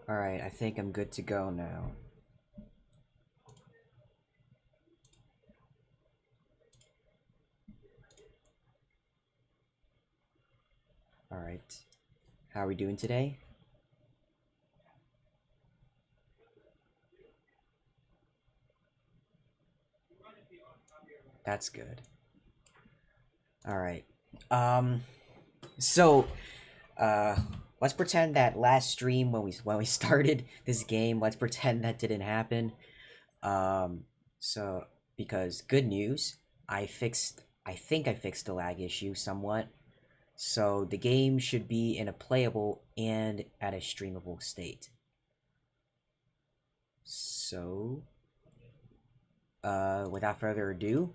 Alright, I think I'm good to go now. Alright. How are we doing today? That's good. Alright. So, let's pretend that last stream when we started this game, let's pretend that didn't happen. So because good news, I think I fixed the lag issue somewhat. So the game should be in a playable and at a streamable state. So, without further ado,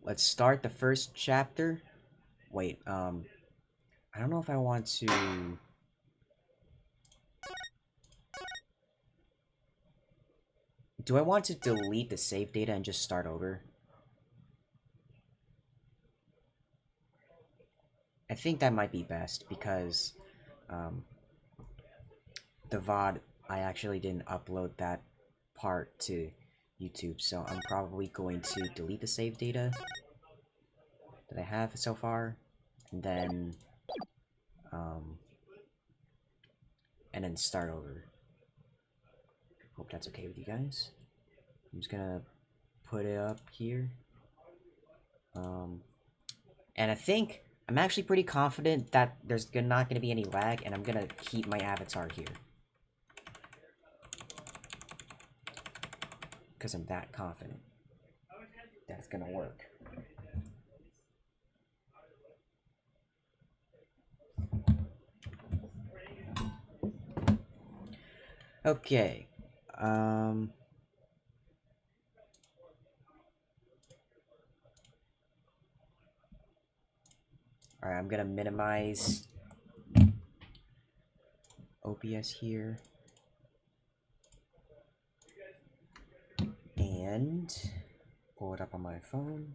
let's start the first chapter. Wait, I don't know if I want to... Do I want to delete the save data and just start over? I think that might be best because the VOD, I actually didn't upload that part to YouTube, so I'm probably going to delete the save data that I have so far, and then start over. Hope that's okay with you guys. I'm just gonna put it up here. And I think I'm actually pretty confident that there's not gonna be any lag, and I'm gonna keep my avatar here. Because I'm that confident that it's gonna work. Okay. Alright, I'm gonna minimize OBS here. And pull it up on my phone.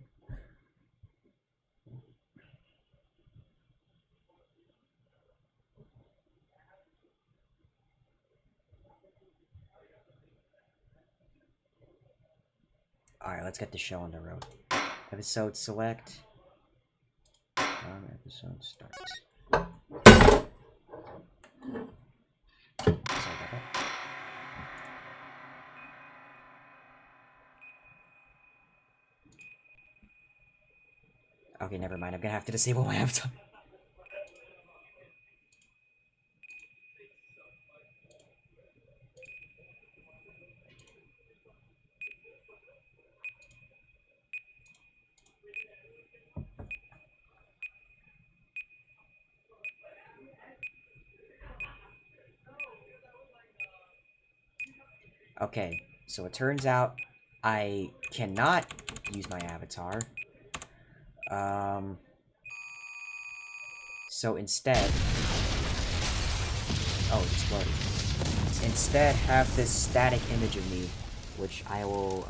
Alright, let's get the show on the road. Episode select. Episode start. Sorry about that. Okay, never mind. I'm gonna have to disable my avatar. Okay, so it turns out I cannot use my avatar. So instead... Oh, it's exploded. Instead, have this static image of me, which I will,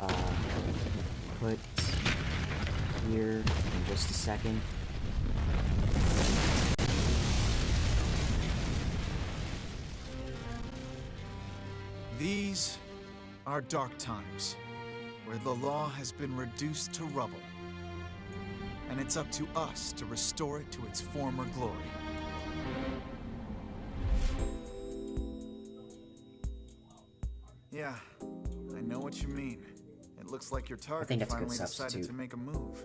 put here in just a second. These are dark times, where the law has been reduced to rubble. And it's up to us to restore it to its former glory. Yeah, I know what you mean. It looks like your target finally decided to make a move.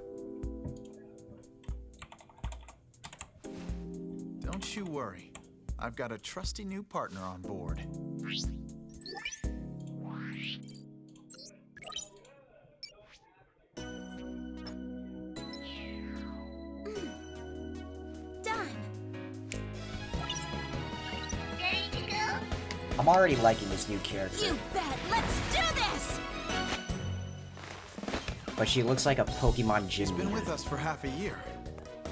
Don't you worry. I've got a trusty new partner on board. I'm already liking this new character. You bet! Let's do this! But she looks like a Pokemon gym She's been leader. with us for half a year,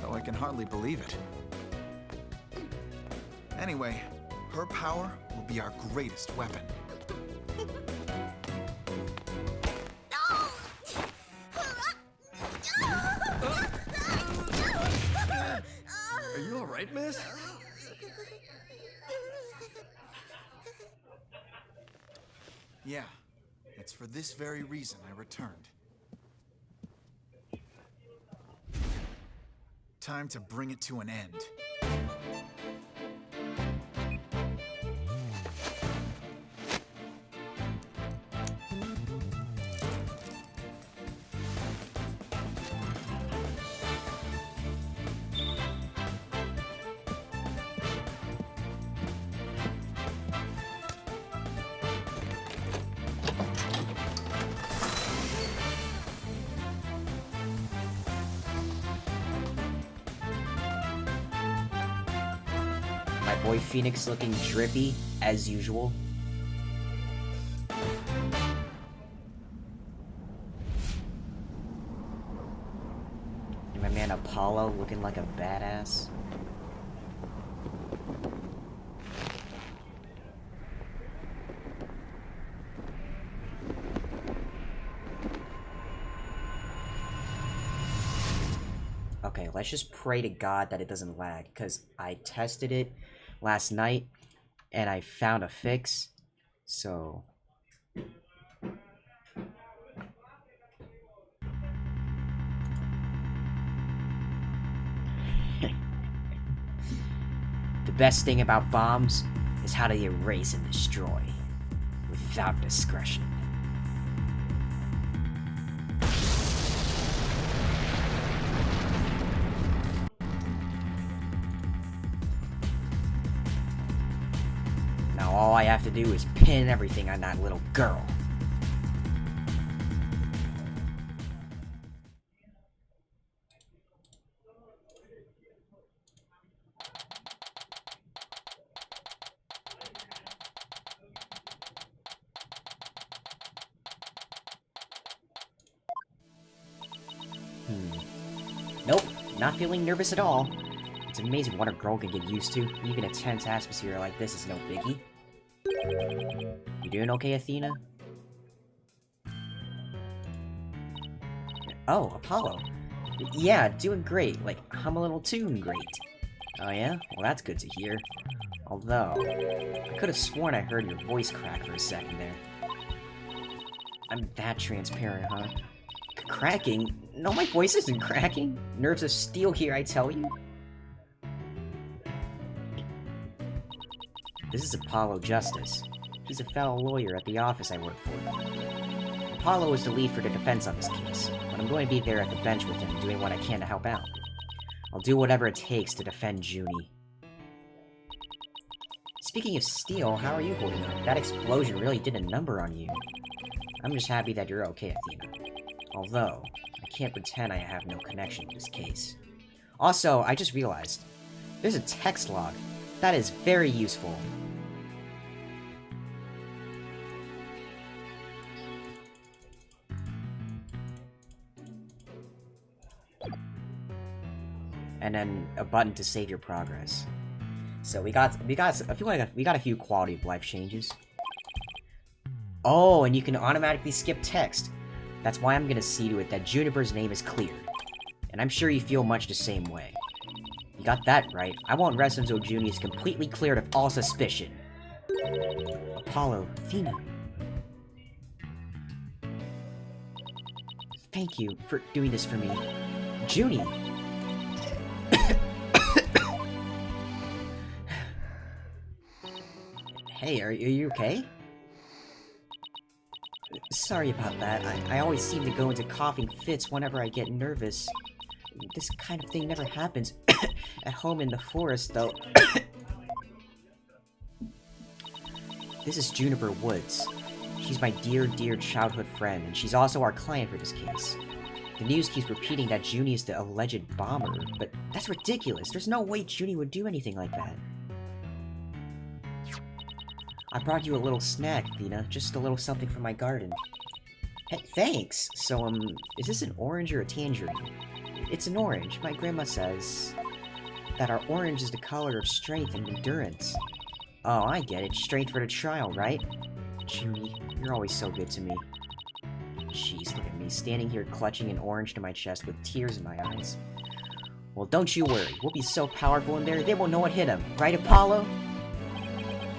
though I can hardly believe it. Anyway, her power will be our greatest weapon. Are you alright, miss? Yeah, it's for this very reason I returned. Time to bring it to an end. My boy Phoenix looking drippy, as usual. And my man Apollo looking like a badass. Okay, let's just pray to God that it doesn't lag, because I tested it last night, and I found a fix, so... The best thing about bombs is how they erase and destroy, without discretion. Now all I have to do is pin everything on that little girl. Nope, not feeling nervous at all. It's amazing what a girl can get used to. Even a tense atmosphere like this is no biggie. You doing okay, Athena? Oh, Apollo. Yeah, doing great. Like, I'm a little too great. Oh yeah? Well, that's good to hear. Although, I could have sworn I heard your voice crack for a second there. I'm that transparent, huh? Cracking? No, my voice isn't cracking. Nerves of steel here, I tell you. This is Apollo Justice. He's a fellow lawyer at the office I work for. Apollo is the lead for the defense on this case, but I'm going to be there at the bench with him, doing what I can to help out. I'll do whatever it takes to defend Junie. Speaking of steel, how are you holding up? That explosion really did a number on you. I'm just happy that you're okay, Athena. Although, I can't pretend I have no connection to this case. Also, I just realized, there's a text log. That is very useful. And then a button to save your progress. So I feel like we got a few quality of life changes. Oh, and you can automatically skip text. That's why I'm gonna see to it that Juniper's name is cleared. And I'm sure you feel much the same way. You got that right. I won't rest until Junie is completely cleared of all suspicion. Apollo, Athena. Thank you for doing this for me. Junie! Hey, are you okay? Sorry about that. I always seem to go into coughing fits whenever I get nervous. This kind of thing never happens at home in the forest, though. This is Juniper Woods. She's my dear childhood friend, and she's also our client for this case. The news keeps repeating that Junie is the alleged bomber, but that's ridiculous. There's no way Junie would do anything like that. I brought you a little snack, Athena. Just a little something from my garden. Hey, thanks! So, is this an orange or a tangerine? It's an orange. My grandma says that our orange is the color of strength and endurance. Oh, I get it. Strength for the trial, right? Junie, you're always so good to me. Jeez, look at me, standing here clutching an orange to my chest with tears in my eyes. Well, don't you worry. We'll be so powerful in there, they won't know what hit them. Right, Apollo?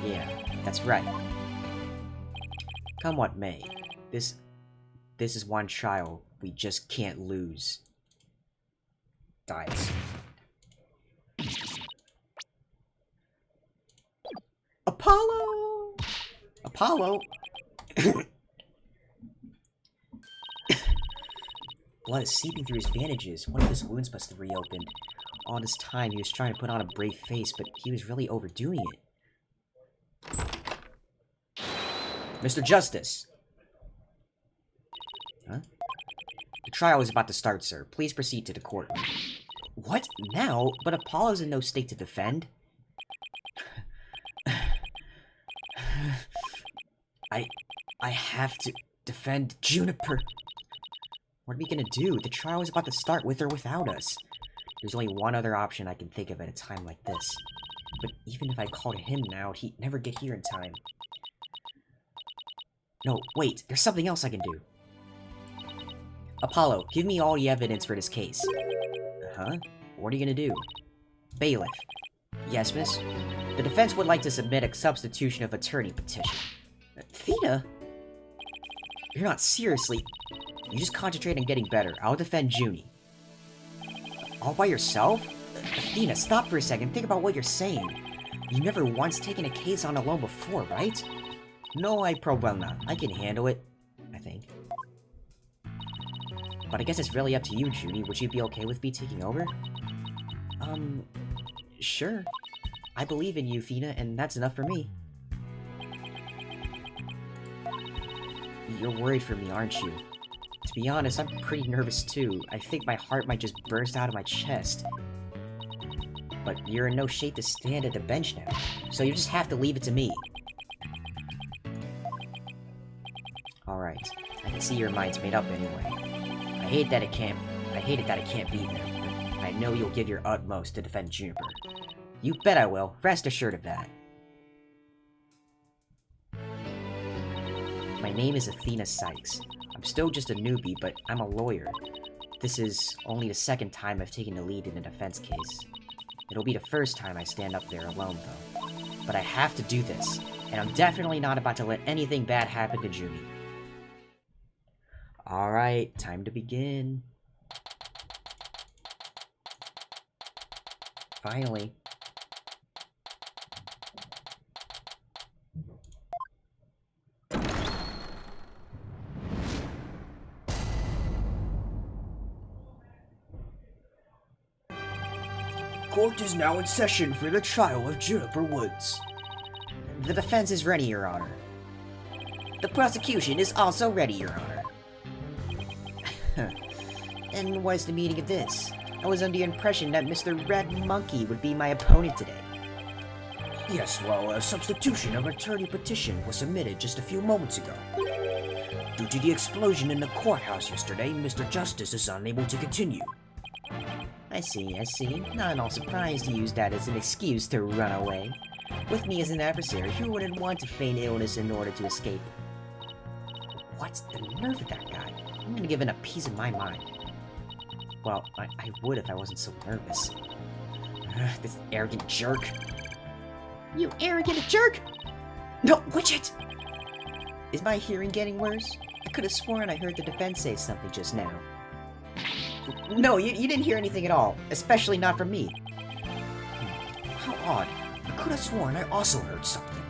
Yeah, that's right. Come what may, this is one trial we just can't lose. Dies. Apollo! Apollo? Blood is seeping through his bandages. One of his wounds must have reopened. All this time, he was trying to put on a brave face, but he was really overdoing it. Mr. Justice! Huh? The trial is about to start, sir. Please proceed to the court. What? Now? But Apollo's in no state to defend. I have to defend Juniper. What are we gonna do? The trial is about to start with or without us. There's only one other option I can think of at a time like this. But even if I called him now, he'd never get here in time. No, wait, there's something else I can do. Apollo, give me all the evidence for this case. Huh? What are you gonna do? Bailiff. Yes, miss? The defense would like to submit a substitution of attorney petition. Theta? You're not seriously... You just concentrate on getting better. I'll defend Junie. All by yourself? Athena, stop for a second. Think about what you're saying. You've never once taken a case on alone before, right? No hay problema. I can handle it. I think. But I guess it's really up to you, Junie. Would you be okay with me taking over? Sure. I believe in you, Thena, and that's enough for me. You're worried for me, aren't you? To be honest, I'm pretty nervous too. I think my heart might just burst out of my chest. But you're in no shape to stand at the bench now, so you just have to leave it to me. Alright, I can see your mind's made up anyway. I hated that it can't beat them, but I know you'll give your utmost to defend Juniper. You bet I will, rest assured of that. My name is Athena Sykes. I'm still just a newbie, but I'm a lawyer. This is only the second time I've taken the lead in a defense case. It'll be the first time I stand up there alone, though. But I have to do this, and I'm definitely not about to let anything bad happen to Junie. Alright, time to begin. Finally. Court is now in session for the trial of Juniper Woods. The defense is ready, Your Honor. The prosecution is also ready, Your Honor. And what is the meaning of this? I was under the impression that Mr. Red Monkey would be my opponent today. Yes, well, a substitution of attorney petition was submitted just a few moments ago. Due to the explosion in the courthouse yesterday, Mr. Justice is unable to continue. I see. Not at all surprised to use that as an excuse to run away. With me as an adversary, who wouldn't want to feign illness in order to escape? What's the nerve of that guy? I'm gonna give him a piece of my mind. Well, I would if I wasn't so nervous. This arrogant jerk. You arrogant jerk! No, Widget! Is my hearing getting worse? I could have sworn I heard the defense say something just now. No, you didn't hear anything at all, especially not from me. How odd. I could have sworn I also heard something.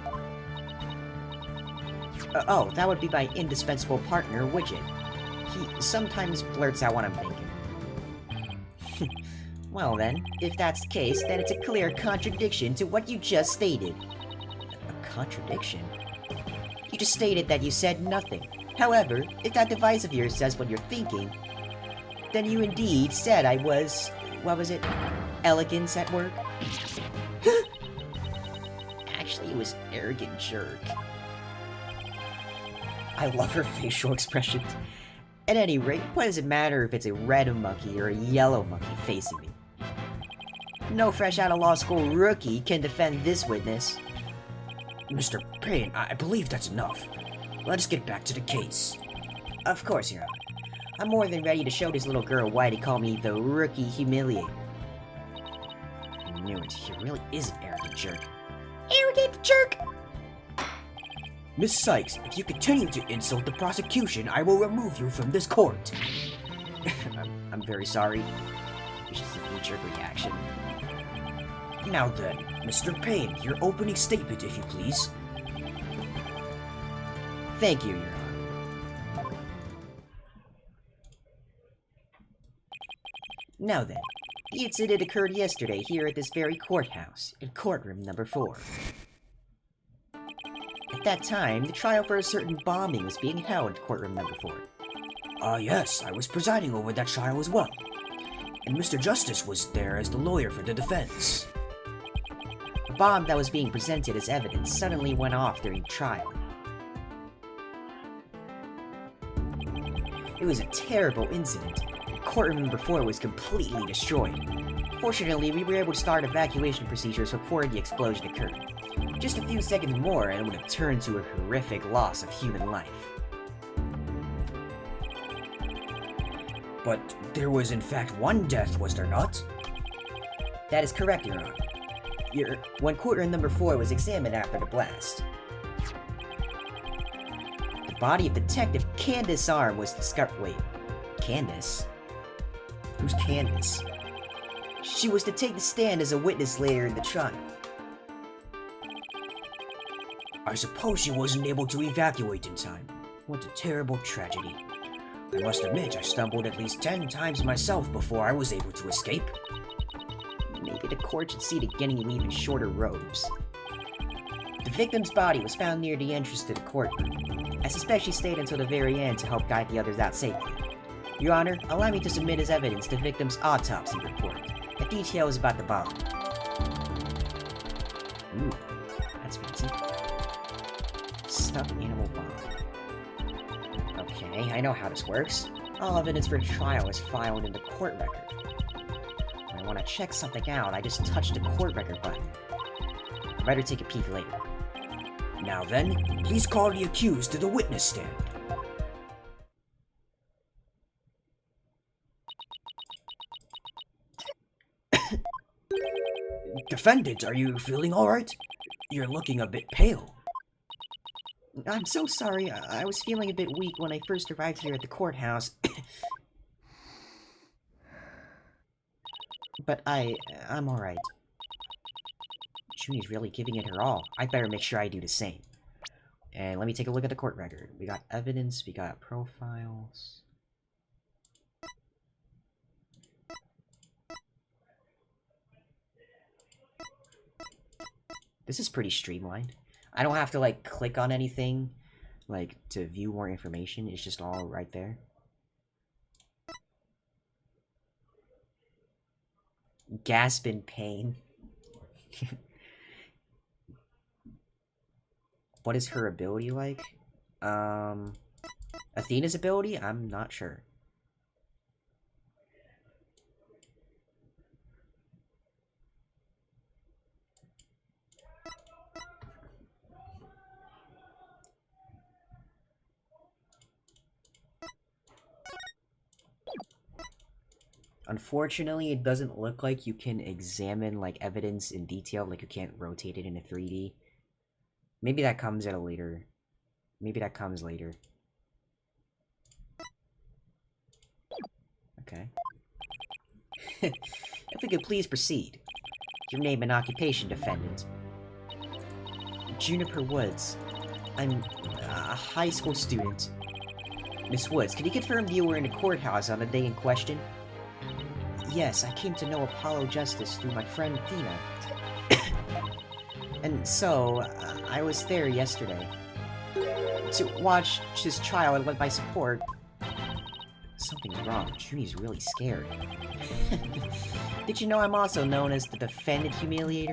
Oh, that would be my indispensable partner, Widget. He sometimes blurts out what I'm thinking. Well then, if that's the case, then it's a clear contradiction to what you just stated. A contradiction? You just stated that you said nothing. However, if that device of yours says what you're thinking, then you indeed said I was... what was it? Elegance at work? Actually, it was arrogant jerk. I love her facial expressions. At any rate, what does it matter if it's a red monkey or a yellow monkey facing me? No fresh out of law school rookie can defend this witness. Mr. Payne, I believe that's enough. Let's get back to the case. Of course, Your Honor. I'm more than ready to show this little girl why they call me the Rookie Humiliator. I knew it. He really is an arrogant jerk. Arrogant jerk! Miss Sykes, if you continue to insult the prosecution, I will remove you from this court. I'm very sorry. It's just a knee-jerk reaction. Now then, Mr. Payne, your opening statement, if you please. Thank you, Your Honor. Now then, the incident occurred yesterday here at this very courthouse, in courtroom number 4. At that time, the trial for a certain bombing was being held in courtroom number 4. Yes, I was presiding over that trial as well. And Mr. Justice was there as the lawyer for the defense. A bomb that was being presented as evidence suddenly went off during the trial. It was a terrible incident. Courtroom number 4 was completely destroyed. Fortunately, we were able to start evacuation procedures before the explosion occurred. Just a few seconds more and it would have turned to a horrific loss of human life. But there was in fact one death, was there not? That is correct, Your Honor. When courtroom number 4 was examined after the blast, the body of Detective Candace Arm was discovered. Wait, Candace? Who's Candace? She was to take the stand as a witness later in the trial. I suppose she wasn't able to evacuate in time. What a terrible tragedy. I must admit, I stumbled at least 10 times myself before I was able to escape. Maybe the court should see to getting you even shorter robes. The victim's body was found near the entrance to the courtroom. I suspect she stayed until the very end to help guide the others out safely. Your Honor, allow me to submit as evidence the victim's autopsy report. The details about the bomb. Ooh, that's fancy. Stuffed animal bomb. Okay, I know how this works. All evidence for the trial is filed in the court record. When I want to check something out, I just touch the court record button. I better take a peek later. Now then, please call the accused to the witness stand. Defendant, are you feeling alright? You're looking a bit pale. I'm so sorry. I was feeling a bit weak when I first arrived here at the courthouse. But I'm alright. Junie's really giving it her all. I'd better make sure I do the same. And let me take a look at the court record. We got evidence, we got profiles. This is pretty streamlined. I don't have to, like, click on anything, like, to view more information. It's just all right there. Gasp in pain. What is her ability like? Athena's ability? I'm not sure. Unfortunately, it doesn't look like you can examine, like, evidence in detail, like you can't rotate it in a 3D. Maybe that comes at a later... Maybe that comes later. Okay. If we could please proceed. Your name and occupation, defendant. Juniper Woods. I'm a high school student. Miss Woods, can you confirm you were in the courthouse on the day in question? Yes, I came to know Apollo Justice through my friend Athena. And so, I was there yesterday. To watch his trial and lend my support. Something's wrong. Junie's really scared. Did you know I'm also known as the Defendant Humiliator?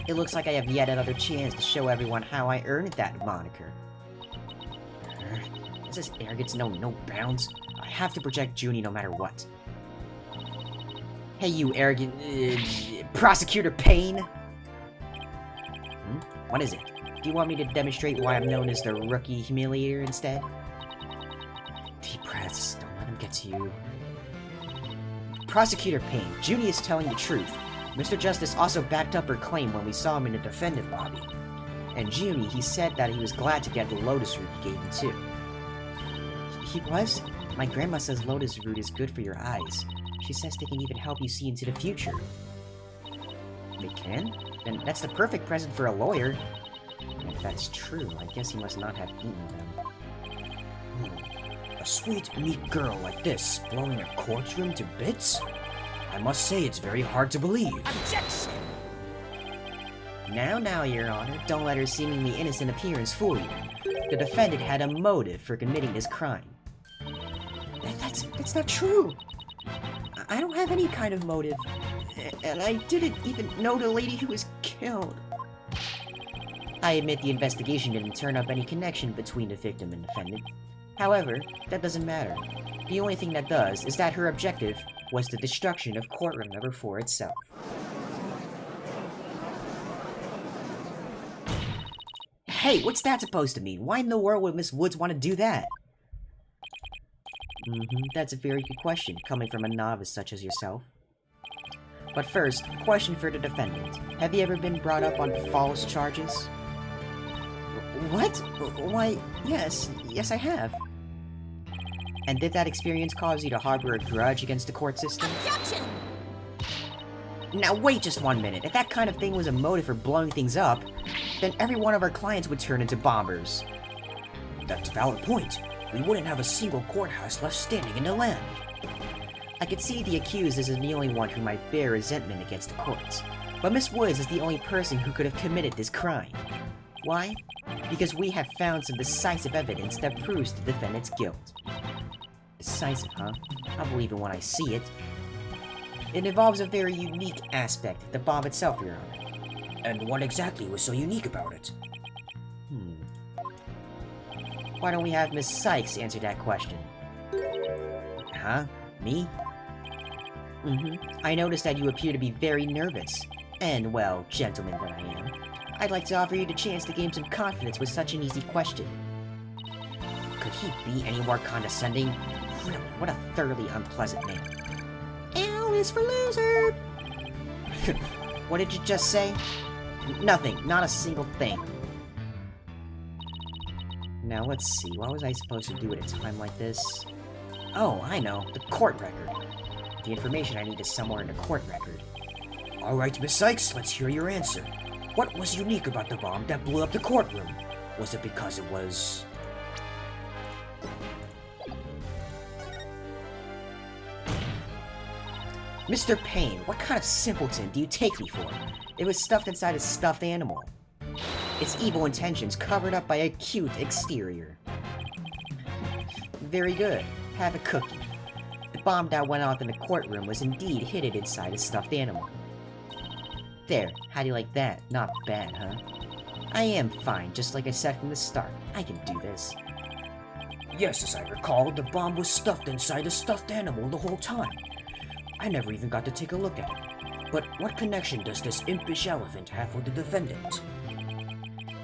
It looks like I have yet another chance to show everyone how I earned that moniker. Does this arrogance know no bounds? I have to protect Junie no matter what. Hey, you arrogant... Prosecutor Payne? What is it? Do you want me to demonstrate why I'm known as the Rookie Humiliator instead? Deep breaths. Don't let him get to you. Prosecutor Payne, Junie is telling the truth. Mr. Justice also backed up her claim when we saw him in the defendant lobby. And Jimmy, he said that he was glad to get the lotus root you gave him too. He was? My grandma says lotus root is good for your eyes. She says they can even help you see into the future. They can? Then that's the perfect present for a lawyer. And if that's true, I guess he must not have eaten them. A sweet, neat girl like this blowing a courtroom to bits? I must say it's very hard to believe. Objection! Now, Your Honor, don't let her seemingly innocent appearance fool you. The defendant had a motive for committing this crime. That's not true! I don't have any kind of motive. And I didn't even know the lady who was killed. I admit the investigation didn't turn up any connection between the victim and defendant. However, that doesn't matter. The only thing that does is that her objective was the destruction of courtroom number 4 itself. Hey, what's that supposed to mean? Why in the world would Miss Woods want to do that? That's a very good question, coming from a novice such as yourself. But first, question for the defendant. Have you ever been brought up on false charges? What? Why, yes I have. And did that experience cause you to harbor a grudge against the court system? Objection! Now wait just 1 minute. If that kind of thing was a motive for blowing things up, then every one of our clients would turn into bombers. That's a valid point. We wouldn't have a single courthouse left standing in the land. I could see the accused isn't the only one who might bear resentment against the courts, but Miss Woods is the only person who could have committed this crime. Why? Because we have found some decisive evidence that proves the defendant's guilt. Decisive, huh? I'll believe it when I see it. It involves a very unique aspect, the bomb itself, Your Honor. And what exactly was so unique about it? Why don't we have Miss Sykes answer that question? Huh? Me? I noticed that you appear to be very nervous. And, well, gentleman that I am, I'd like to offer you the chance to gain some confidence with such an easy question. Could he be any more condescending? Really, what a thoroughly unpleasant man. L is for loser! What did you just say? Nothing, not a single thing. Now let's see, what was I supposed to do at a time like this? Oh, I know, the court record. The information I need is somewhere in the court record. Alright, Miss Sykes, let's hear your answer. What was unique about the bomb that blew up the courtroom? Was it because it was... Mr. Payne, what kind of simpleton do you take me for? It was stuffed inside a stuffed animal. Its evil intentions covered up by a cute exterior. Very good. Have a cookie. The bomb that went off in the courtroom was indeed hidden inside a stuffed animal. There, how do you like that? Not bad, huh? I am fine, just like I said from the start. I can do this. Yes, as I recall, the bomb was stuffed inside a stuffed animal the whole time. I never even got to take a look at it. But what connection does this impish elephant have with the defendant?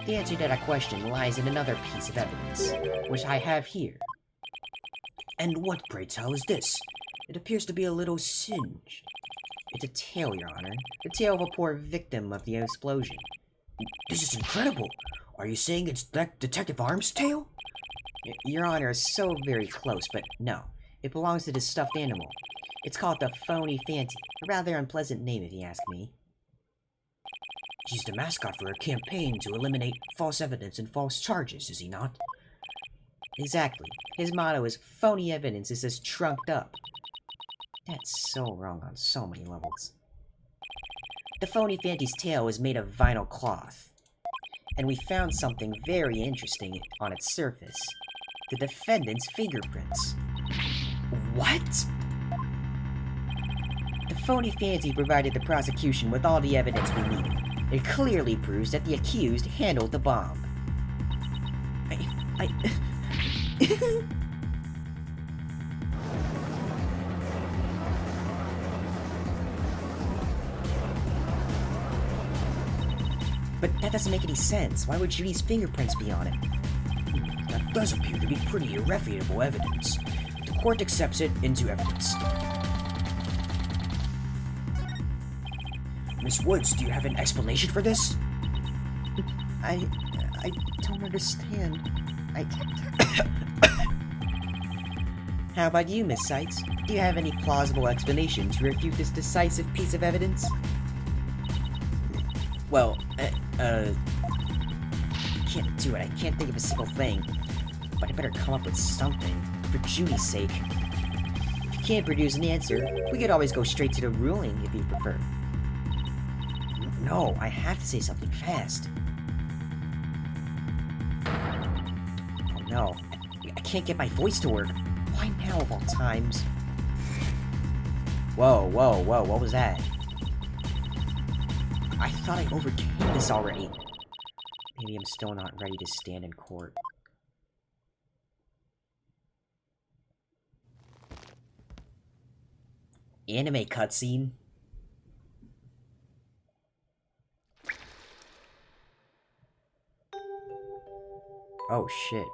The answer to that question lies in another piece of evidence, which I have here. And what, pray tell, is this? It appears to be a little singed. It's a tail, Your Honor. The tail of a poor victim of the explosion. This is incredible! Are you saying it's Detective Arm's tail? Your Honor is so very close, but no. It belongs to this stuffed animal. It's called the Phony Fancy. A rather unpleasant name, if you ask me. He's the mascot for a campaign to eliminate false evidence and false charges, is he not? Exactly. His motto is, phony evidence is just trunked up. That's so wrong on so many levels. The Phony Fancy's tail is made of vinyl cloth. And we found something very interesting on its surface. The defendant's fingerprints. What? The Phony Fancy provided the prosecution with all the evidence we needed. It clearly proves that the accused handled the bomb. But that doesn't make any sense. Why would Judy's fingerprints be on it? That does appear to be pretty irrefutable evidence. The court accepts it into evidence. Miss Woods, do you have an explanation for this? I don't understand. How about you, Miss Sykes? Do you have any plausible explanation to refute this decisive piece of evidence? Well, can't do it. I can't think of a single thing. But I better come up with something, for Judy's sake. If you can't produce an answer, we could always go straight to the ruling if you prefer. No, I have to say something fast. Oh no, I can't get my voice to work. Why now of all times? Whoa, what was that? I thought I overcame this already. Maybe I'm still not ready to stand in court. Anime cutscene? Oh shit.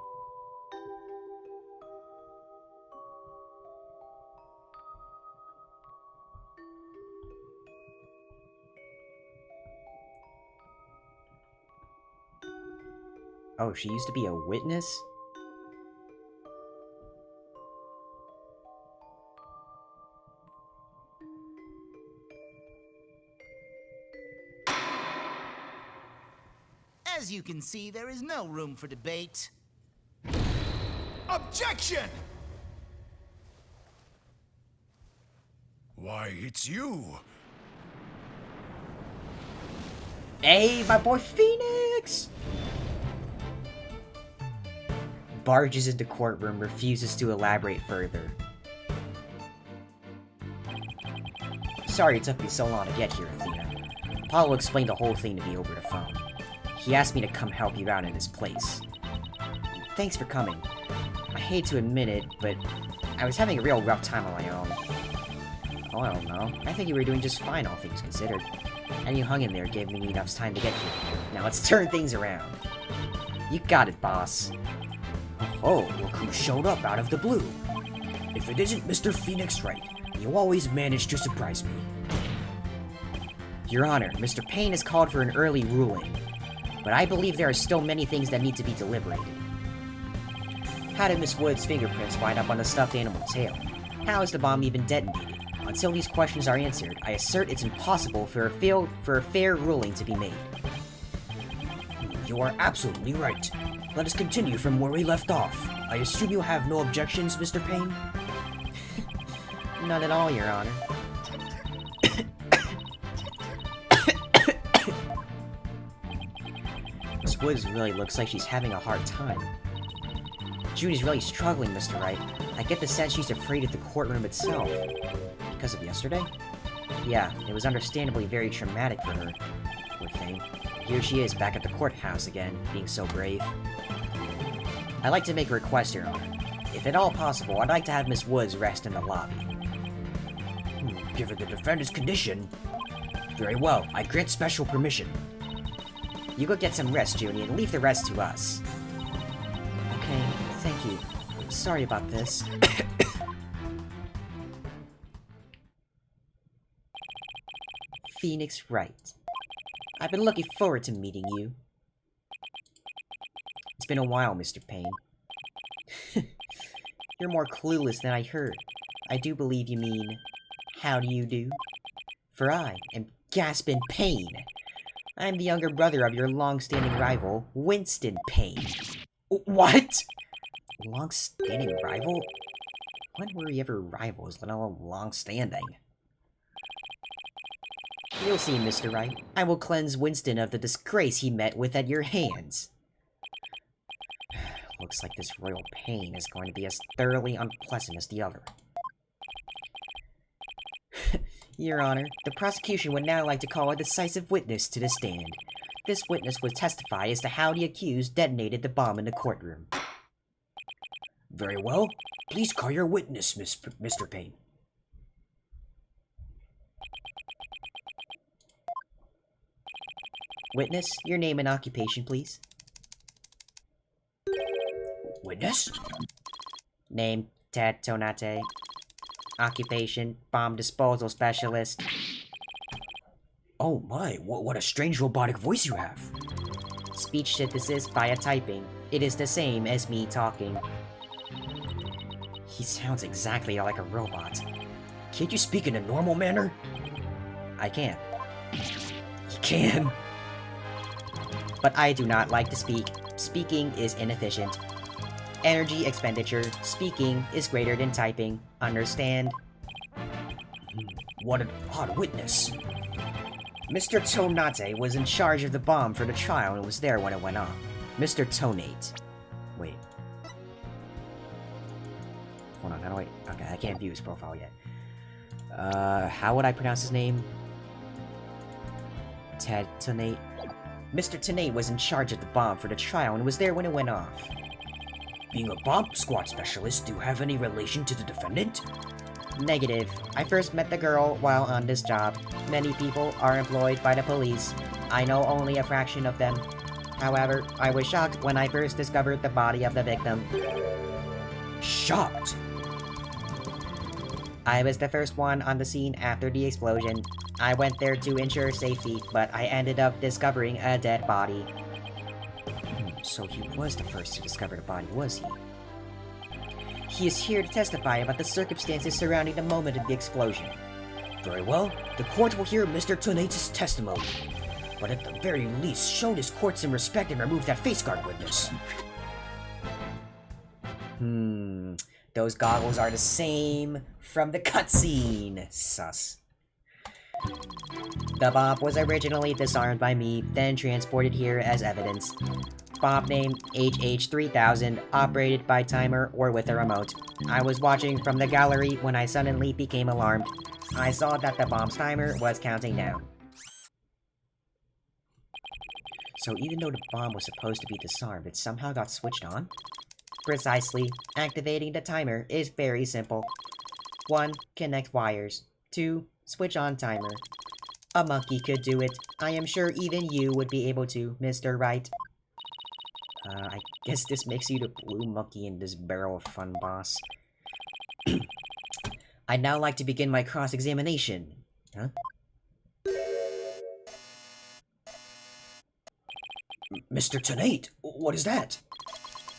Oh, she used to be a witness? As you can see, there is no room for debate. Objection! Why, it's you! Hey, my boy Phoenix! Barges into courtroom, refuses to elaborate further. Sorry it took me so long to get here, Athena. Apollo explained the whole thing to me over the phone. He asked me to come help you out in his place. Thanks for coming. I hate to admit it, but I was having a real rough time on my own. Oh, I don't know. I think you were doing just fine, all things considered. And you hung in there, gave me enough time to get here. Now let's turn things around. You got it, boss. Oh, look who showed up out of the blue. If it isn't Mr. Phoenix Wright, you always manage to surprise me. Your Honor, Mr. Payne has called for an early ruling, but I believe there are still many things that need to be deliberated. How did Miss Wood's fingerprints wind up on the stuffed animal tail? How is the bomb even detonated? Until these questions are answered, I assert it's impossible for a fair ruling to be made. You are absolutely right. Let us continue from where we left off. I assume you have no objections, Mr. Payne? None at all, Your Honor. Miss Woods really looks like she's having a hard time. Judy's really struggling, Mr. Wright. I get the sense she's afraid of the courtroom itself. Because of yesterday? Yeah, it was understandably very traumatic for her. Poor thing. Here she is, back at the courthouse again, being so brave. I'd like to make a request, Your Honor. If at all possible, I'd like to have Miss Woods rest in the lobby. Given the defendant's condition... Very well, I grant special permission. You go get some rest, Judy, and leave the rest to us. Okay, thank you. Sorry about this. Phoenix Wright. I've been looking forward to meeting you. It's been a while, Mr. Payne. You're more clueless than I heard. I do believe you mean, how do you do? For I am Gaspin Payne. I am the younger brother of your long-standing rival, Winston Payne. What? Long-standing rival? When were we ever rivals, let alone long-standing? You'll see, Mr. Wright. I will cleanse Winston of the disgrace he met with at your hands. Looks like this royal pain is going to be as thoroughly unpleasant as the other. Your Honor, the prosecution would now like to call a decisive witness to the stand. This witness would testify as to how the accused detonated the bomb in the courtroom. Very well. Please call your witness, Mr. Payne. Witness, your name and occupation, please. Witness? Name, Ted Tonate. Occupation, bomb disposal specialist. Oh my, what a strange robotic voice you have. Speech synthesis via typing. It is the same as me talking. He sounds exactly like a robot. Can't you speak in a normal manner? I can. You can. But I do not like to speak. Speaking is inefficient. Energy expenditure. Speaking is greater than typing. Understand? What an odd witness. Mr. Tonate was in charge of the bomb for the trial and was there when it went off. Mr. Tonate. Wait. Hold on, how do I... Okay, I can't view his profile yet. How would I pronounce his name? Ted Tonate? Mr. Tonate was in charge of the bomb for the trial and was there when it went off. Being a bomb squad specialist, do you have any relation to the defendant? Negative. I first met the girl while on this job. Many people are employed by the police. I know only a fraction of them. However, I was shocked when I first discovered the body of the victim. Shocked? I was the first one on the scene after the explosion. I went there to ensure safety, but I ended up discovering a dead body. So he was the first to discover the body, was he? He is here to testify about the circumstances surrounding the moment of the explosion. Very well. The court will hear Mr. Tonate's testimony. But at the very least, show this court some respect and remove that face guard witness. Those goggles are the same from the cutscene. Sus. The bomb was originally disarmed by me, then transported here as evidence. Bomb name HH3000, operated by timer or with a remote. I was watching from the gallery when I suddenly became alarmed. I saw that the bomb's timer was counting down. So even though the bomb was supposed to be disarmed, it somehow got switched on? Precisely. Activating the timer is very simple. 1. Connect wires. 2. Switch on timer. A monkey could do it. I am sure even you would be able to, Mr. Wright. I guess this makes you the blue monkey in this barrel of fun, boss. I'd now like to begin my cross-examination. Huh? Mr. Tonate, what is that?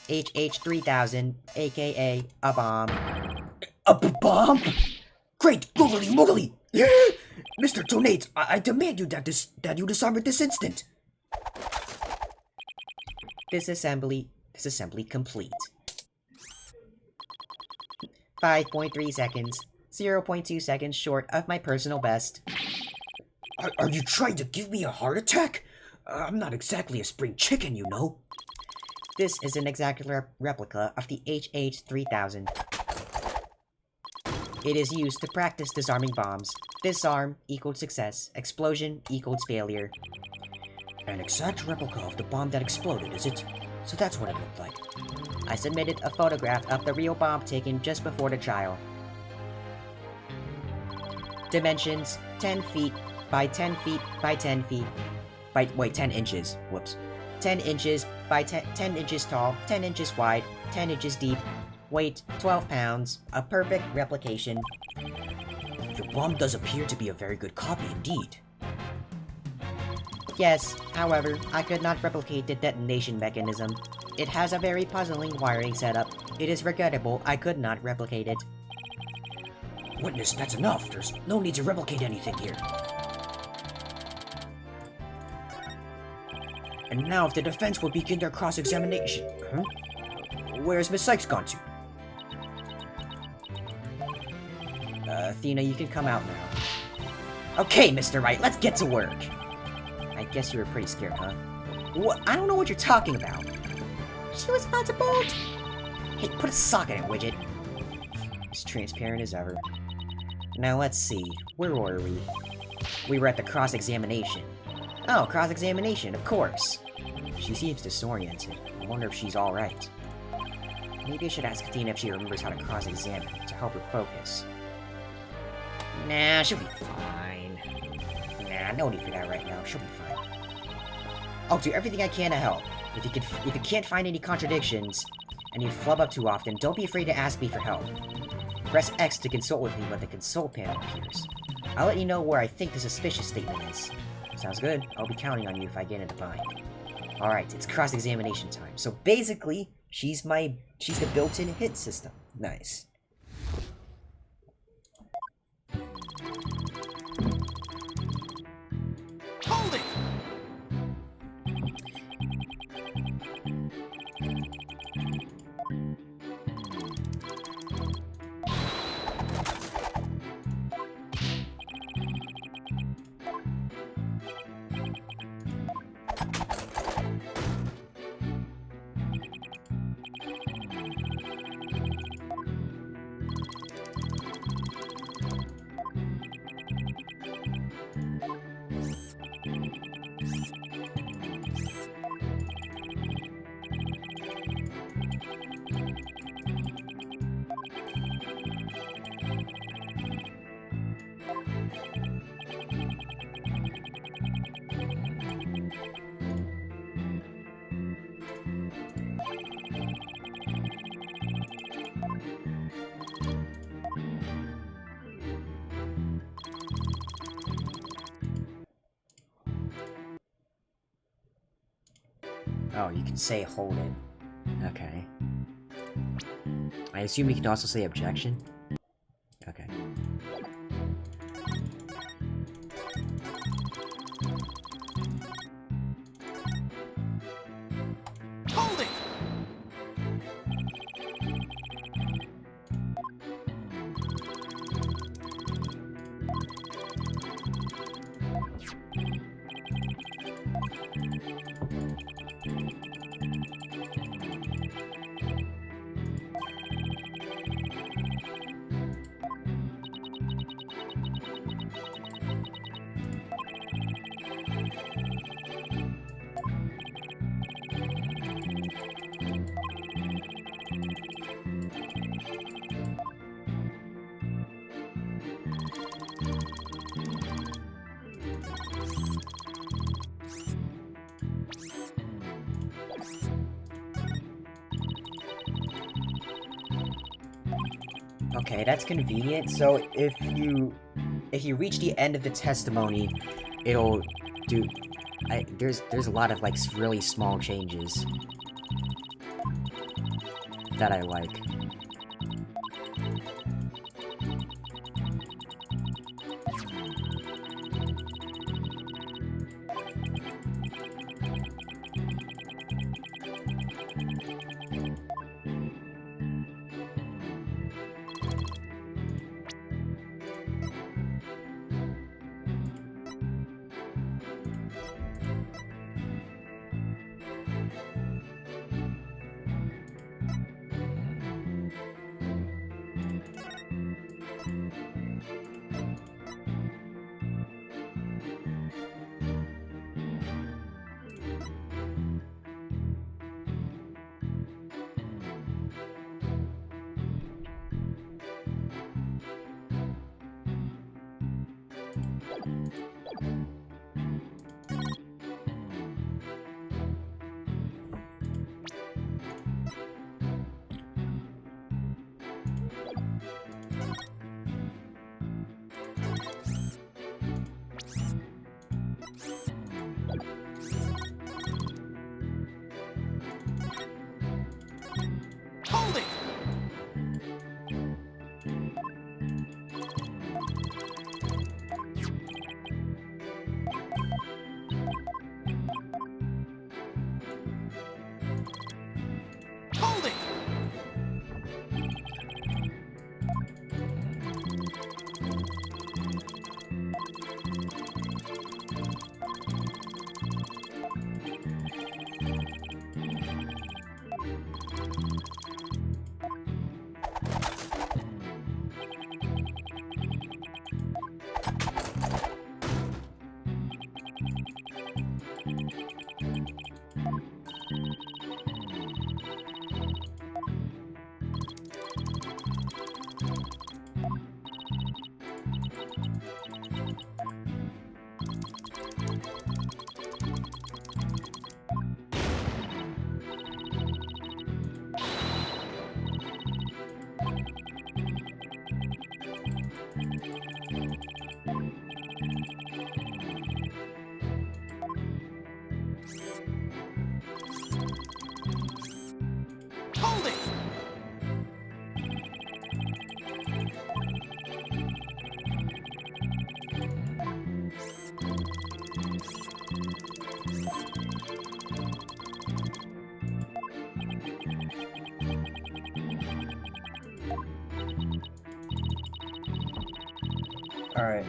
HH3000, aka a bomb. A bomb? Great googly moogly! Mr. Tonate, I demand you that you disarm it this instant. Disassembly complete. 5.3 seconds. 0.2 seconds short of my personal best. Are you trying to give me a heart attack? I'm not exactly a spring chicken, you know. This is an exact replica of the HH3000. It is used to practice disarming bombs. Disarm equals success. Explosion equals failure. An exact replica of the bomb that exploded, is it? So that's what it looked like. I submitted a photograph of the real bomb taken just before the trial. Dimensions, 10 feet by 10 feet by 10 feet. Wait, 10 inches. Whoops. 10 inches by 10 inches tall, 10 inches wide, 10 inches deep. Weight, 12 pounds. A perfect replication. Your bomb does appear to be a very good copy indeed. Yes, however, I could not replicate the detonation mechanism. It has a very puzzling wiring setup. It is regrettable I could not replicate it. Witness, that's enough. There's no need to replicate anything here. And now if the defense will begin their cross-examination. Huh? Where's Miss Sykes gone to? Athena, you can come out now. Okay, Mr. Wright, let's get to work. I guess you were pretty scared, huh? What? I don't know what you're talking about. She was about to bolt. Hey, put a sock in it, widget. As transparent as ever. Now let's see. Where were we? We were at the cross-examination. Oh, cross-examination, of course. She seems disoriented. I wonder if she's alright. Maybe I should ask Athena if she remembers how to cross-examine to help her focus. Nah, she'll be fine. Nah, no need for that right now. She'll be fine. I'll do everything I can to help. If you can't find any contradictions, and you flub up too often, don't be afraid to ask me for help. Press X to consult with me when the consult panel appears. I'll let you know where I think the suspicious statement is. Sounds good. I'll be counting on you if I get in a bind. Alright, it's cross-examination time. So basically, she's the built-in hit system. Nice. Hold it! Oh, you can say hold it. Okay. I assume you can also say objection? Okay. Hold it! Okay, that's convenient. So if you reach the end of the testimony, it'll do. There's a lot of like really small changes that I like. Alright.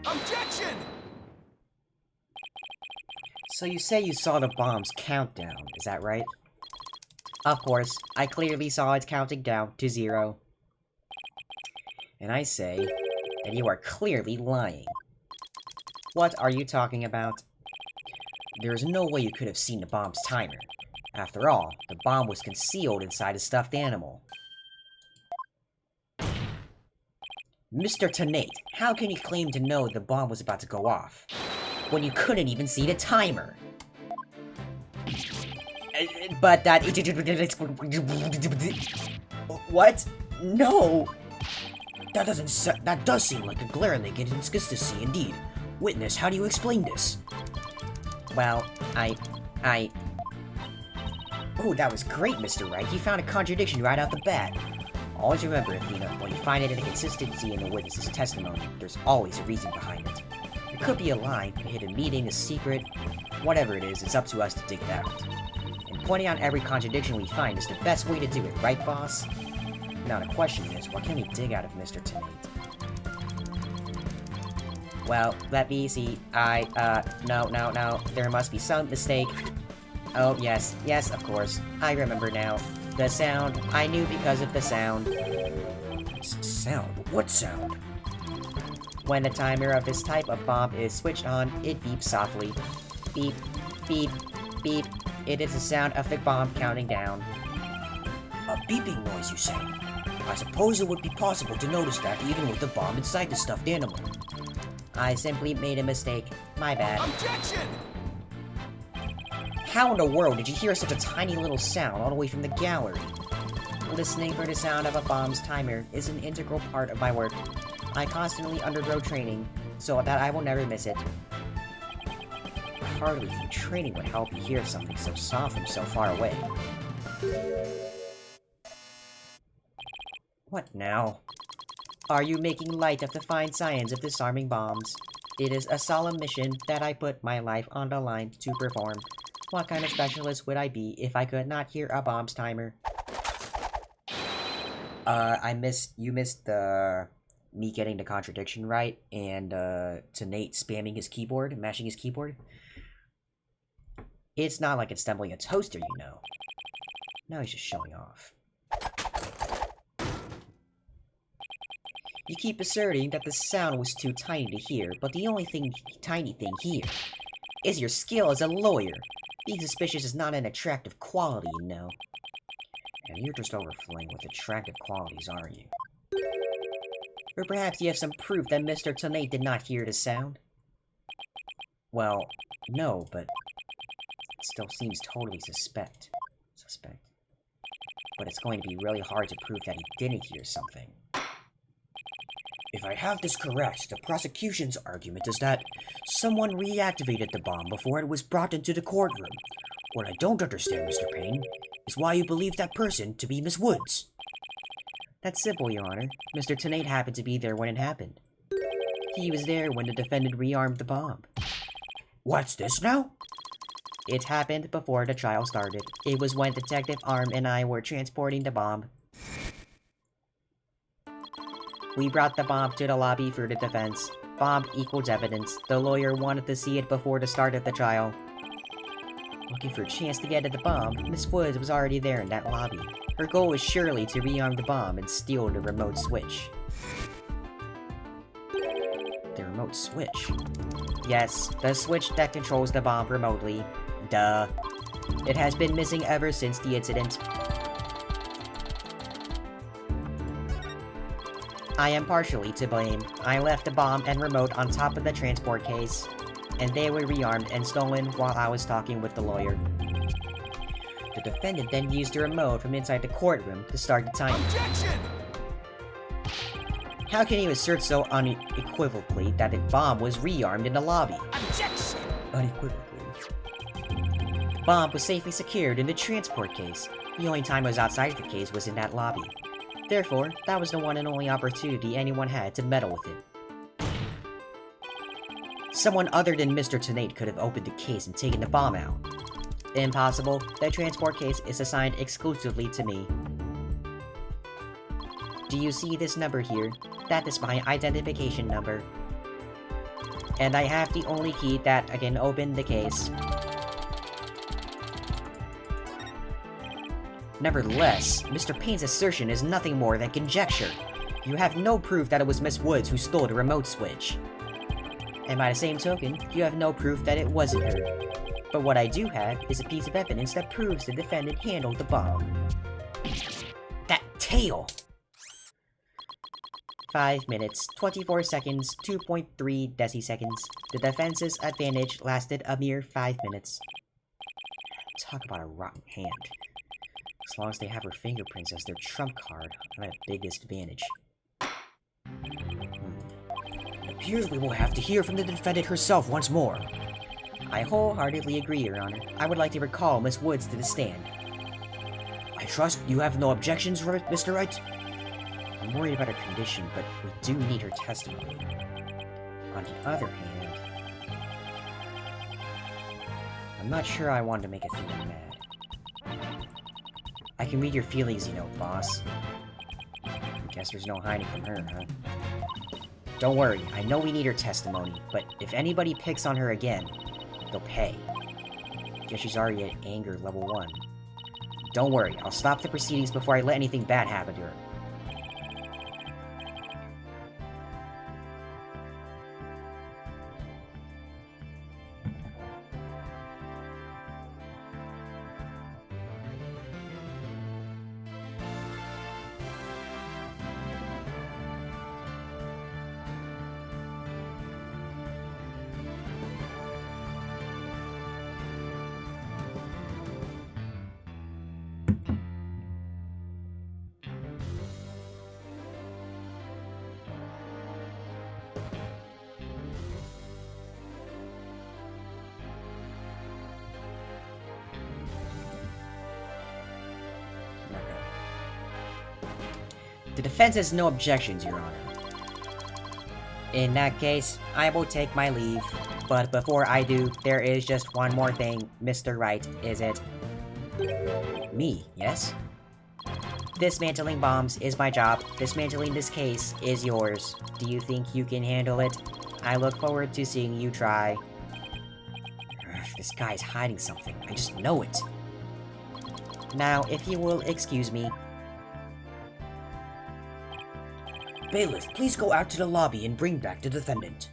Objection! So you say you saw the bomb's countdown, is that right? Of course, I clearly saw it counting down to 0. And I say that you are clearly lying. What are you talking about? There is no way you could have seen the bomb's timer. After all, the bomb was concealed inside a stuffed animal. Mr. Tenate, how can you claim to know the bomb was about to go off when you couldn't even see the timer? But that... What? No! That does seem like a glaringly inconsistency indeed. Witness, how do you explain this? Well, Oh, that was great, Mr. Wright. You found a contradiction right out the bat. Always remember, Athena, when you find an inconsistency in a witness's testimony, there's always a reason behind it. It could be a lie, a hidden meaning, a secret, whatever it is, it's up to us to dig it out. And pointing out every contradiction we find is the best way to do it, right, boss? Now the question is, what can we dig out of Mr. Tenate? Well, let me see. No. There must be some mistake. Oh, yes, of course. I remember now. The sound. I knew because of the sound. Sound? What sound? When the timer of this type of bomb is switched on, it beeps softly. Beep, beep, beep. It is the sound of the bomb counting down. A beeping noise, you say? I suppose it would be possible to notice that even with the bomb inside the stuffed animal. I simply made a mistake. My bad. Objection! How in the world did you hear such a tiny little sound all the way from the gallery? Listening for the sound of a bomb's timer is an integral part of my work. I constantly undergo training, so that I will never miss it. I hardly think training would help you hear something so soft from so far away. What now? Are you making light of the fine science of disarming bombs? It is a solemn mission that I put my life on the line to perform. What kind of specialist would I be if I could not hear a bomb's timer? You missed me getting the contradiction right, and, to Nate spamming his keyboard, mashing his keyboard. It's not like it's stumbling a toaster, you know. Now he's just showing off. You keep asserting that the sound was too tiny to hear, but the only tiny thing here is your skill as a lawyer. Being suspicious is not an attractive quality, you know. And you're just overflowing with attractive qualities, aren't you? Or perhaps you have some proof that Mr. Tonate did not hear the sound? Well, no, but it still seems totally suspect. But it's going to be really hard to prove that he didn't hear something. If I have this correct, the prosecution's argument is that someone reactivated the bomb before it was brought into the courtroom. What I don't understand, Mr. Payne, is why you believe that person to be Miss Woods. That's simple, Your Honor. Mr. Tonate happened to be there when it happened. He was there when the defendant rearmed the bomb. What's this now? It happened before the trial started. It was when Detective Arm and I were transporting the bomb. We brought the bomb to the lobby for the defense. Bomb equals evidence. The lawyer wanted to see it before the start of the trial. Looking for a chance to get at the bomb, Miss Woods was already there in that lobby. Her goal was surely to rearm the bomb and steal the remote switch. The remote switch? Yes, the switch that controls the bomb remotely. Duh. It has been missing ever since the incident. I am partially to blame. I left the bomb and remote on top of the transport case, and they were rearmed and stolen while I was talking with the lawyer. The defendant then used the remote from inside the courtroom to start the timer. Objection! How can you assert so unequivocally that the bomb was rearmed in the lobby? Objection! Unequivocally. The bomb was safely secured in the transport case. The only time it was outside of the case was in that lobby. Therefore, that was the one and only opportunity anyone had to meddle with it. Someone other than Mr. Tonate could have opened the case and taken the bomb out. Impossible. The transport case is assigned exclusively to me. Do you see this number here? That is my identification number. And I have the only key that can open the case. Nevertheless, Mr. Payne's assertion is nothing more than conjecture. You have no proof that it was Miss Woods who stole the remote switch. And by the same token, you have no proof that it wasn't her. But what I do have is a piece of evidence that proves the defendant handled the bomb. That tail! 5 minutes, 24 seconds, 2.3 deciseconds. The defense's advantage lasted a mere 5 minutes. Talk about a rotten hand. As long as they have her fingerprints as their trump card, I'm at biggest advantage. It appears we will have to hear from the defendant herself once more. I wholeheartedly agree, Your Honor. I would like to recall Miss Woods to the stand. I trust you have no objections, Mr. Wright? I'm worried about her condition, but we do need her testimony. On the other hand, I'm not sure I want to make a female mad. I can read your feelings, you know, boss. I guess there's no hiding from her, huh? Don't worry, I know we need her testimony, but if anybody picks on her again, they'll pay. Guess she's already at anger level 1. Don't worry, I'll stop the proceedings before I let anything bad happen to her. The defense has no objections, Your Honor. In that case, I will take my leave. But before I do, there is just one more thing, Mr. Wright, is it? Me, yes? Dismantling bombs is my job. Dismantling this case is yours. Do you think you can handle it? I look forward to seeing you try. This guy's hiding something. I just know it. Now, if you will excuse me. Bailiff, please go out to the lobby and bring back the defendant.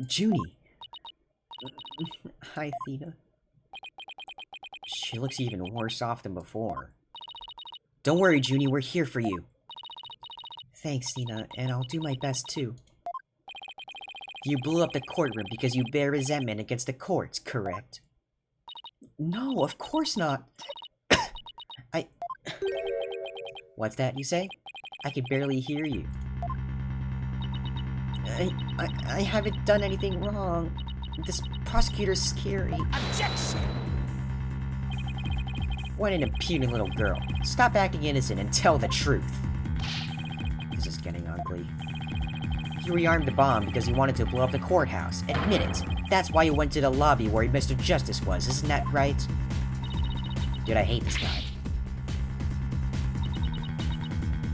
Junie. Hi, Thena. She looks even worse off than before. Don't worry, Junie, we're here for you. Thanks, Tina, and I'll do my best too. You blew up the courtroom because you bear resentment against the courts, correct? No, of course not. What's that you say? I could barely hear you. I haven't done anything wrong. This prosecutor's scary. Objection! What an impudent little girl. Stop acting innocent and tell the truth. This is getting ugly. You rearmed the bomb because you wanted to blow up the courthouse. Admit it. That's why you went to the lobby where Mr. Justice was, isn't that right? Dude, I hate this guy.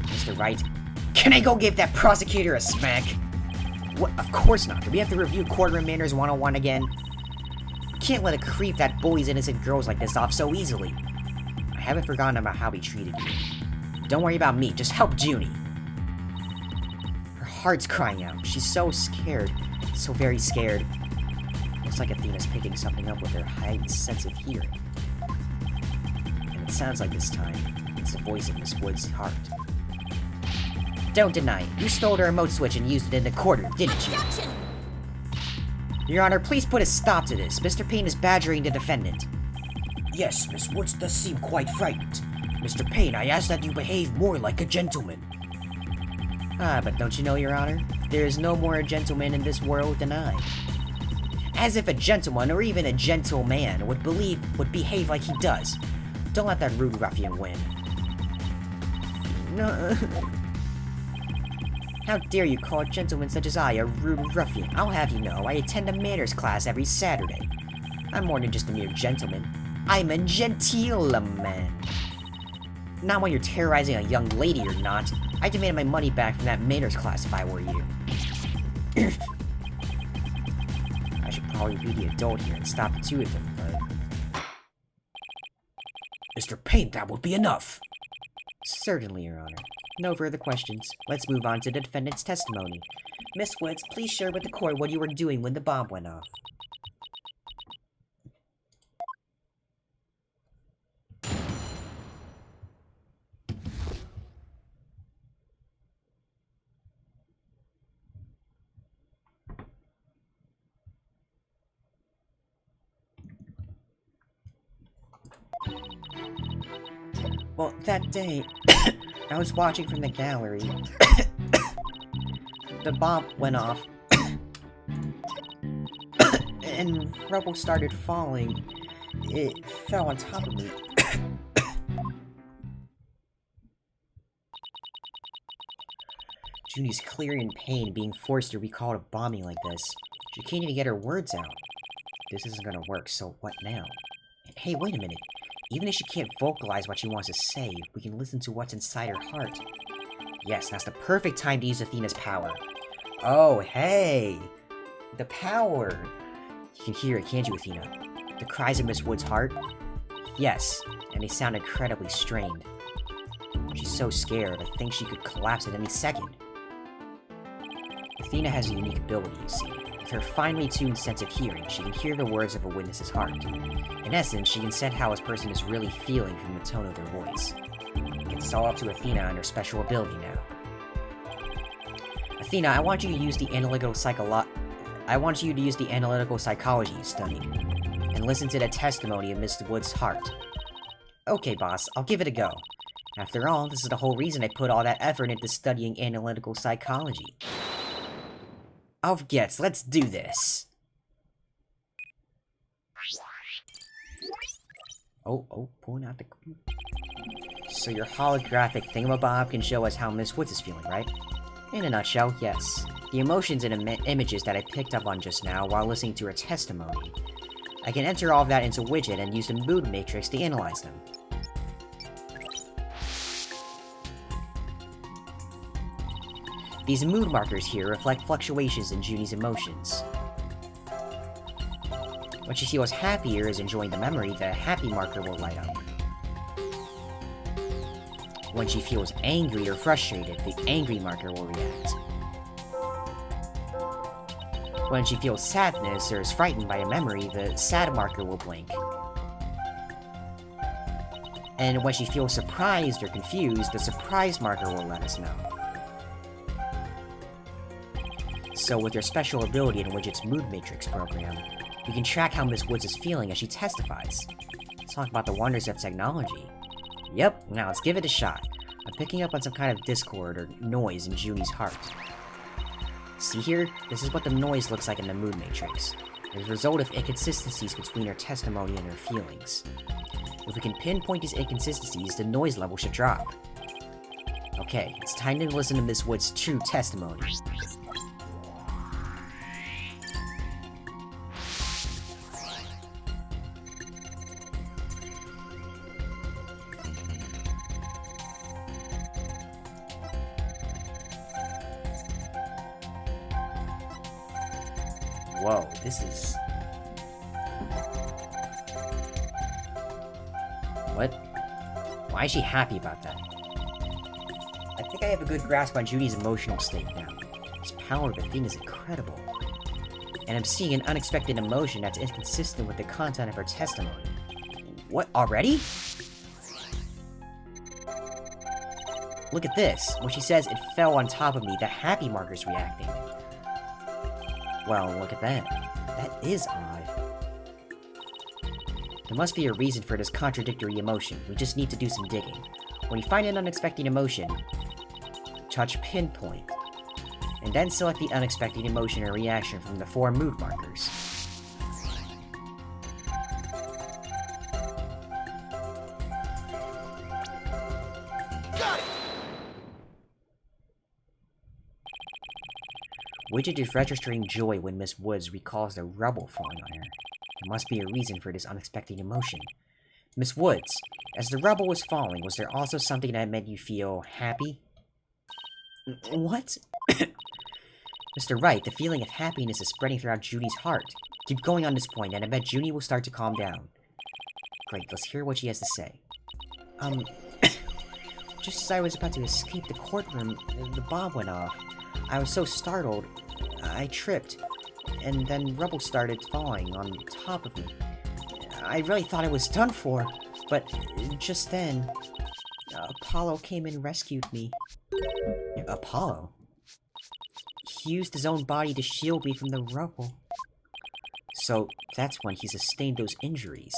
Mr. Wright, can I go give that prosecutor a smack? What? Of course not. Do we have to review courtroom manners 101 again? We can't let a creep that bullies innocent girls like this off so easily. I haven't forgotten about how he treated you. Don't worry about me, just help Junie. Her heart's crying out. She's so scared. So very scared. Looks like Athena's picking something up with her heightened sense of hearing. And it sounds like this time, it's the voice of Miss Wood's heart. Don't deny it. You stole the remote switch and used it in the courtroom, didn't you? Objection! Your Honor, please put a stop to this. Mr. Payne is badgering the defendant. Yes, Miss Woods does seem quite frightened. Mr. Payne, I ask that you behave more like a gentleman. Ah, but don't you know, Your Honor? There is no more a gentleman in this world than I. As if a gentleman, or even a gentleman, would behave like he does. Don't let that rude ruffian win. No. How dare you call a gentleman such as I a rude ruffian? I'll have you know, I attend a manners class every Saturday. I'm more than just a mere gentleman. I'm a gentleman. Not when you're terrorizing a young lady or not. I demand my money back from that manners class if I were you. I should probably be the adult here and stop the two of them, but... Mr. Payne, that will be enough. Certainly, Your Honor. No further questions. Let's move on to the defendant's testimony. Miss Woods, please share with the court what you were doing when the bomb went off. Well, that day, I was watching from the gallery. The bomb went off. And rubble started falling. It fell on top of me. Junie's clearly in pain, being forced to recall a bombing like this. She can't even get her words out. This isn't gonna work, so what now? Hey, wait a minute. Even if she can't vocalize what she wants to say, we can listen to what's inside her heart. Yes, that's the perfect time to use Athena's power. Oh, hey! The power! You can hear it, can't you, Athena? The cries of Miss Wood's heart? Yes, and they sound incredibly strained. She's so scared, I think she could collapse at any second. Athena has a unique ability, you see. With her finely tuned sense of hearing, she can hear the words of a witness's heart. In essence, she can sense how a person is really feeling from the tone of their voice. It's all up to Athena and her special ability now. Athena, I want you to use the analytical psychology you studied, and listen to the testimony of Mr. Wood's heart. Okay, boss, I'll give it a go. After all, this is the whole reason I put all that effort into studying analytical psychology. Auf geht's, let's do this! Oh, pulling out the... So your holographic thingamabob can show us how Miss Woods is feeling, right? In a nutshell, yes. The emotions and images that I picked up on just now while listening to her testimony. I can enter all of that into a widget and use the mood matrix to analyze them. These mood markers here reflect fluctuations in Junie's emotions. When she feels happy or is enjoying the memory, the happy marker will light up. When she feels angry or frustrated, the angry marker will react. When she feels sadness or is frightened by a memory, the sad marker will blink. And when she feels surprised or confused, the surprise marker will let us know. So with her special ability in Widget's Mood Matrix program, we can track how Miss Woods is feeling as she testifies. Let's talk about the wonders of technology. Yep, now let's give it a shot. I'm picking up on some kind of discord or noise in Junie's heart. See here? This is what the noise looks like in the Mood Matrix. It's a result of inconsistencies between her testimony and her feelings. If we can pinpoint these inconsistencies, the noise level should drop. Okay, it's time to listen to Miss Wood's true testimony. Whoa, this is... What? Why is she happy about that? I think I have a good grasp on Judy's emotional state now. This power of the thing is incredible. And I'm seeing an unexpected emotion that's inconsistent with the content of her testimony. What, already? Look at this. When she says it fell on top of me, the happy marker's reacting. Well, look at that. That is odd. There must be a reason for this contradictory emotion. We just need to do some digging. When you find an unexpected emotion, touch pinpoint, and then select the unexpected emotion or reaction from the 4 mood markers. Widget is registering joy when Miss Woods recalls the rubble falling on her. There must be a reason for this unexpected emotion. Miss Woods, as the rubble was falling, was there also something that made you feel happy? What? Mr. Wright, the feeling of happiness is spreading throughout Judy's heart. Keep going on this point, and I bet Judy will start to calm down. Great, let's hear what she has to say. Just as I was about to escape the courtroom, the bomb went off. I was so startled, I tripped, and then rubble started falling on top of me. I really thought I was done for, but just then, Apollo came and rescued me. Apollo? He used his own body to shield me from the rubble. So that's when he sustained those injuries.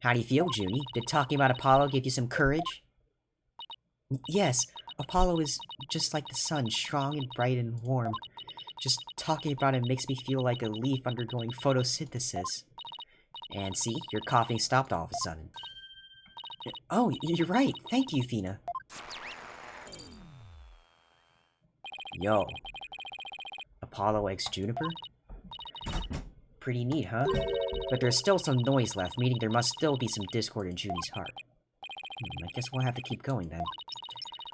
How do you feel, Junie? Did talking about Apollo give you some courage? Yes, Apollo is just like the sun, strong and bright and warm. Just talking about it makes me feel like a leaf undergoing photosynthesis. And see, your coughing stopped all of a sudden. Oh, you're right. Thank you, Fina. Yo. Apollo X Juniper? Pretty neat, huh? But there's still some noise left, meaning there must still be some discord in Junie's heart. I guess we'll have to keep going then.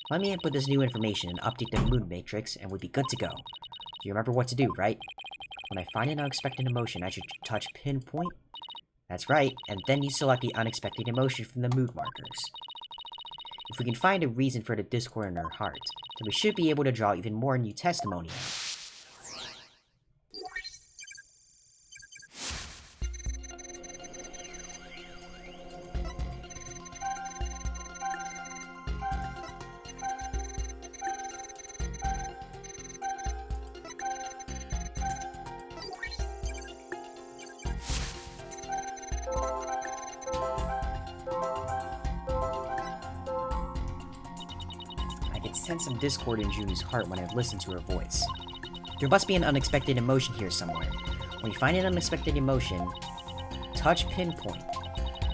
Let me input this new information and update the Mood Matrix, and we'll be good to go. You remember what to do, right? When I find an unexpected emotion, I should touch pinpoint? That's right, and then you select the unexpected emotion from the mood markers. If we can find a reason for the discord in our heart, then we should be able to draw even more new testimony. Sense some discord in Junie's heart when I listen to her voice. There must be an unexpected emotion here somewhere. When you find an unexpected emotion, touch pinpoint,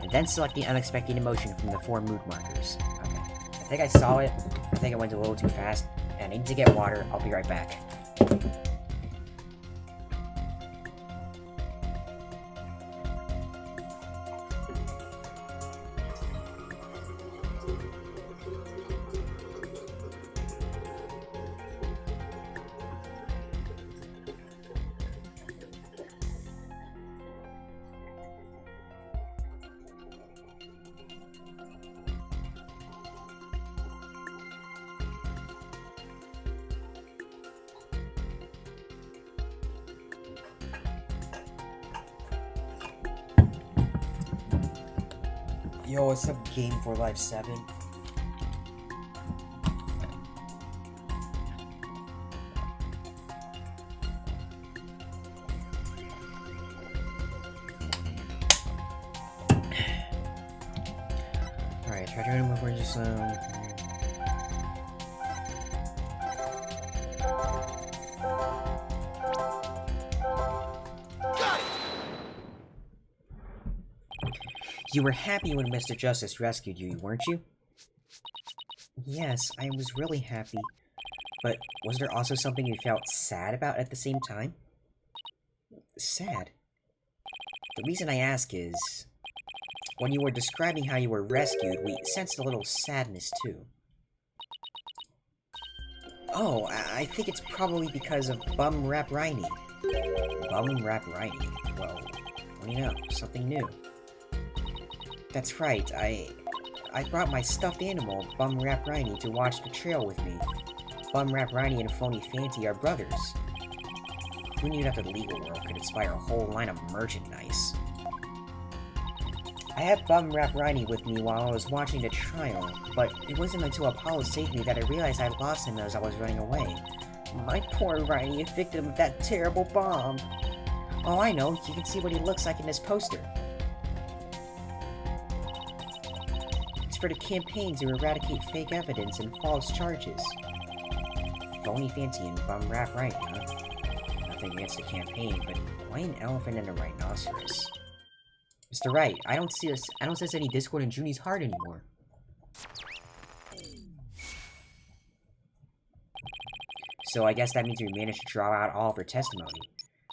and then select the unexpected emotion from the 4 mood markers. Okay, I think I saw it. I think I went a little too fast, and I need to get water. I'll be right back. Yo, what's up, Game for Life 7? Alright, try to remove where just You were happy when Mr. Justice rescued you, weren't you? Yes, I was really happy. But was there also something you felt sad about at the same time? Sad? The reason I ask is, when you were describing how you were rescued, we sensed a little sadness too. Oh, I think it's probably because of Bum Rap Riney. Bum Rap Riney? Well, what do you know? Something new. That's right, I brought my stuffed animal, Bum Rap Riney, to watch the trail with me. Bum Rap Riney and Phony Fancy are brothers. Who knew that the legal world could inspire a whole line of merchandise? I had Bum Rap Riney with me while I was watching the trial, but it wasn't until Apollo saved me that I realized I'd lost him as I was running away. My poor Riney, a victim of that terrible bomb. Oh, I know, you can see what he looks like in this poster. For the campaign to eradicate fake evidence and false charges. Phony Fancy and Bum Rap Right, huh? Nothing against the campaign, but why an elephant and a rhinoceros? Mr. Wright, I don't sense any discord in Junie's heart anymore. So I guess that means we managed to draw out all of her testimony.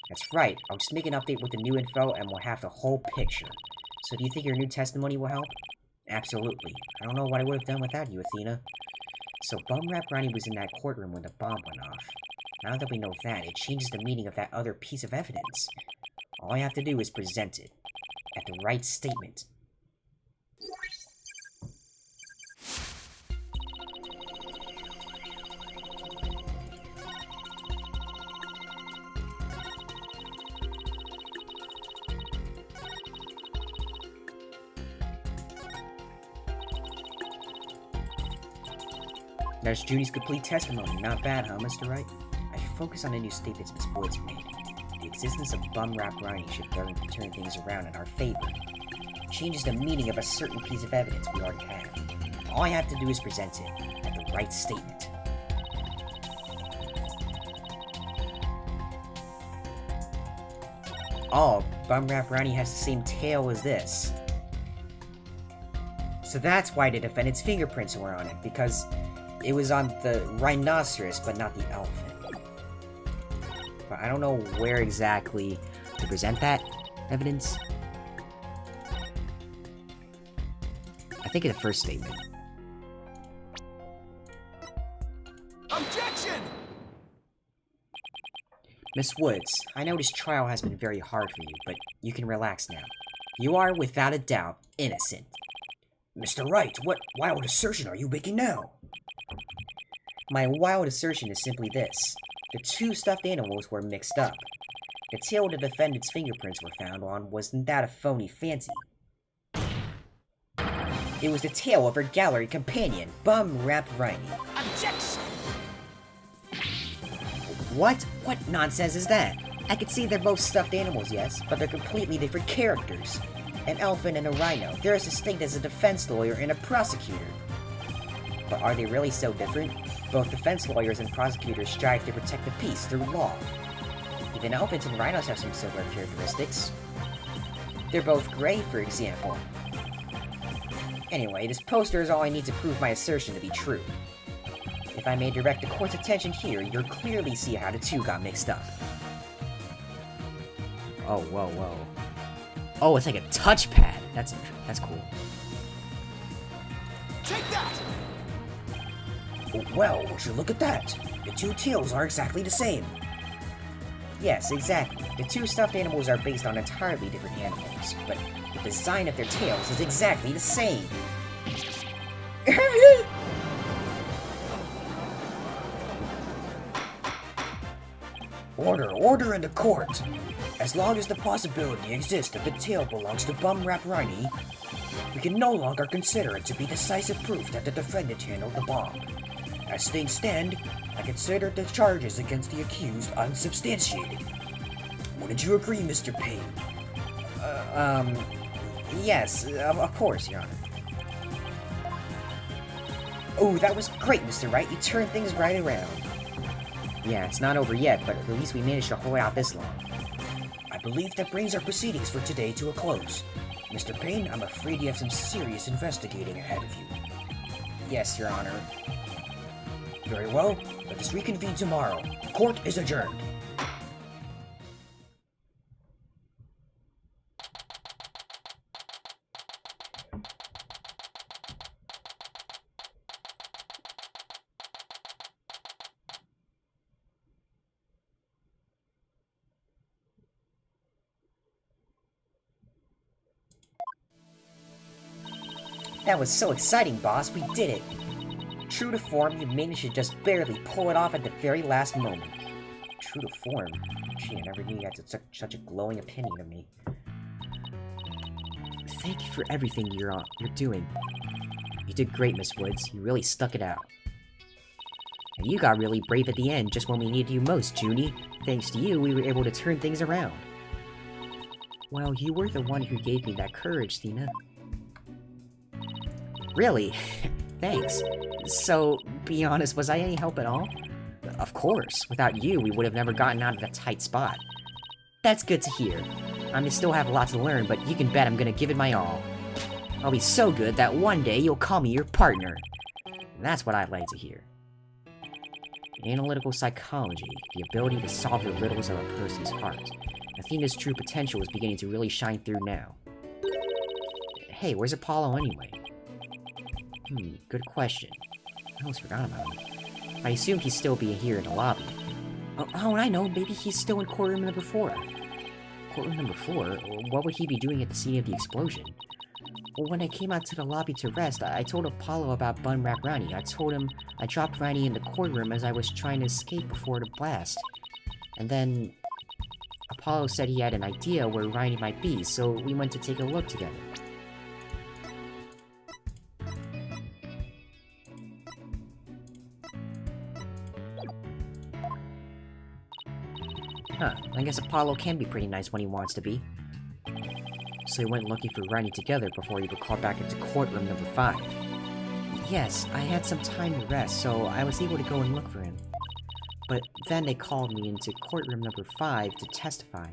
That's right, I'll just make an update with the new info and we'll have the whole picture. So do you think your new testimony will help? Absolutely. I don't know what I would have done without you, Athena. So Bum Rap Ronnie was in that courtroom when the bomb went off. Now that we know that, it changes the meaning of that other piece of evidence. All I have to do is present it. At the right statement. There's Junie's complete testimony. Not bad, huh, Mr. Wright? I should focus on the new statements Miss Woods made. The existence of Bum Rap Ronnie should turn things around in our favor. It changes the meaning of a certain piece of evidence we already have. All I have to do is present it at the right statement. Oh, Bum Rap Ronnie has the same tail as this. So that's why the defendant's fingerprints were on it, because it was on the rhinoceros, but not the elephant. But I don't know where exactly to present that evidence. I think in the first statement. Objection! Miss Woods, I know this trial has been very hard for you, but you can relax now. You are, without a doubt, innocent. Mr. Wright, what wild assertion are you making now? My wild assertion is simply this. The two stuffed animals were mixed up. The tail the defendant's fingerprints were found on wasn't that of Phony Fancy. It was the tail of her gallery companion, Bum Rap Riney. Objection! What? What nonsense is that? I can see they're both stuffed animals, yes, but they're completely different characters. An elephant and a rhino. They're as distinct as a defense lawyer and a prosecutor. But are they really so different? Both defense lawyers and prosecutors strive to protect the peace through law. Even elephants and rhinos have some similar characteristics. They're both gray, for example. Anyway, this poster is all I need to prove my assertion to be true. If I may direct the court's attention here, you'll clearly see how the two got mixed up. Oh, whoa, whoa. Oh, it's like a touchpad. That's cool. Take that! Well, would you look at that? The two tails are exactly the same. Yes, exactly. The two stuffed animals are based on entirely different animals, but the design of their tails is exactly the same. Order in the court. As long as the possibility exists that the tail belongs to Bum Rap Riney, we can no longer consider it to be decisive proof that the defendant handled the bomb. As things stand, I consider the charges against the accused unsubstantiated. Wouldn't you agree, Mr. Payne? Yes, of course, Your Honor. Oh, that was great, Mr. Wright. You turned things right around. Yeah, it's not over yet, but at least we managed to hold out this long. I believe that brings our proceedings for today to a close. Mr. Payne, I'm afraid you have some serious investigating ahead of you. Yes, Your Honor. Very well, let us reconvene tomorrow. Court is adjourned. That was so exciting, boss. We did it. True to form, you managed to just barely pull it off at the very last moment. True to form? Gee, I never knew you had such a glowing opinion of me. Thank you for everything you're doing. You did great, Miss Woods. You really stuck it out. And you got really brave at the end, just when we needed you most, Junie. Thanks to you, we were able to turn things around. Well, you were the one who gave me that courage, Thena. Really? Thanks. So, be honest, was I any help at all? Of course. Without you, we would have never gotten out of that tight spot. That's good to hear. I may still have a lot to learn, but you can bet I'm gonna give it my all. I'll be so good that one day you'll call me your partner. And that's what I'd like to hear. Analytical psychology, the ability to solve the riddles of a person's heart. Athena's true potential is beginning to really shine through now. Hey, where's Apollo anyway? Good question. I almost forgot about him. I assumed he'd still be here in the lobby. Oh, and I know, maybe he's still in courtroom number 4. Courtroom number 4? What would he be doing at the scene of the explosion? Well, when I came out to the lobby to rest, I told Apollo about Bun Rap Rani. I told him I dropped Rani in the courtroom as I was trying to escape before the blast. And then Apollo said he had an idea where Rani might be, so we went to take a look together. Huh, I guess Apollo can be pretty nice when he wants to be. So we went looking for Rani together before he would call back into courtroom number 5. Yes, I had some time to rest, so I was able to go and look for him. But then they called me into courtroom number 5 to testify.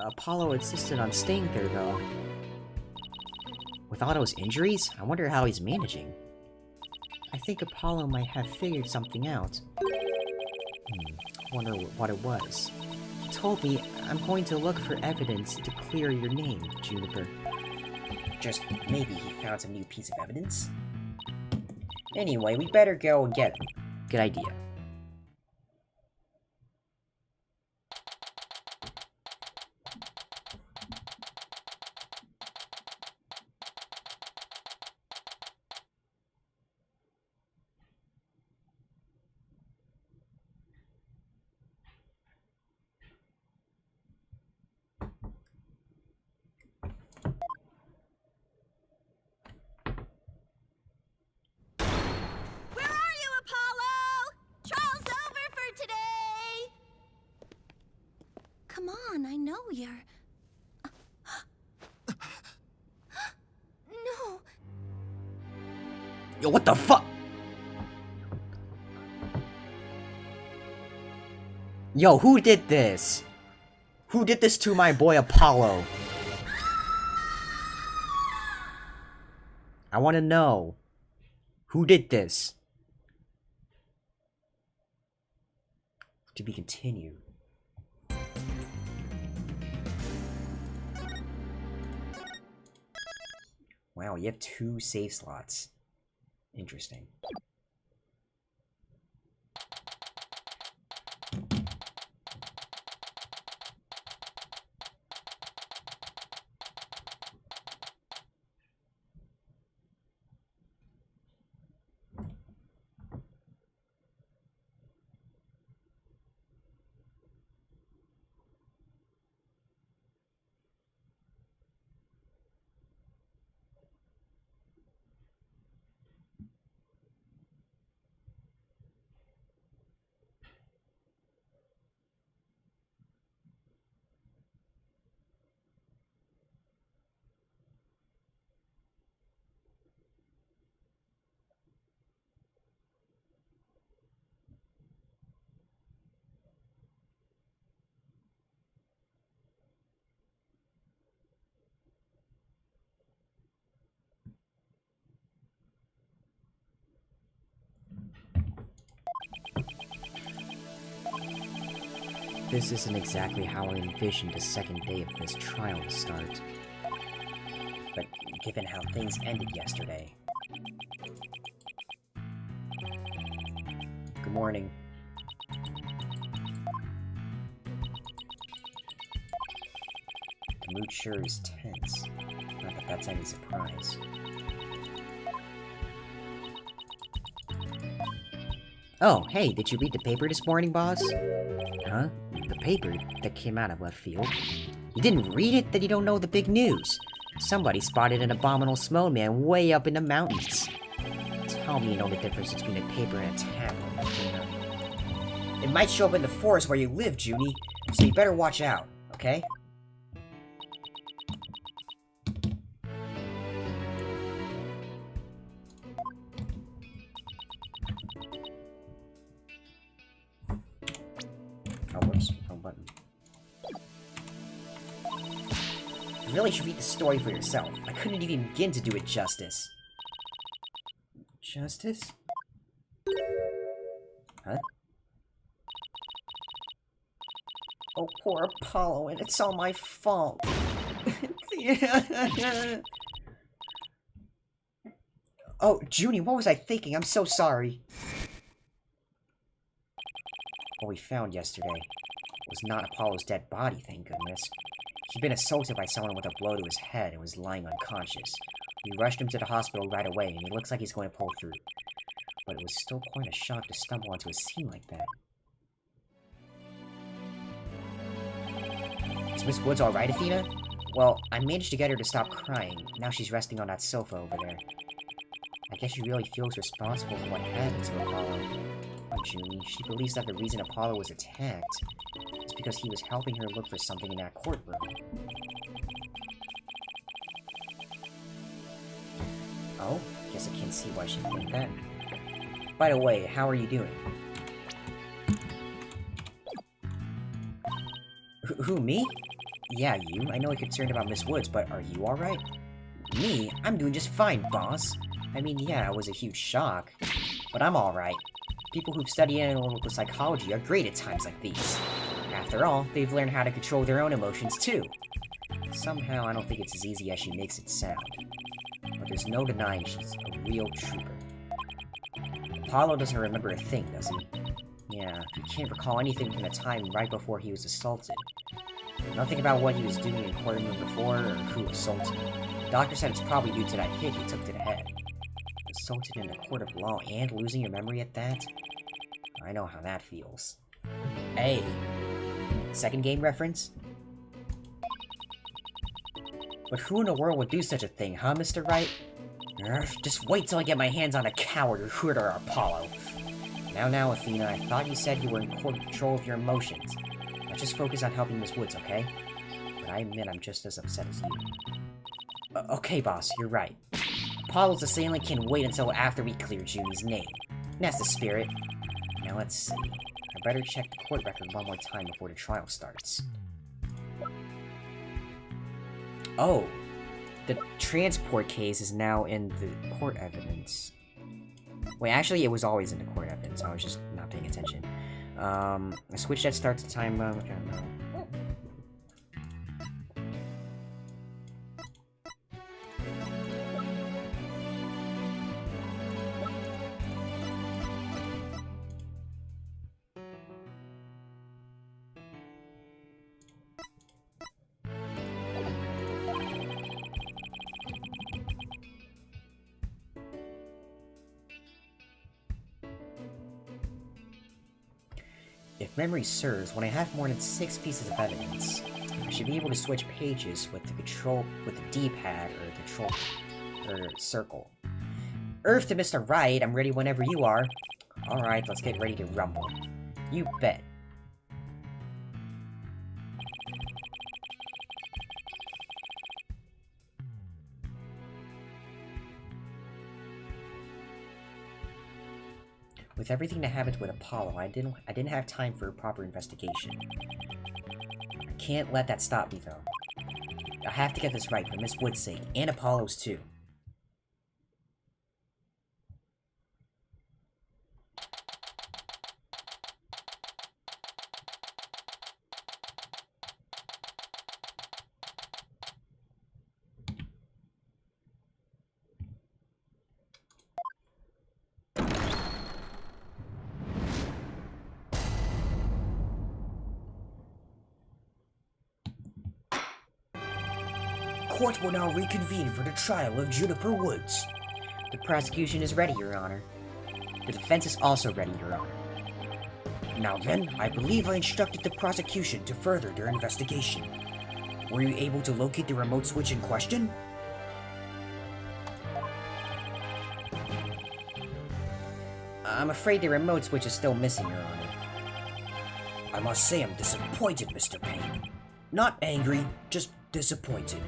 Apollo insisted on staying there, though. With all those injuries, I wonder how he's managing. I think Apollo might have figured something out. Wonder what it was. He told me, I'm going to look for evidence to clear your name, Juniper. Just maybe he found some new piece of evidence? Anyway, we better go and get him. Good idea. Come on, I know you're... No. Yo, what the fuck? Yo, who did this? Who did this to my boy Apollo? I want to know. Who did this? To be continued. Wow, you have 2 save slots. Interesting. This isn't exactly how I envisioned the second day of this trial to start. But given how things ended yesterday... Good morning. The mood sure is tense. Not that that's any surprise. Oh, hey, did you read the paper this morning, boss? Huh? The paper that came out of left field? You didn't read it? Then you don't know the big news. Somebody spotted an abominable snowman way up in the mountains. Tell me you know the difference between a paper and a tablet. It might show up in the forest where you live, Junie, so you better watch out, okay? Oh, whoops. Wrong button. You really should read the story for yourself. I couldn't even begin to do it justice. Justice? Huh? Oh, poor Apollo, and it's all my fault. Oh, Junie, what was I thinking? I'm so sorry. What we found yesterday was not Apollo's dead body, thank goodness. He'd been assaulted by someone with a blow to his head and was lying unconscious. We rushed him to the hospital right away, and he looks like he's going to pull through. But it was still quite a shock to stumble onto a scene like that. Is Miss Woods alright, Athena? Well, I managed to get her to stop crying. Now she's resting on that sofa over there. I guess she really feels responsible for what happened to Apollo. Oh, Junie, she believes that the reason Apollo was attacked is because he was helping her look for something in that courtroom. Oh, guess I can't see why she'd think that. By the way, how are you doing? Who, me? Yeah, you. I know you're concerned about Miss Woods, but are you alright? Me? I'm doing just fine, boss. I mean, yeah, it was a huge shock, but I'm alright. People who've studied analytical psychology are great at times like these. After all, they've learned how to control their own emotions, too. Somehow, I don't think it's as easy as she makes it sound. But there's no denying she's a real trooper. Apollo doesn't remember a thing, does he? Yeah, he can't recall anything from the time right before he was assaulted. Nothing about what he was doing in courtroom before or who assaulted him. The doctor said it's probably due to that hit he took to the head. Assaulted in a court of law and losing your memory at that? I know how that feels. Hey. Second game reference? But who in the world would do such a thing, huh, Mr. Wright? Just wait till I get my hands on a coward who hurt our Apollo. Now, Athena, I thought you said you were in control of your emotions. Let's just focus on helping Miss Woods, okay? But I admit I'm just as upset as you. Okay, boss, you're right. Apollo's assailant can wait until after we clear Junie's name. That's the spirit. Now let's see. I better check the court record one more time before the trial starts. Oh! The transport case is now in the court evidence. Wait, actually, it was always in the court evidence. I was just not paying attention. A switch that starts the time. Okay, no. If memory serves, when I have more than 6 pieces of evidence, I should be able to switch pages with the D-pad or control or circle. Earth to Mr. Wright, I'm ready whenever you are. Alright, let's get ready to rumble. You bet. With everything that happened with Apollo, I didn't have time for a proper investigation. I can't let that stop me, though. I have to get this right for Miss Wood's sake, and Apollo's too. court will now reconvene for the trial of Juniper Woods. The prosecution is ready, Your Honor. The defense is also ready, Your Honor. Now then, I believe I instructed the prosecution to further their investigation. Were you able to locate the remote switch in question? I'm afraid the remote switch is still missing, Your Honor. I must say I'm disappointed, Mr. Payne. Not angry, just disappointed.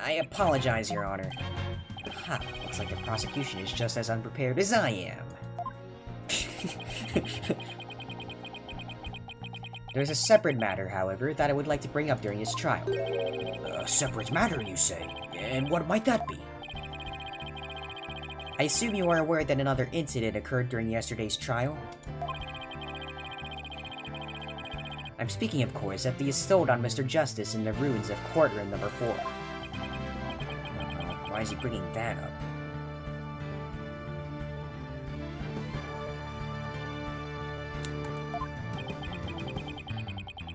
I apologize, Your Honor. Ha, looks like the prosecution is just as unprepared as I am. There's a separate matter, however, that I would like to bring up during this trial. A separate matter, you say? And what might that be? I assume you are aware that another incident occurred during yesterday's trial? I'm speaking, of course, of the assault on Mr. Justice in the ruins of courtroom number 4. Why is he bringing that up?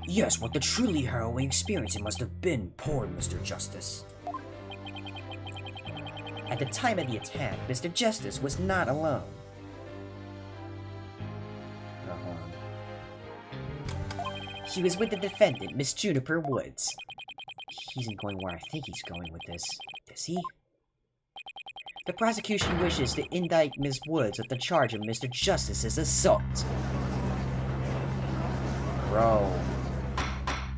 Yes, what a truly harrowing experience it must have been, poor Mr. Justice. At the time of the attack, Mr. Justice was not alone. He was with the defendant, Miss Juniper Woods. He isn't going where I think he's going with this, is he? The prosecution wishes to indict Miss Woods with the charge of Mr. Justice's assault. Bro.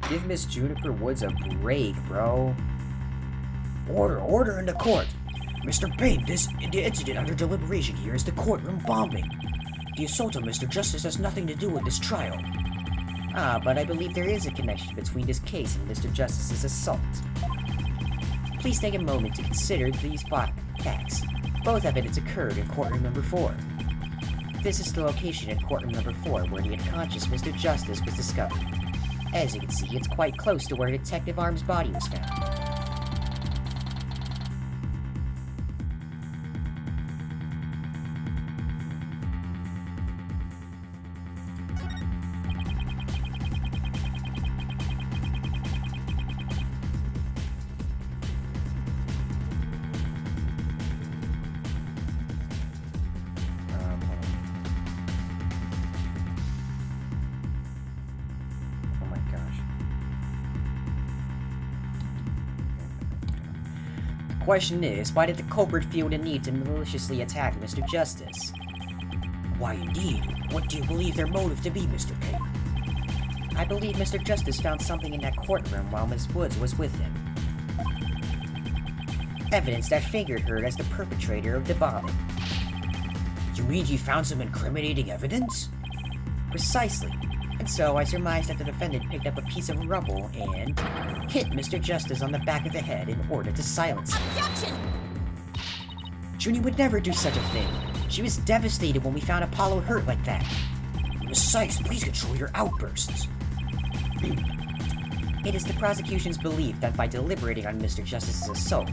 Give Miss Juniper Woods a break, bro. Order in the court. Mr. Payne, the incident under deliberation here is the courtroom bombing. The assault on Mr. Justice has nothing to do with this trial. Ah, but I believe there is a connection between this case and Mr. Justice's assault. Please take a moment to consider these facts. Both evidence occurred in courtroom number 4. This is the location in courtroom number 4 where the unconscious Mr. Justice was discovered. As you can see, it's quite close to where Detective Arm's body was found. The question is, why did the culprit feel the need to maliciously attack Mr. Justice? Why indeed? What do you believe their motive to be, Mr. Payne? I believe Mr. Justice found something in that courtroom while Miss Woods was with him. Evidence that fingered her as the perpetrator of the bombing. You mean he found some incriminating evidence? Precisely. And so I surmised that the defendant picked up a piece of rubble and hit Mr. Justice on the back of the head in order to silence him. Objection! Junie would never do such a thing. She was devastated when we found Apollo hurt like that. Besides, please control your outbursts. It is the prosecution's belief that by deliberating on Mr. Justice's assault,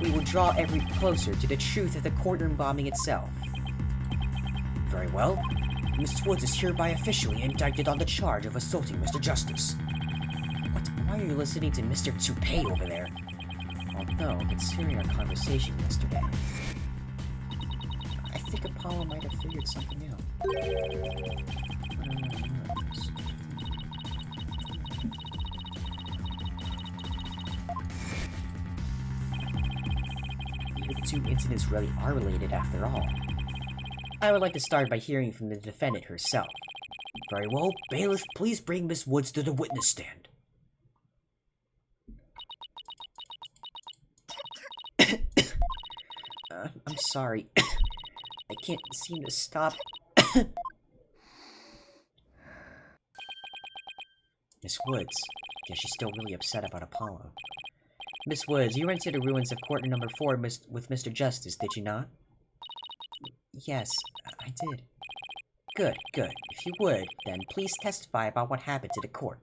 we will draw ever closer to the truth of the courtroom bombing itself. Very well. Miss Woods is hereby officially indicted on the charge of assaulting Mr. Justice. What? Why are you listening to Mr. Toupee over there? Although, considering our conversation yesterday, I think Apollo might have figured something out. Maybe the two incidents really are related after all. I would like to start by hearing from the defendant herself. Very well. Bailiff, please bring Miss Woods to the witness stand. I'm sorry. I can't seem to stop. Miss Woods. Guess she's still really upset about Apollo. Miss Woods, you went to the ruins of court number 4 with Mr. Justice, did you not? Yes, I did. Good, good. If you would, then please testify about what happened to the court.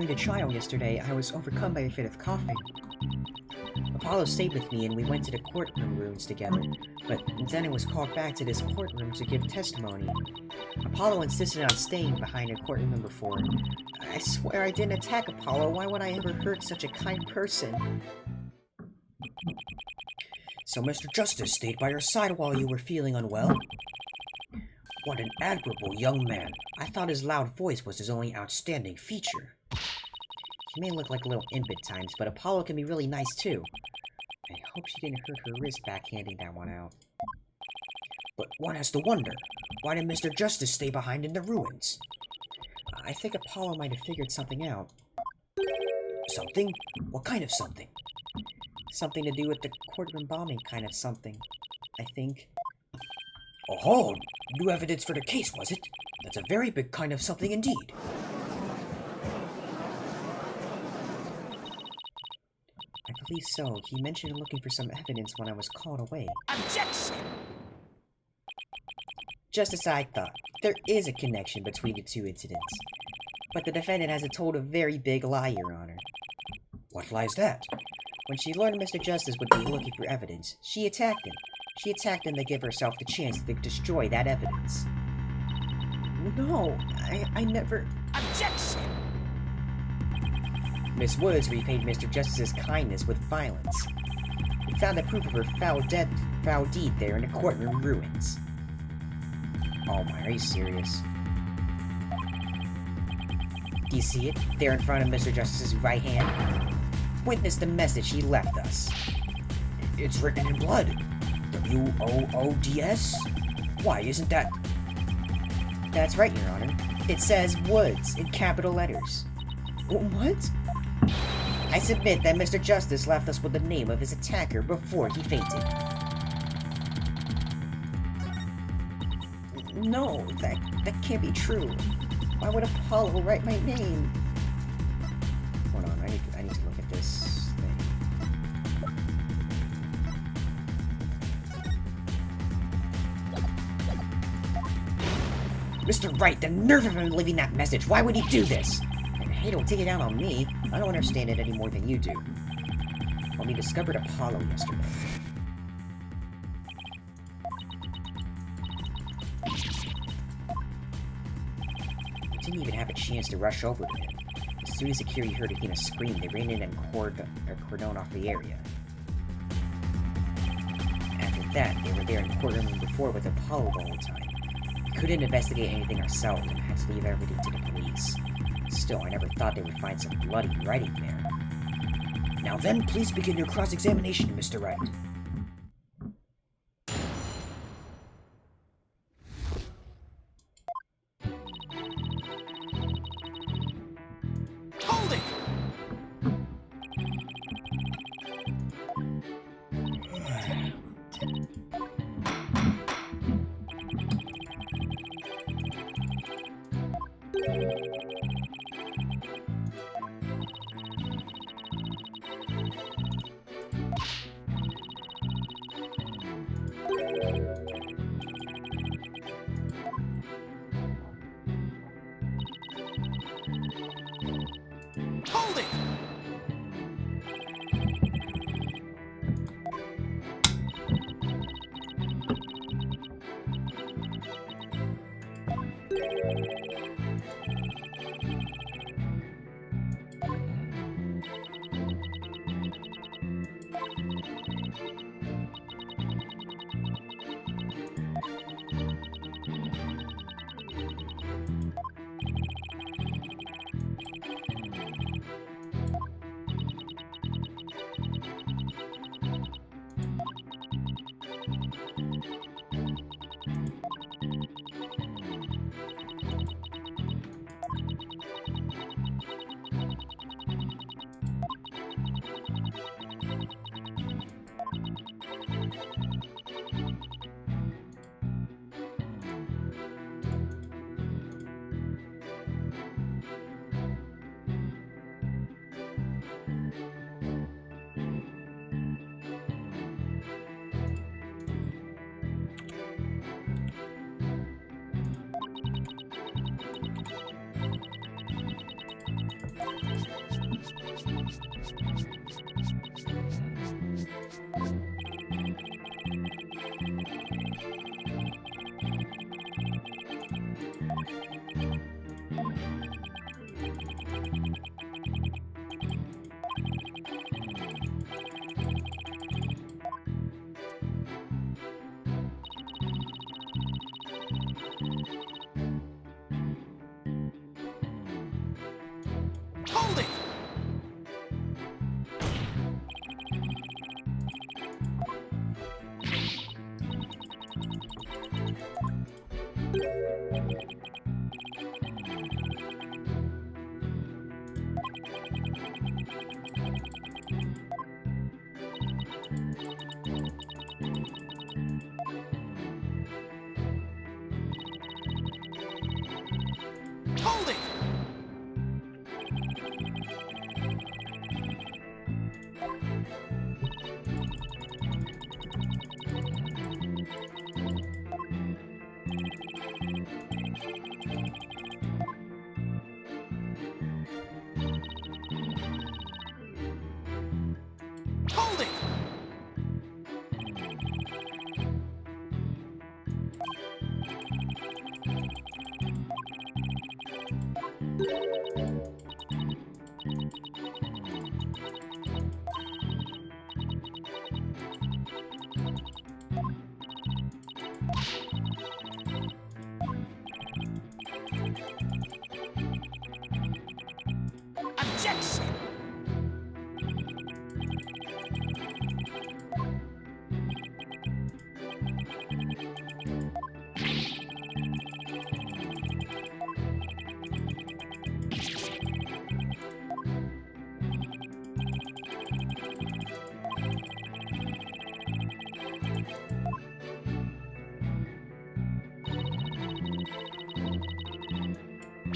during the trial yesterday, I was overcome by a fit of coughing. Apollo stayed with me and we went to the courtroom rooms together, but then I was called back to this courtroom to give testimony. Apollo insisted on staying behind in courtroom number 4. I swear I didn't attack Apollo. Why would I ever hurt such a kind person? So Mr. Justice stayed by your side while you were feeling unwell? What an admirable young man. I thought his loud voice was his only outstanding feature. He may look like a little imp at times, but Apollo can be really nice too. I hope she didn't hurt her wrist backhanding that one out. But one has to wonder, why did Mr. Justice stay behind in the ruins? I think Apollo might have figured something out. Something? What kind of something? Something to do with the courtroom bombing kind of something, I think. Oh, new evidence for the case, was it? That's a very big kind of something indeed. I believe so. He mentioned looking for some evidence when I was called away. Objection! Just as I thought, there is a connection between the two incidents. But the defendant has told a very big lie, Your Honor. What lie is that? When she learned Mr. Justice would be looking for evidence, she attacked him. She attacked him to give herself the chance to destroy that evidence. No, I never... Objection! Miss Woods repaid Mr. Justice's kindness with violence. We found the proof of her foul deed there in the courtroom ruins. Oh my, are you serious? Do you see it? There in front of Mr. Justice's right hand? Witness the message he left us. It's written in blood. W-O-O-D-S? Why, isn't that... That's right, Your Honor. It says Woods in capital letters. What? I submit that Mr. Justice left us with the name of his attacker before he fainted. No, that can't be true. Why would Apollo write my name? Hold on, I need to look at this thing. Mr. Wright, the nerve of him leaving that message! Why would he do this? Hey, don't take it out on me. I don't understand it any more than you do. When we discovered Apollo yesterday. I didn't even have a chance to rush over to him. As soon as security heard Athena scream, they ran in and cordoned off the area. After that, they were there in the courtroom before with Apollo the whole time. We couldn't investigate anything ourselves and had to leave everything to the police. Still, I never thought they would find some bloody writing there. Now then, please begin your cross-examination, Mr. Wright. Hold it! Hold it! Hold it! Hold it! Objection!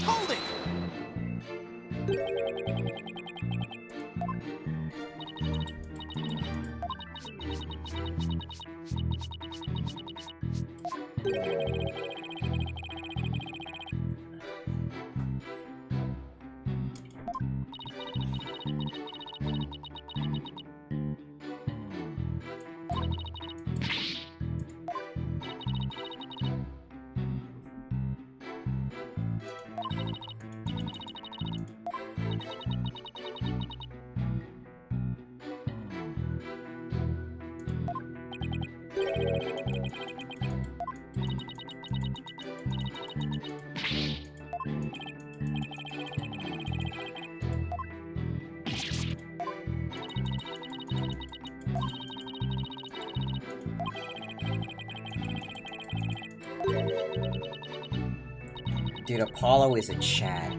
Hold it! Dude, Apollo is a Chad.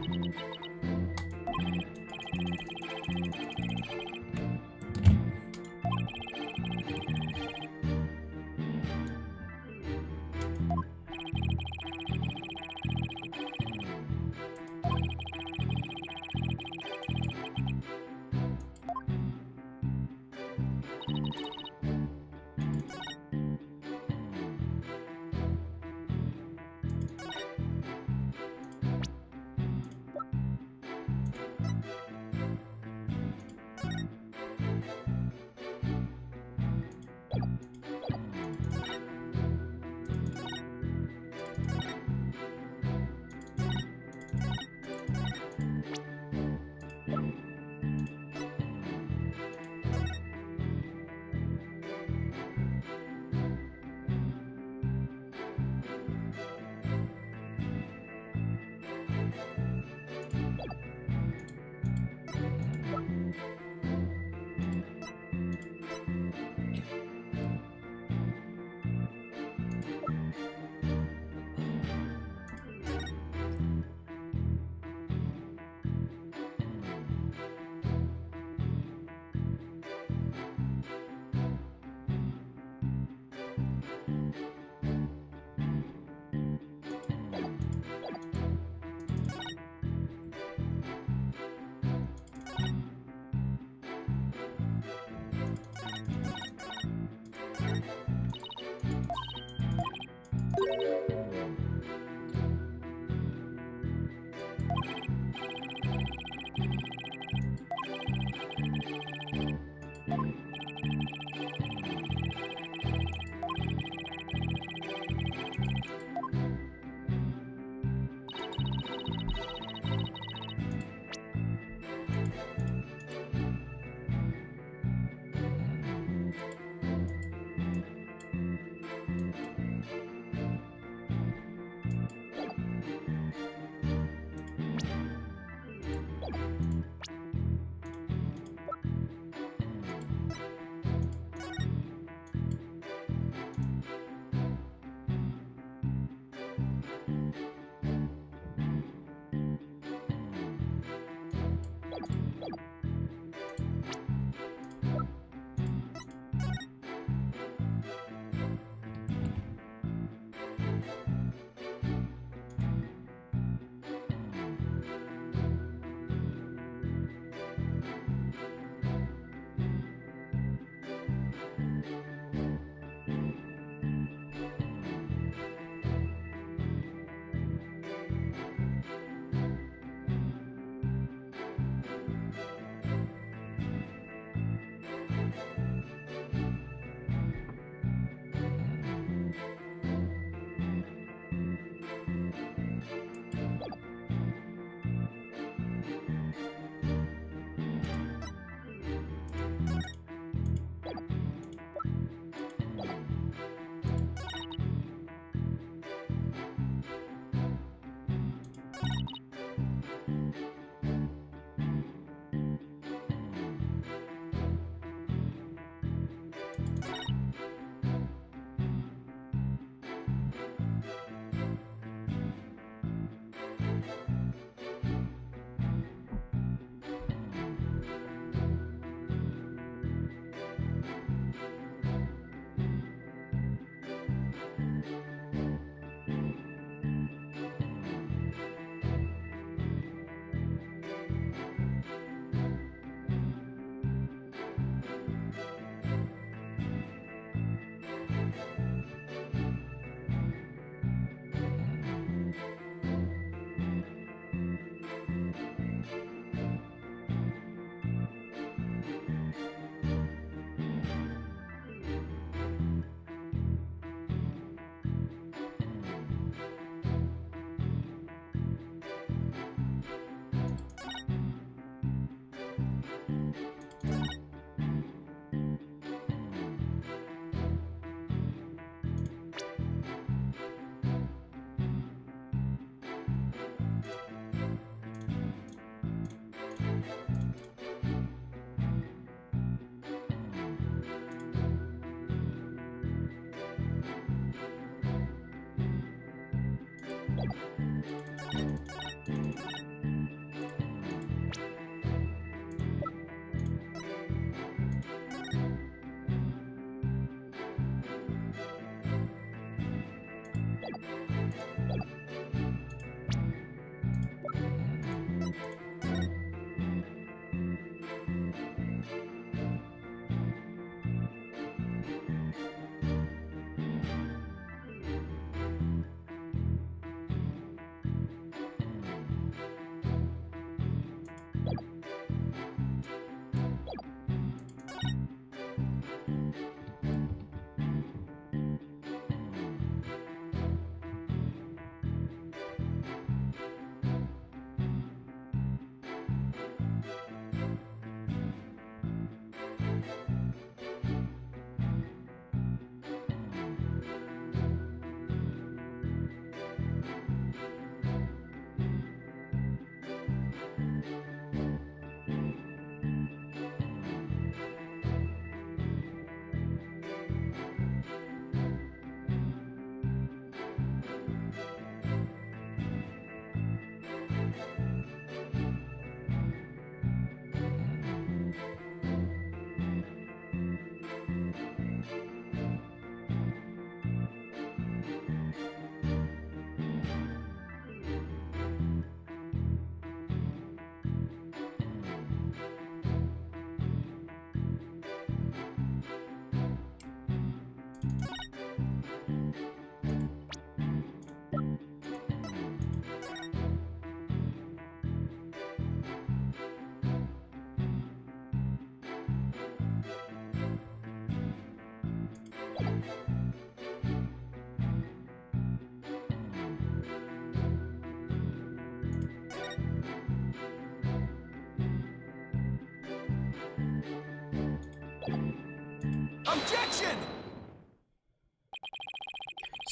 Objection!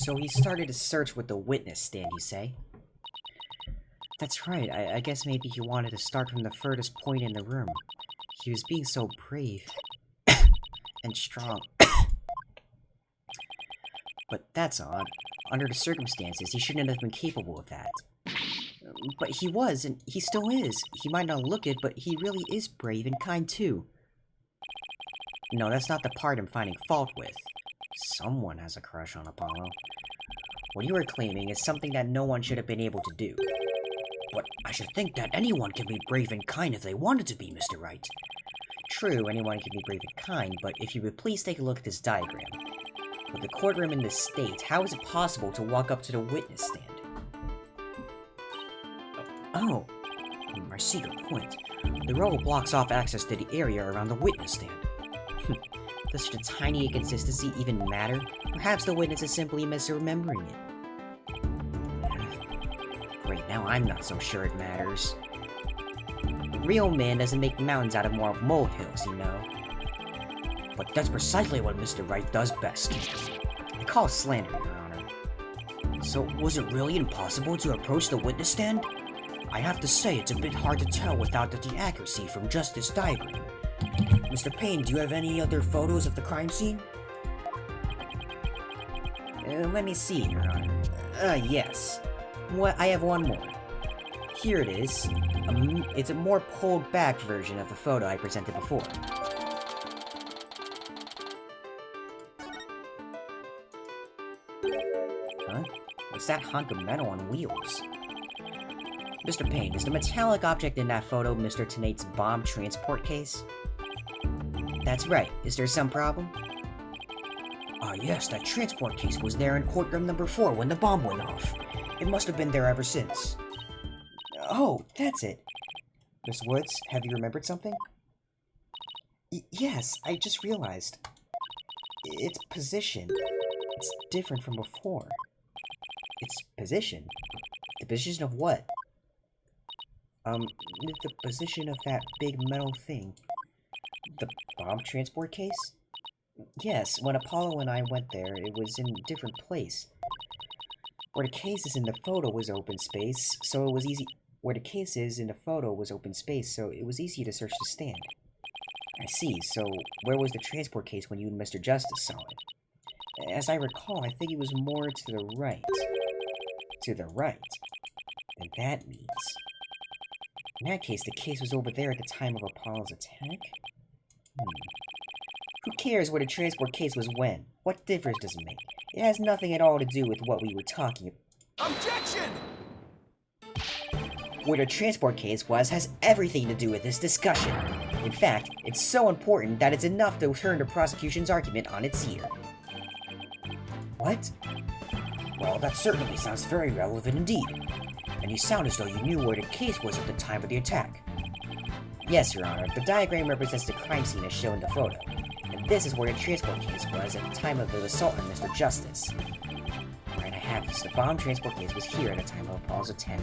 So he started a search with the witness stand, you say? That's right, I guess maybe he wanted to start from the furthest point in the room. He was being so brave and strong. But that's odd. Under the circumstances, he shouldn't have been capable of that. But he was, and he still is. He might not look it, but he really is brave and kind too. No, that's not the part I'm finding fault with. Someone has a crush on Apollo. What you are claiming is something that no one should have been able to do. But I should think that anyone can be brave and kind if they wanted to be, Mr. Wright. True, anyone can be brave and kind, but if you would please take a look at this diagram. With the courtroom in this state, how is it possible to walk up to the witness stand? Oh, I see your point. The rubble blocks off access to the area around the witness stand. Does such a tiny inconsistency even matter? Perhaps the witness is simply misremembering it. Great, now I'm not so sure it matters. A real man doesn't make mountains out of more molehills, you know. But that's precisely what Mr. Wright does best. I call slander, Your Honor. So, was it really impossible to approach the witness stand? I have to say it's a bit hard to tell without the accuracy from just this diagram. Mr. Payne, do you have any other photos of the crime scene? Let me see, Your Honor. Yes. I have one more. Here it is. It's a more pulled back version of the photo I presented before. Huh? What's that hunk of metal on wheels? Mr. Payne, is the metallic object in that photo Mr. Tenate's bomb transport case? That's right. Is there some problem? Yes, that transport case was there in courtroom number 4 when the bomb went off. It must have been there ever since. Oh, that's it. Miss Woods, have you remembered something? Yes, I just realized. Its position. It's different from before. Its position? The position of what? The position of that big metal thing. The bomb transport case? Yes, when Apollo and I went there, it was in a different place. Where the case is in the photo was open space, so it was easy. Where the case is in the photo was open space, so it was easy to search the stand. I see, so where was the transport case when you and Mr. Justice saw it? As I recall, I think it was more to the right. To the right? Then that means... In that case, the case was over there at the time of Apollo's attack? Who cares where the transport case was when? What difference does it make? It has nothing at all to do with what we were talking about. Objection! Where the transport case was has everything to do with this discussion. In fact, it's so important that it's enough to turn the prosecution's argument on its ear. What? Well, that certainly sounds very relevant indeed. And you sound as though you knew where the case was at the time of the attack. Yes, Your Honor. The diagram represents the crime scene as shown in the photo. And this is where the transport case was at the time of the assault on Mr. Justice. Right, I have this. The bomb transport case was here at the time of Apollo's attack.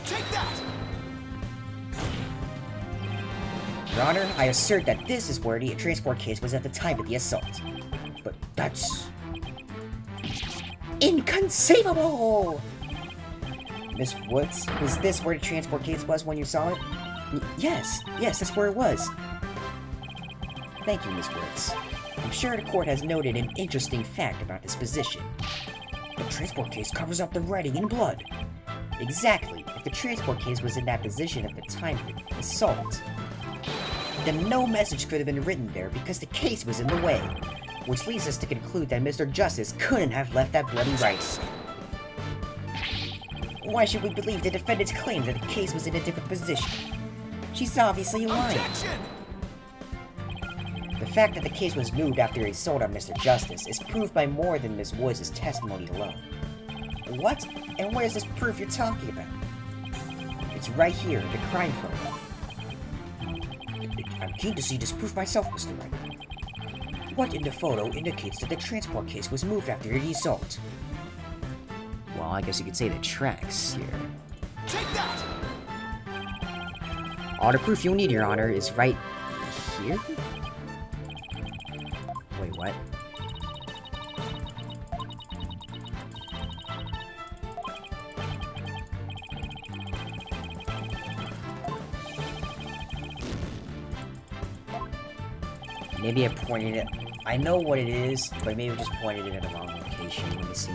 Take that! Your Honor, I assert that this is where the transport case was at the time of the assault. But that's... Inconceivable! Miss Woods, is this where the transport case was when you saw it? Yes, that's where it was. Thank you, Miss Woods. I'm sure the court has noted an interesting fact about this position. The transport case covers up the writing in blood. Exactly. If the transport case was in that position at the time of the assault, then no message could have been written there because the case was in the way. Which leads us to conclude that Mr. Justice couldn't have left that bloody writing. Why should we believe the defendant's claim that the case was in a different position? She's obviously lying. Objection! The fact that the case was moved after he assault on Mr. Justice is proved by more than Miss Woods' testimony alone. What? And where's this proof you're talking about? It's right here in the crime photo. I'm keen to see this proof myself, Mr. Wright. What in the photo indicates that the transport case was moved after the assault? Well, I guess you could say the tracks here. Take that! All the proof you'll need, Your Honor, is right here? Wait, what? Maybe I pointed it... I know what it is, but maybe I just pointed it in the wrong location. Let me see.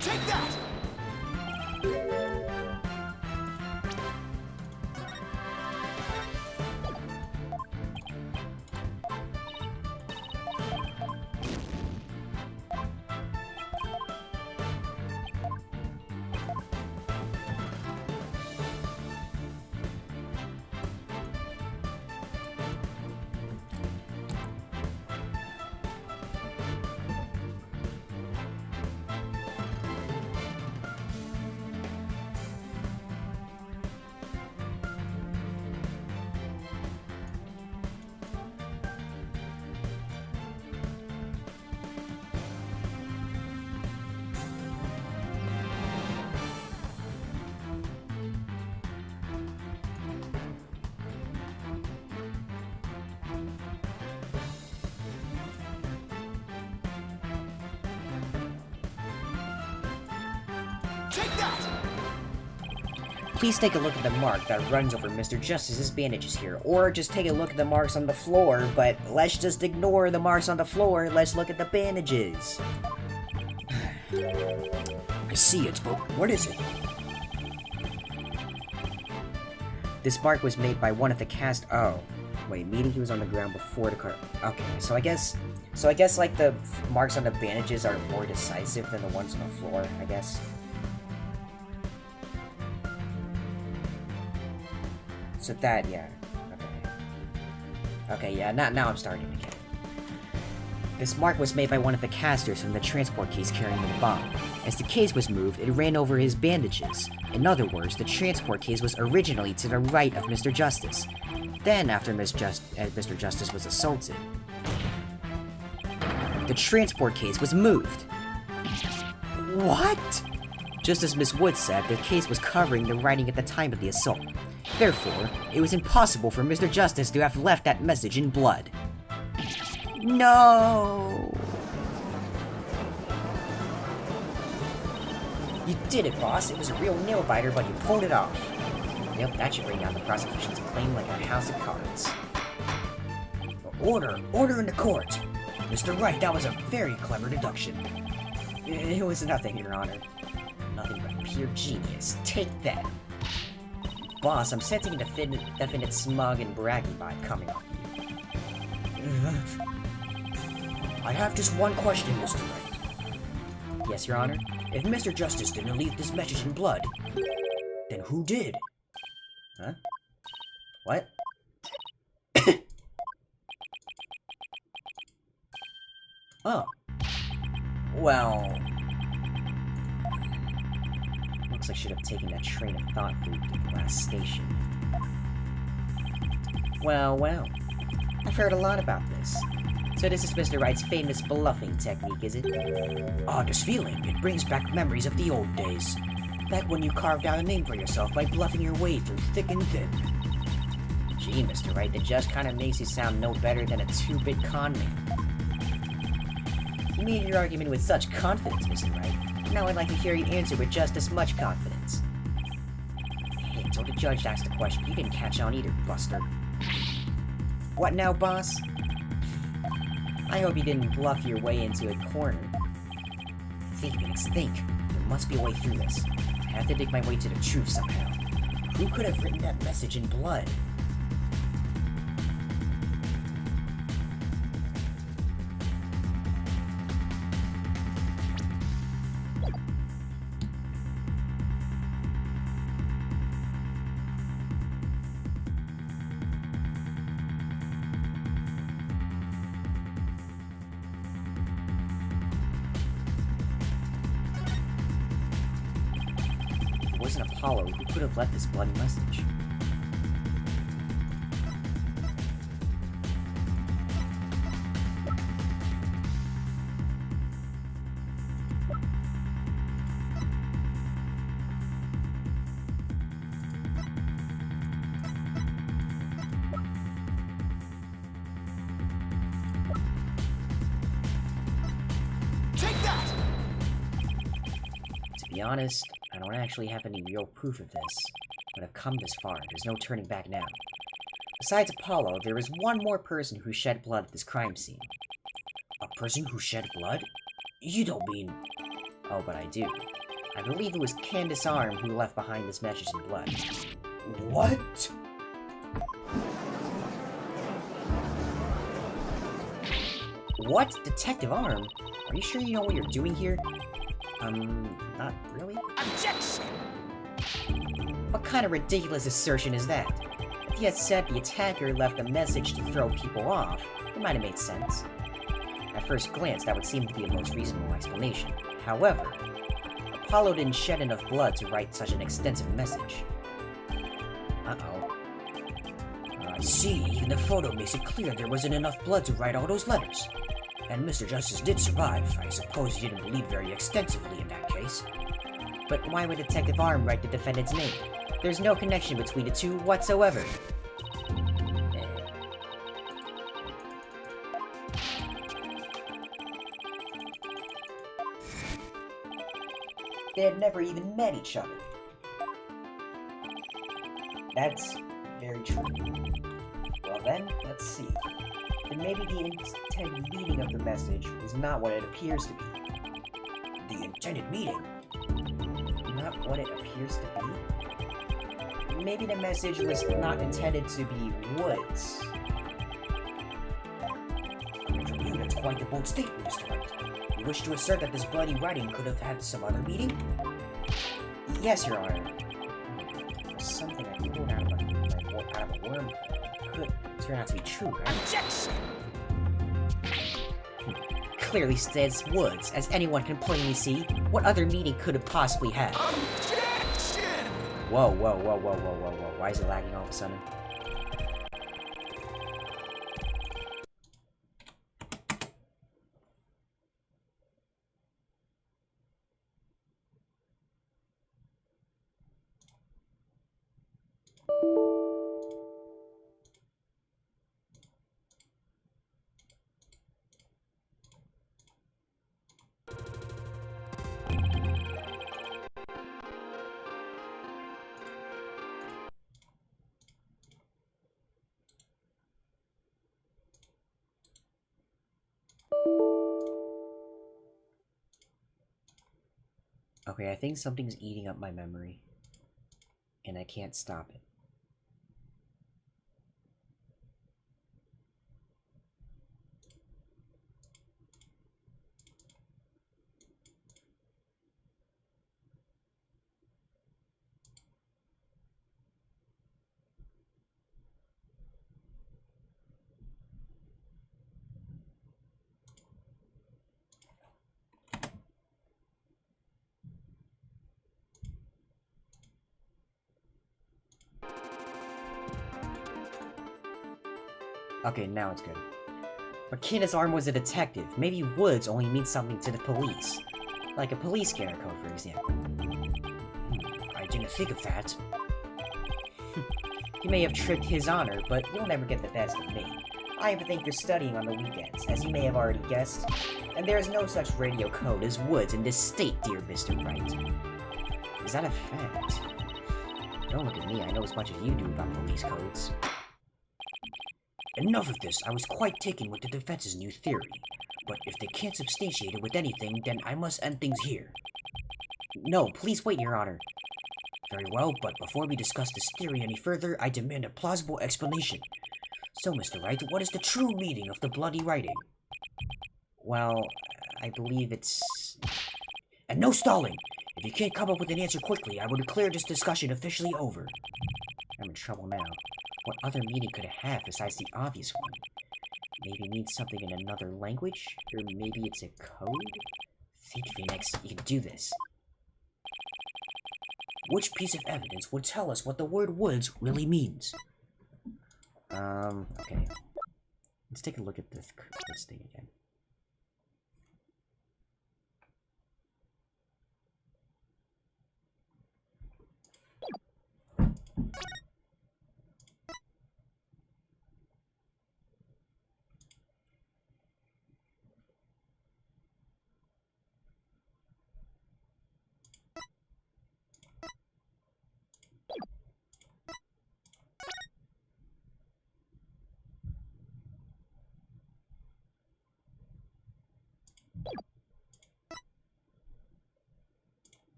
Take that! Take that! Please take a look at the mark that runs over Mr. Justice's bandages here, or just take a look at the marks on the floor, but let's just ignore the marks on the floor, let's look at the bandages. I see it, but what is it? This mark was made by one of the cast- oh. Wait, meaning he was on the ground before the car- okay, so I guess like the marks on the bandages are more decisive than the ones on the floor, I guess. So that, yeah. Okay, yeah, now I'm starting to get it. This mark was made by one of the casters from the transport case carrying the bomb. As the case was moved, it ran over his bandages. In other words, the transport case was originally to the right of Mr. Justice. Then, after Mr. Justice was assaulted, the transport case was moved. What? Just as Miss Wood said, the case was covering the writing at the time of the assault. Therefore, it was impossible for Mr. Justice to have left that message in blood. No! You did it, boss. It was a real nail-biter, but you pulled it off. Yep, that should bring down the prosecution's claim like a house of cards. Order! Order in the court! Mr. Wright, that was a very clever deduction. It was nothing, Your Honor. Nothing but pure genius. Take that. Boss, I'm sensing a definite smug and braggy vibe coming off you. I have just one question, Mr. Wright. Yes, Your Honor? If Mr. Justice didn't leave this message in blood, then who did? Huh? What? Oh. Well... Looks like I should have taken that train of thought through the last station. Well, well. I've heard a lot about this. So this is Mr. Wright's famous bluffing technique, is it? Oddest feeling. It brings back memories of the old days. Back when you carved out a name for yourself by bluffing your way through thick and thin. Gee, Mr. Wright, that just kind of makes you sound no better than a two-bit con man. You made your argument with such confidence, Mr. Wright. Now I'd like to hear you answer with just as much confidence. Hey, until the judge asked the question, you didn't catch on either, Buster. What now, boss? I hope you didn't bluff your way into a corner. Think, Phoenix, think. There must be a way through this. I have to dig my way to the truth somehow. Who could have written that message in blood? wasn't Apollo, who could have left this bloody message? To be honest, I don't actually have any real proof of this, but I've come this far. There's no turning back now. Besides Apollo, there is one more person who shed blood at this crime scene. A person who shed blood? You don't mean... Oh, but I do. I believe it was Candace Arm who left behind this message in blood. What? What? Detective Arm? Are you sure you know what you're doing here? Not really? Objection! What kind of ridiculous assertion is that? If he had said the attacker left a message to throw people off, it might have made sense. At first glance, that would seem to be a most reasonable explanation. However, Apollo didn't shed enough blood to write such an extensive message. Uh-oh. I see, even the photo makes it clear there wasn't enough blood to write all those letters. And Mr. Justice did survive. I suppose he didn't bleed very extensively in that case. But why would Detective Arm write the defendant's name? There's no connection between the two whatsoever. They had never even met each other. That's very true. Well then, let's see. Then maybe the intended meaning of the message was not what it appears to be. The intended meaning? Not what it appears to be? Maybe the message was not intended to be Woods. Coming from you, that's quite the bold statement, Mr. Wright. You wish to assert that this bloody writing could have had some other meaning? Yes, Your Honor. Something I pulled out of a worm could turn out to be true, right? Objection! Clearly says Woods, as anyone can plainly see. What other meaning could it possibly have? Objection! Whoa, whoa, whoa, whoa, whoa, whoa, whoa. Why is it lagging all of a sudden? Okay, I think something's eating up my memory. And I can't stop it. Okay, now it's good. But Candace Arm was a detective. Maybe Woods only means something to the police. Like a police scanner code, for example. I didn't think of that. He may have tricked His Honor, but you'll never get the best of me. I have a thing for studying on the weekends, as you may have already guessed. And there is no such radio code as Woods in this state, dear Mr. Wright. Is that a fact? Don't look at me, I know as much as you do about police codes. Enough of this. I was quite taken with the defense's new theory. But if they can't substantiate it with anything, then I must end things here. No, please wait, Your Honor. Very well, but before we discuss this theory any further, I demand a plausible explanation. So, Mr. Wright, what is the true meaning of the bloody writing? Well, I believe it's... And no stalling! If you can't come up with an answer quickly, I will declare this discussion officially over. I'm in trouble now. What other meaning could it have besides the obvious one? Maybe it means something in another language? Or maybe it's a code? Think, Phoenix, you can do this. Which piece of evidence would tell us what the word woods really means? Okay. Let's take a look at this thing again.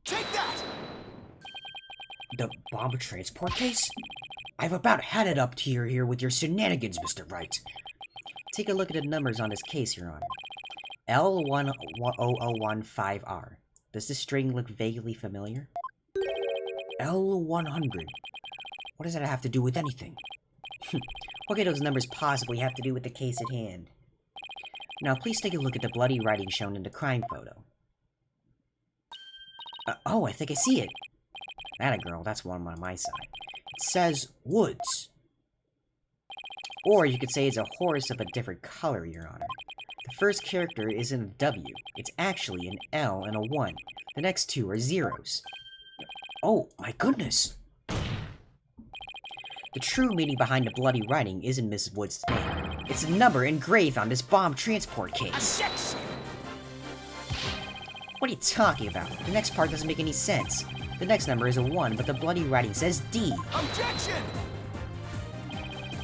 Take that! The bomb transport case? I've about had it up to here with your shenanigans, Mr. Wright. Take a look at the numbers on this case, Your Honor. L10015R. Does this string look vaguely familiar? L100. What does that have to do with anything? What could those numbers possibly have to do with the case at hand? Now, please take a look at the bloody writing shown in the crime photo. Oh, I think I see it. Atta girl, that's one on my side. It says woods. Or you could say it's a horse of a different color, Your Honor. The first character isn't a W, it's actually an L and a 1. The next two are zeros. Oh, my goodness. The true meaning behind the bloody writing isn't Miss Wood's name. It's a number engraved on this bomb transport case. Objection! What are you talking about? The next part doesn't make any sense. The next number is a 1, but the bloody writing says D. Objection!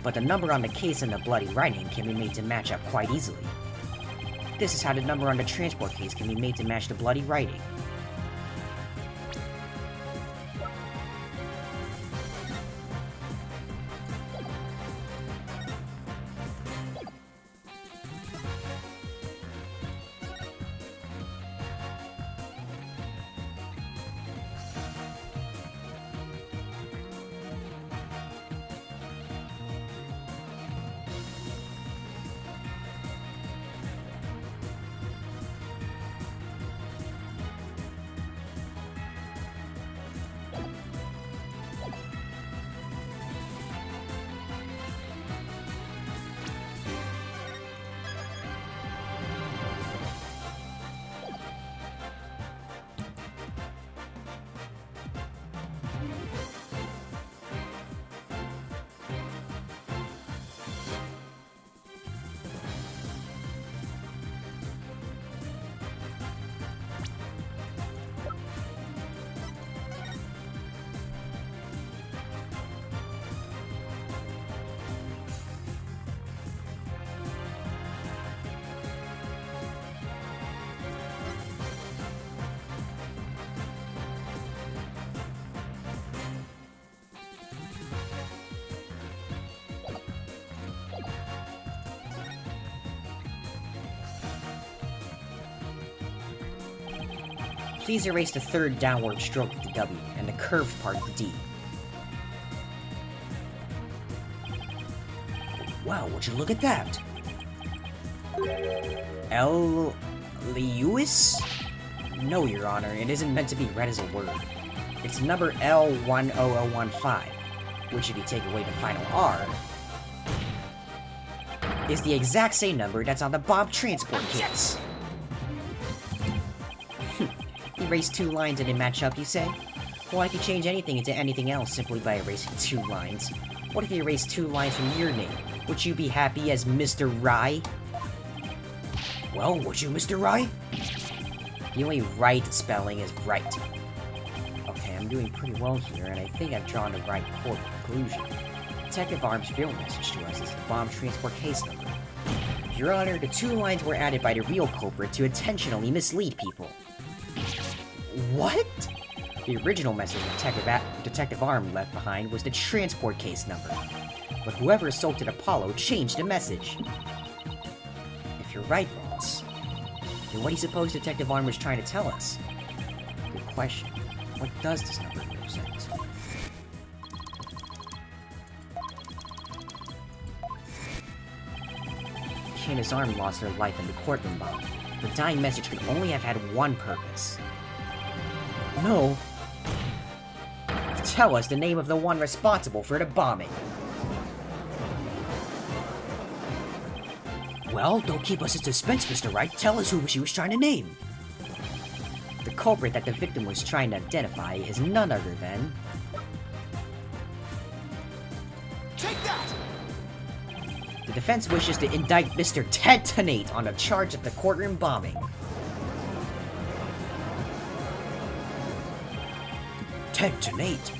But the number on the case and the bloody writing can be made to match up quite easily. This is how the number on the transport case can be made to match the bloody writing. Please erase the third downward stroke of the W and the curved part of the D. Wow, would you look at that? L. Lewis? No, Your Honor, it isn't meant to be read as a word. It's number L10015, which if you take away the final R, is the exact same number that's on the bomb transport case. Erase two lines and they match up, you say? Well, I could change anything into anything else simply by erasing two lines. What if you erase two lines from your name? Would you be happy as Mr. Rye? Well, would you, Mr. Rye? The only right spelling is right. Okay, I'm doing pretty well here, and I think I've drawn the right conclusion. Detective Arm's field message to us is the bomb transport case number. Your Honor, the 2 lines were added by the real culprit to intentionally mislead people. What? The original message Detective Arm left behind was the transport case number, but whoever assaulted Apollo changed the message. If you're right, boss, then what do you suppose Detective Arm was trying to tell us? Good question. What does this number represent? Candace Arm lost her life in the courtroom bomb. The dying message could only have had one purpose. No. Tell us the name of the one responsible for the bombing. Well, don't keep us in suspense, Mr. Wright. Tell us who she was trying to name. The culprit that the victim was trying to identify is none other than... Take that! The defense wishes to indict Mr. Ted Tenate on a charge of the courtroom bombing. Ted Tenate?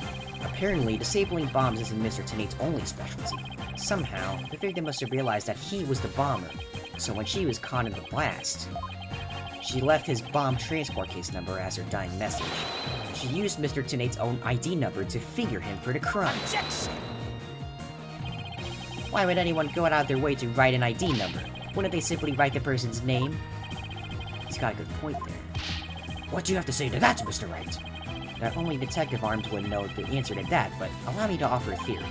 Apparently, disabling bombs isn't Mr. Tenate's only specialty. Somehow, the victim must have realized that he was the bomber, so when she was caught in the blast, she left his bomb transport case number as her dying message. She used Mr. Tenate's own ID number to figure him for the crime. Objection! Why would anyone go out their way to write an ID number? Wouldn't they simply write the person's name? He's got a good point there. What do you have to say to that, Mr. Wright? Not only Detective Arms would know the answer to that, but allow me to offer a theory.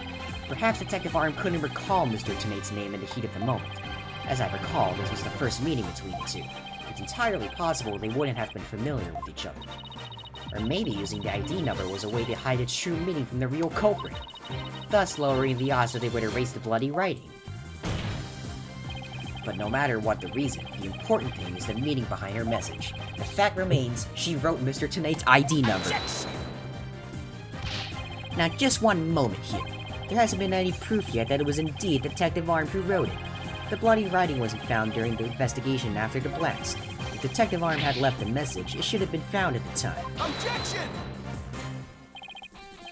Perhaps Detective Arm couldn't recall Mr. Tenate's name in the heat of the moment. As I recall, this was the first meeting between the two. It's entirely possible they wouldn't have been familiar with each other. Or maybe using the ID number was a way to hide its true meaning from the real culprit, thus lowering the odds that they would erase the bloody writing. But no matter what the reason, the important thing is the meaning behind her message. The fact remains, she wrote Mr. Tenate's ID number. Objection! Now just one moment here. There hasn't been any proof yet that it was indeed Detective Arm who wrote it. The bloody writing wasn't found during the investigation after the blast. If Detective Arm had left a message, it should have been found at the time. Objection!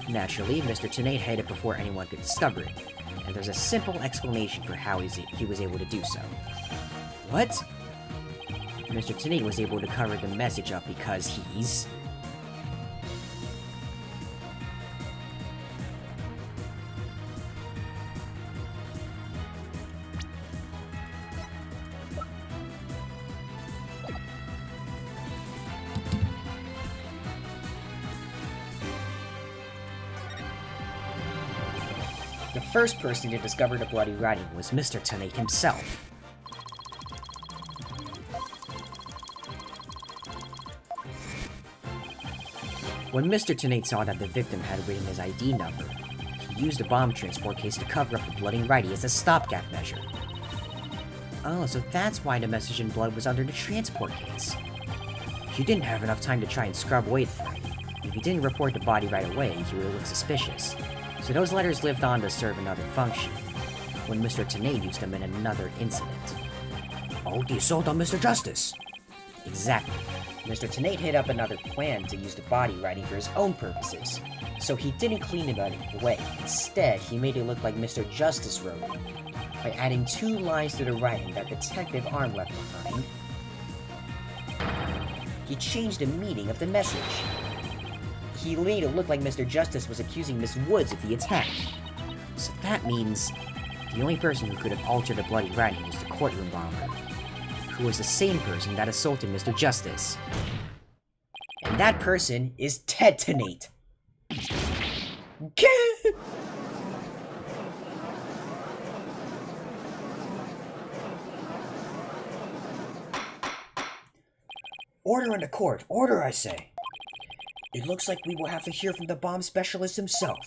Naturally, Mr. Tenate hid it before anyone could discover it, and there's a simple explanation for how he was able to do so. What? Mr. Tenate was able to cover the message up because he's... The first person to discover the bloody writing was Mr. Tenate himself. When Mr. Tenate saw that the victim had written his ID number, he used the bomb transport case to cover up the bloody writing as a stopgap measure. Oh, so that's why the message in blood was under the transport case. He didn't have enough time to try and scrub away the writing. If he didn't report the body right away, he would have looked suspicious. So those letters lived on to serve another function, when Mr. Tenate used them in another incident. Oh, the assault on Mr. Justice. Exactly. Mr. Tenate hid up another plan to use the body writing for his own purposes, so he didn't clean it away. Instead, he made it look like Mr. Justice wrote it, by adding 2 lines to the writing that Detective Arm left behind. He changed the meaning of the message. He made it look like Mr. Justice was accusing Miss Woods of the attack. So that means the only person who could have altered the bloody writing was the courtroom bomber, who was the same person that assaulted Mr. Justice. And that person is Ted Tenate. Order in the court. Order, I say. It looks like we will have to hear from the bomb specialist himself.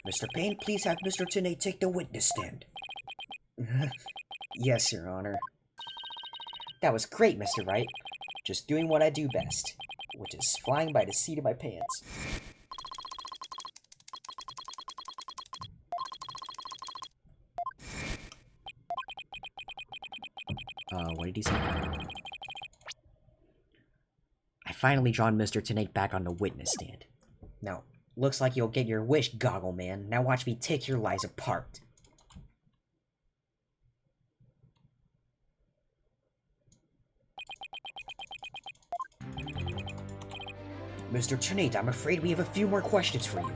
Mr. Payne, please have Mr. Tenate take the witness stand. Yes, Your Honor. That was great, Mr. Wright. Just doing what I do best, which is flying by the seat of my pants. What did he say? I finally drawn Mr. Tenate back on the witness stand. Now, Looks like you'll get your wish, Goggle Man. Now watch me take your lies apart. Mr. Trinate, I'm afraid we have a few more questions for you.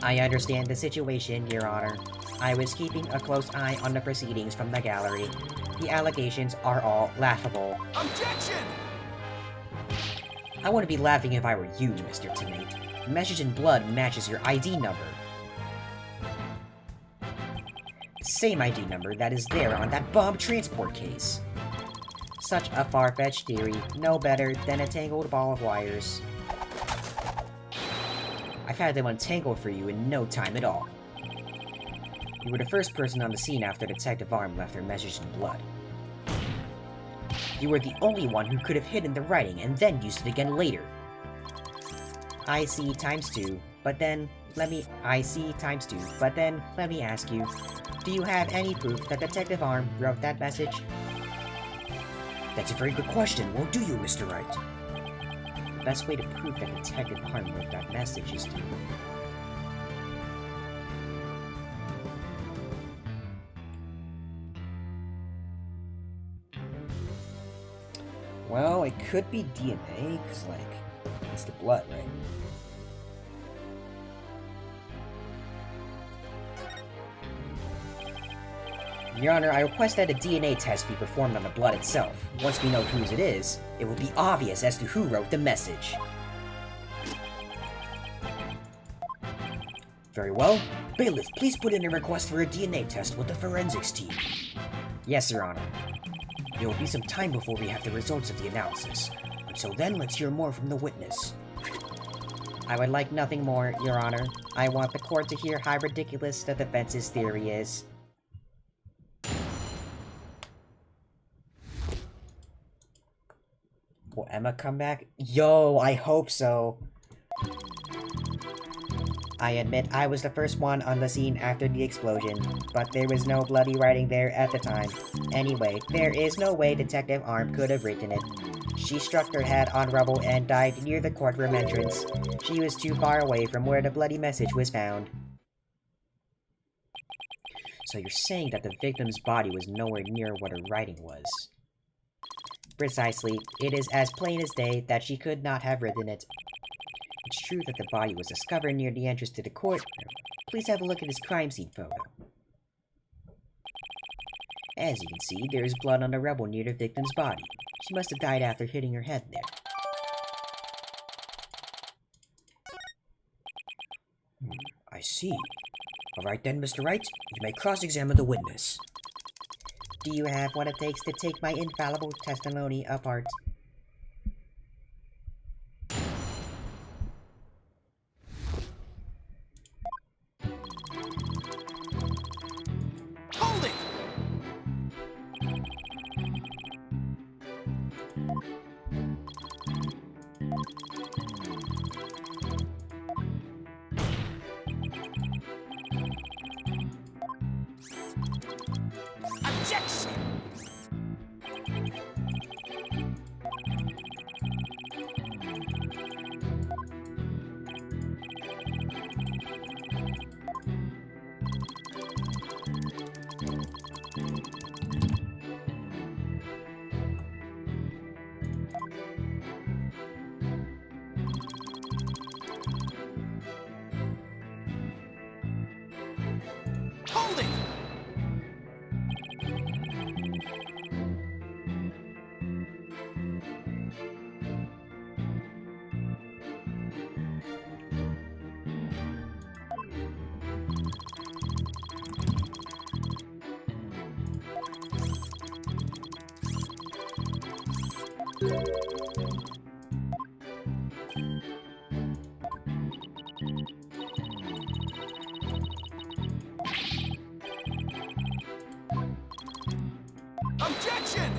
I understand the situation, Your Honor. I was keeping a close eye on the proceedings from the gallery. The allegations are all laughable. Objection! I wouldn't be laughing if I were you, Mr. Trinate. Message in blood matches your ID number. Same ID number that is there on that bomb transport case. Such a far-fetched theory, no better than a tangled ball of wires. I've had them untangled for you in no time at all. You were the first person on the scene after Detective Arm left her message in blood. You were the only one who could have hidden the writing and then used it again later. I see times two, but then let me ask you, do you have any proof that Detective Arm wrote that message? That's a very good question, won't do you, Mr. Wright? The best way to prove that Detective Arm wrote that message is to... Well, it could be DNA, because, like, it's the blood, right? Your Honor, I request that a DNA test be performed on the blood itself. Once we know whose it is, it will be obvious as to who wrote the message. Very well. Bailiff, please put in a request for a DNA test with the forensics team. Yes, Your Honor. There will be some time before we have the results of the analysis. Until then, let's hear more from the witness. I would like nothing more, Your Honor. I want the court to hear how ridiculous the defense's theory is. Will Emma come back? Yo, I hope so. I admit I was the first one on the scene after the explosion, but there was no bloody writing there at the time. Anyway, there is no way Detective Arm could have written it. She struck her head on rubble and died near the courtroom entrance. She was too far away from where the bloody message was found. So you're saying that the victim's body was nowhere near what her writing was? Precisely. It is as plain as day that she could not have written it. It's true that the body was discovered near the entrance to the court. Please have a look at this crime scene photo. As you can see, there is blood on the rubble near the victim's body. She must have died after hitting her head there. I see. Alright then, Mr. Wright, you may cross-examine the witness. Do you have what it takes to take my infallible testimony apart? Hold it! Objection! Hold it! Objection!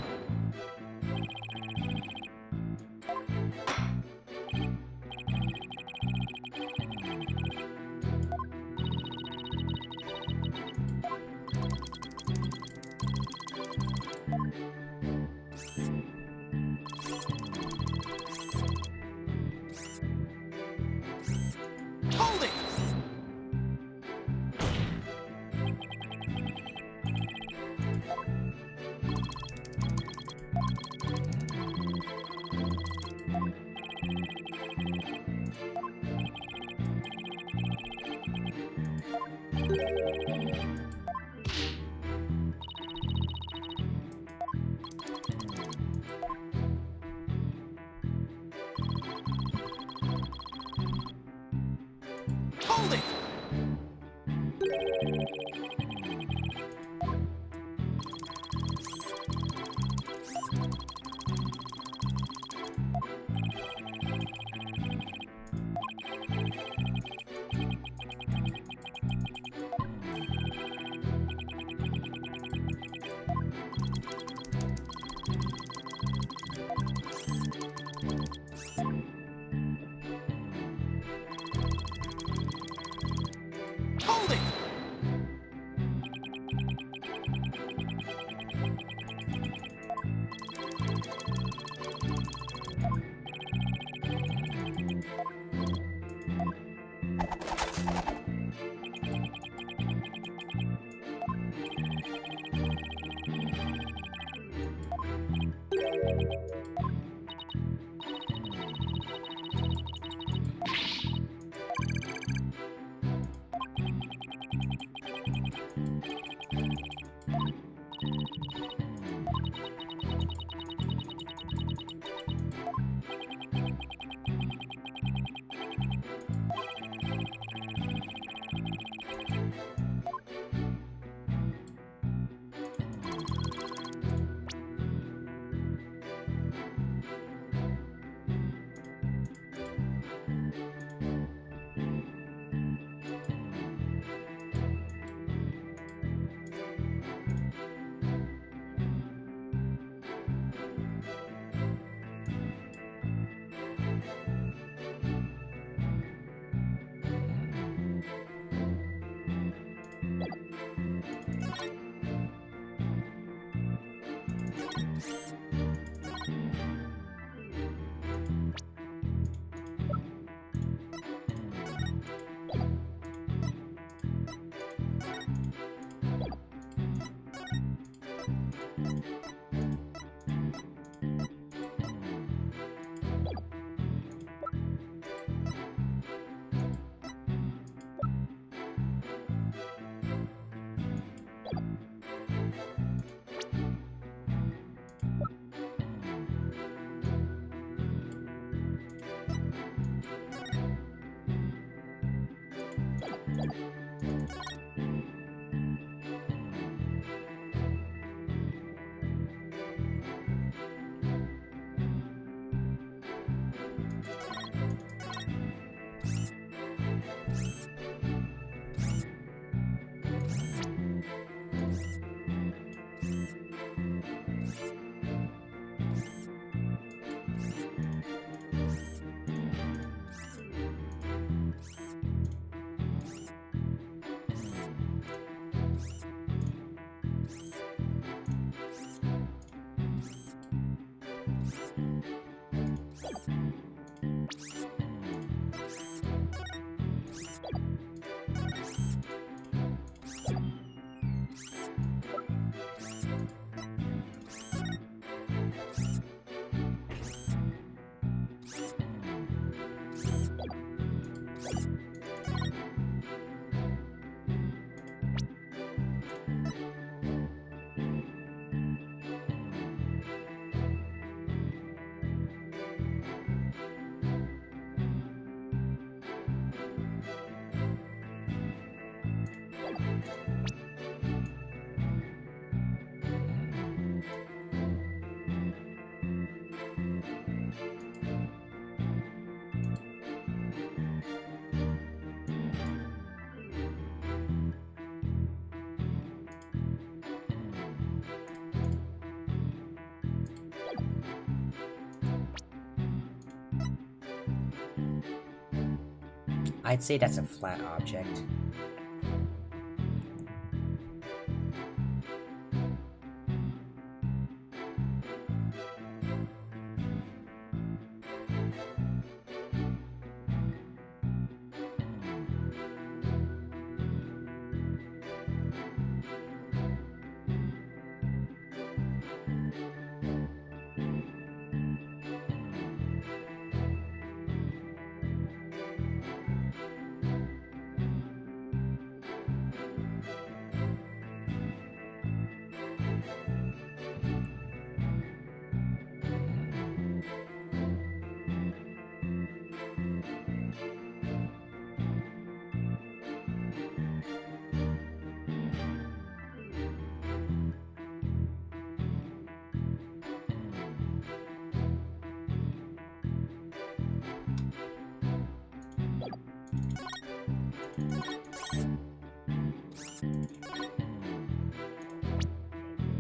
I'd say that's a flat object.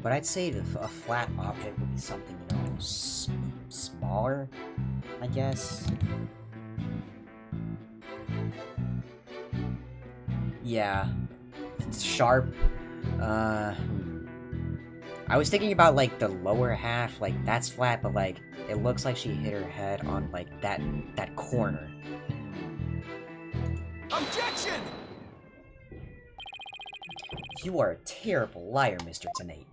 But I'd say a flat object would be something, you know, smaller, I guess. Yeah. It's sharp. I was thinking about, like, the lower half, like, that's flat, but, like, it looks like she hit her head on, like, that corner. Objection! You are a terrible liar, Mr. Tenate.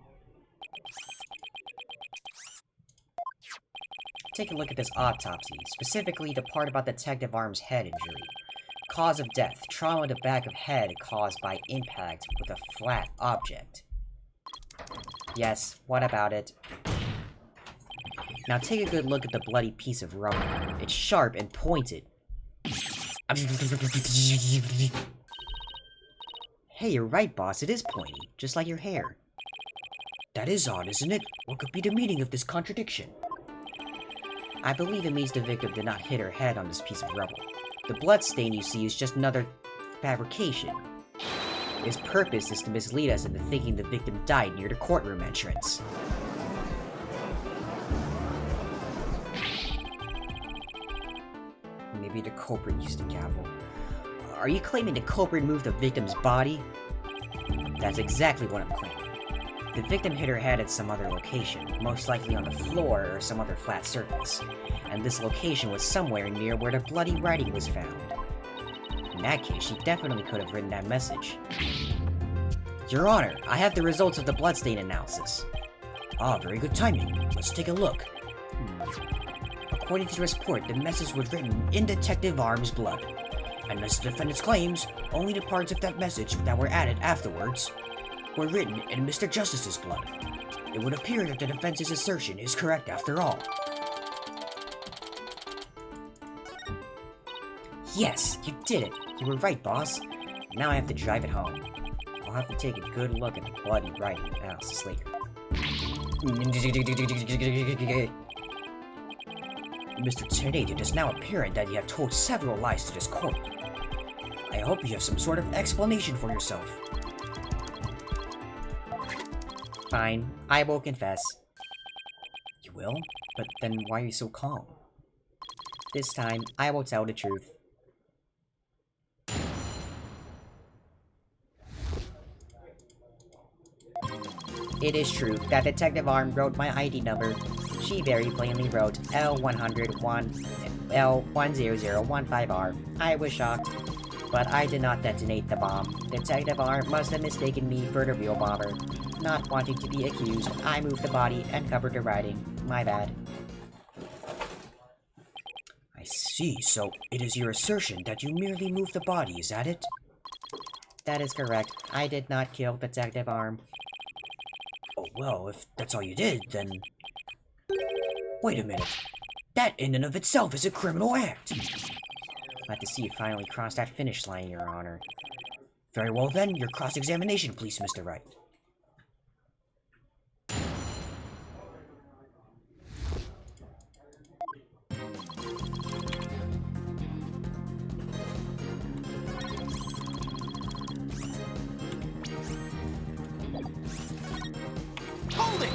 Take a look at this autopsy, specifically the part about Detective Arm's head injury. Cause of death, trauma to back of head caused by impact with a flat object. Yes, what about it? Now take a good look at the bloody piece of rubber. It's sharp and pointed. Hey, you're right, boss, it is pointy, just like your hair. That is odd, isn't it? What could be the meaning of this contradiction? I believe it means the victim did not hit her head on this piece of rubble. The blood stain you see is just another fabrication. Its purpose is to mislead us into thinking the victim died near the courtroom entrance. Maybe the culprit used the gavel. Are you claiming the culprit moved the victim's body? That's exactly what I'm claiming. The victim hit her head at some other location, most likely on the floor or some other flat surface, and this location was somewhere near where the bloody writing was found. In that case, she definitely could have written that message. Your Honor, I have the results of the bloodstain analysis. Ah, very good timing. Let's take a look. According to the report, the message was written in Detective Arm's blood. And as the defendant's claims, only the parts of that message that were added afterwards were written in Mr. Justice's blood. It would appear that the defense's assertion is correct after all. Yes, you did it. You were right, boss. Now I have to drive it home. I'll have to take a good look at the bloody writing analysis later. Mr. Tenate, it is now apparent that you have told several lies to this court. I hope you have some sort of explanation for yourself. Fine, I will confess. You will? But then why are you so calm? This time, I will tell the truth. It is true that Detective Arm wrote my ID number. She very plainly wrote L101 L10015R. I was shocked, but I did not detonate the bomb. Detective Arm must have mistaken me for the real bomber. Not wanting to be accused, I moved the body and covered the writing. My bad. I see, so it is your assertion that you merely moved the body, is that it? That is correct. I did not kill Detective Arm. Oh well, if that's all you did, then... Wait a minute. That in and of itself is a criminal act. Glad to see you finally crossed that finish line, Your Honor. Very well then, your cross-examination, please, Mr. Wright. Hold it!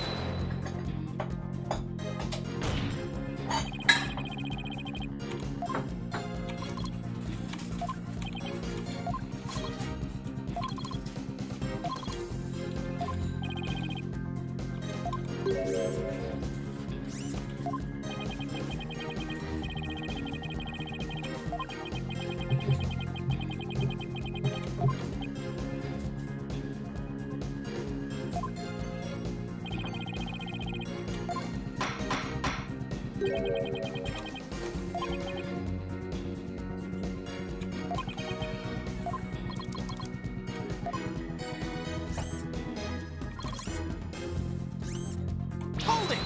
Hold it!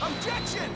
Objection!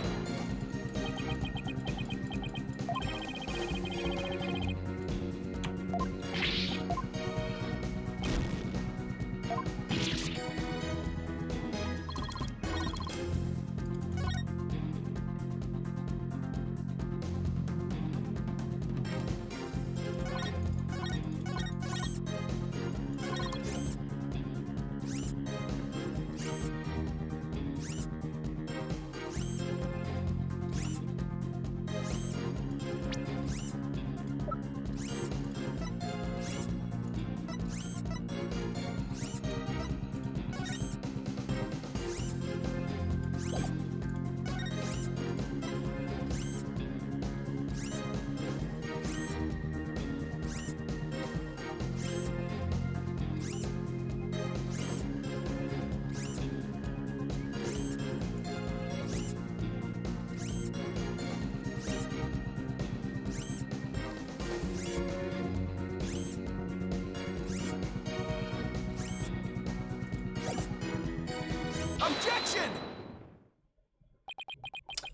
Objection!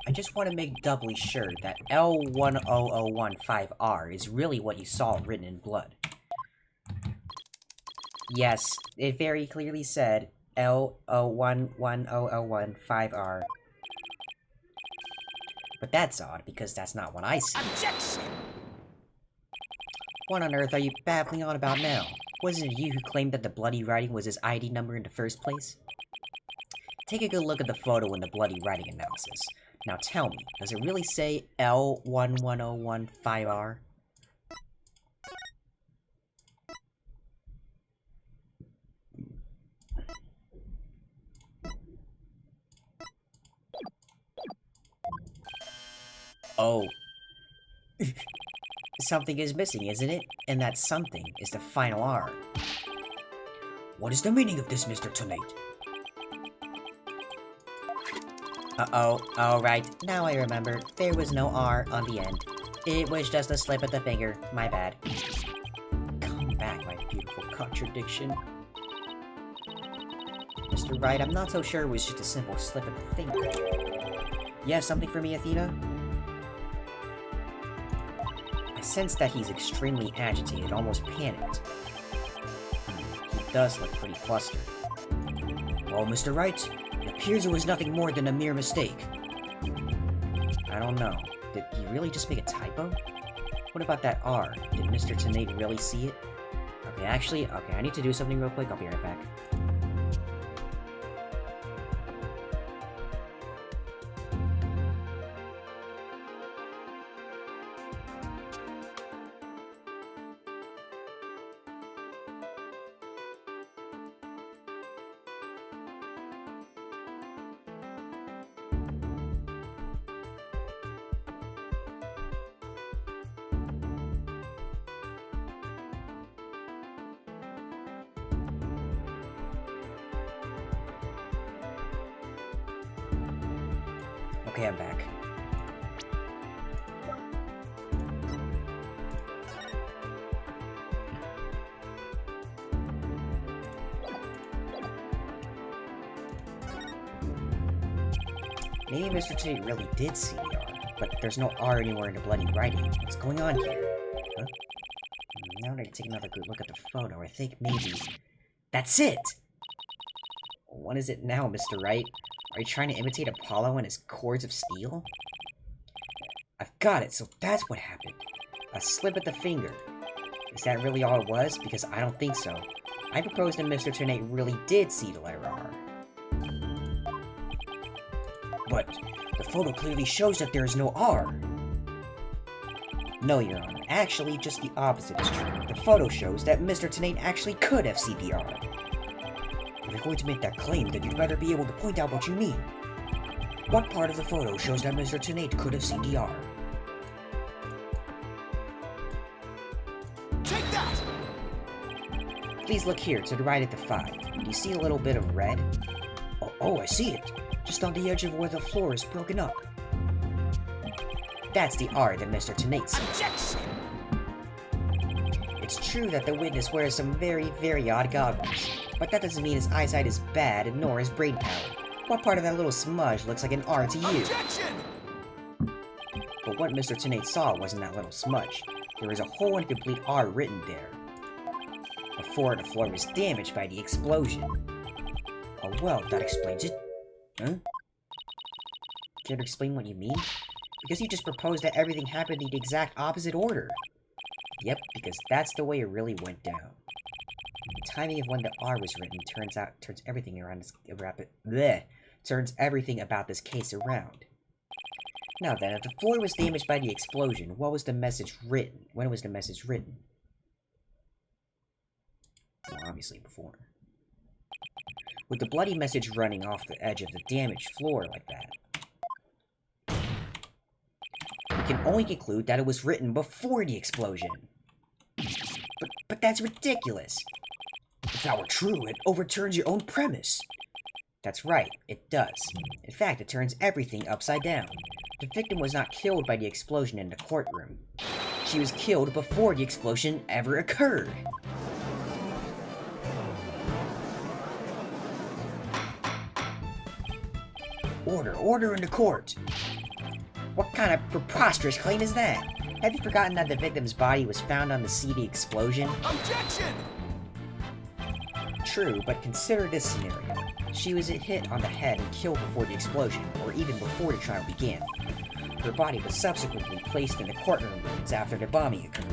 I just want to make doubly sure that L10015R is really what you saw written in blood. Yes, it very clearly said L011015R. But that's odd, because that's not what I see. Objection! What on earth are you babbling on about now? Wasn't it you who claimed that the bloody writing was his ID number in the first place? Take a good look at the photo in the bloody writing analysis. Now tell me, does it really say L11015R? Oh. Something is missing, isn't it? And that something is the final R. What is the meaning of this, Mr. Tonate? Uh-oh, alright, now I remember. There was no R on the end. It was just a slip of the finger, my bad. Come back, my beautiful contradiction. Mr. Wright, I'm not so sure it was just a simple slip of the finger. You have something for me, Athena? I sense that he's extremely agitated, almost panicked. He does look pretty flustered. Well, Mr. Wright, it appears it was nothing more than a mere mistake. I don't know. Did he really just make a typo? What about that R? Did Mr. Tonate really see it? Okay, actually, I need to do something real quick. I'll be right back. Okay, I'm back. Maybe Mr. Tate really did see the R, but there's no R anywhere in the bloody writing. What's going on here? Huh? Now that I take another good look at the photo, I think maybe... That's it! What is it now, Mr. Wright? Are you trying to imitate Apollo and his cords of steel? I've got it, so that's what happened. A slip at the finger. Is that really all it was? Because I don't think so. I propose that Mr. Ternate really did see the letter R. But the photo clearly shows that there is no R. No, Your Honor. Actually, just the opposite is true. The photo shows that Mr. Ternate actually could have seen the R. If you're going to make that claim, then you'd better be able to point out what you mean. What part of the photo shows that Mr. Ternate could have seen the R? Take that! Please look here, to the right at the 5. Do you see a little bit of red? Oh, I see it. Just on the edge of where the floor is broken up. That's the R that Mr. Ternate saw. Objection! It's true that the witness wears some very, very odd goggles, but that doesn't mean his eyesight is bad, nor his brain power. What part of that little smudge looks like an R to you? Objection! But what Mr. Ternate saw wasn't that little smudge. There was a whole incomplete R written there. Before the floor was damaged by the explosion. Oh well, that explains it. Huh? Care to explain what you mean? Because you just proposed that everything happened in the exact opposite order. Yep, because that's the way it really went down. The timing of when the R was written turns everything about this case around. Now then, if the floor was damaged by the explosion, what was the message written? When was the message written? Well, obviously before. With the bloody message running off the edge of the damaged floor like that, we can only conclude that it was written before the explosion. But that's ridiculous. If that were true, it overturns your own premise. That's right, it does. In fact, it turns everything upside down. The victim was not killed by the explosion in the courtroom. She was killed before the explosion ever occurred. Order in the court. What kind of preposterous claim is that? Have you forgotten that the victim's body was found on the scene of the explosion? Objection! True, but consider this scenario. She was hit on the head and killed before the explosion, or even before the trial began. Her body was subsequently placed in the courtroom rooms after the bombing occurred.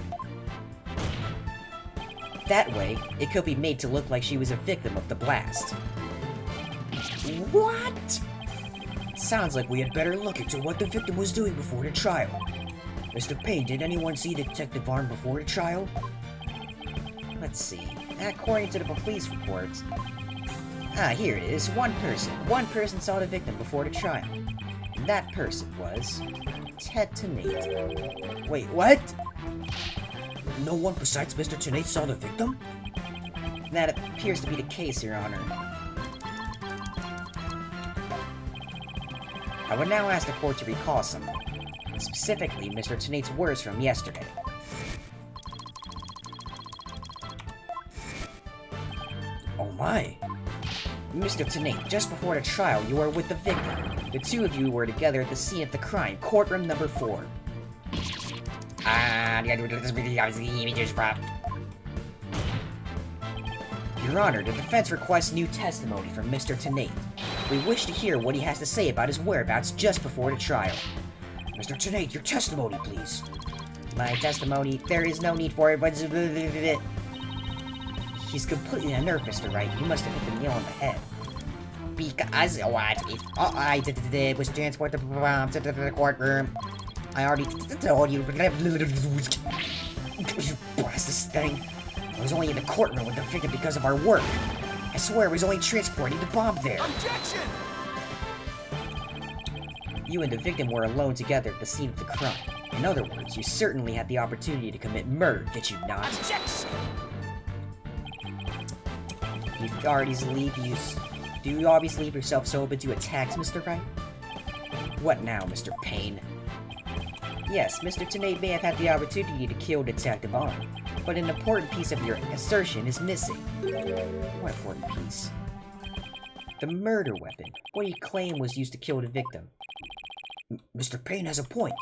That way, it could be made to look like she was a victim of the blast. What? Sounds like we had better look into what the victim was doing before the trial. Mr. Payne, did anyone see Detective Arm before the trial? Let's see. According to the police reports... here it is. One person. One person saw the victim before the trial. And that person was... Ted Ternate. Wait, what? No one besides Mr. Ternate saw the victim? That appears to be the case, Your Honor. I would now ask the court to recall something. Specifically, Mr. Ternate's words from yesterday. Oh my. Mr. Ternate, just before the trial, you were with the victim. The two of you were together at the scene of the crime, courtroom number 4. Your Honor, the defense requests new testimony from Mr. Ternate. We wish to hear what he has to say about his whereabouts just before the trial. Mr. Ternate, your testimony, please. My testimony? There is no need for it, but... He's completely unnerved, Mr. Wright. You must have hit the nail on the head. Because what? If all I did was transport the bomb to the courtroom. I already told you. Blast this thing. I was only in the courtroom with the victim because of our work. I swear I was only transporting the bomb there. Objection! You and the victim were alone together at the scene of the crime. In other words, you certainly had the opportunity to commit murder, did you not? Objection! Do you always leave yourself so open to attacks, Mr. Wright? What now, Mr. Payne? Yes, Mr. Tenate may have had the opportunity to kill Detective Arm, but an important piece of your assertion is missing. What important piece? The murder weapon, what you claim was used to kill the victim. Mr. Payne has a point.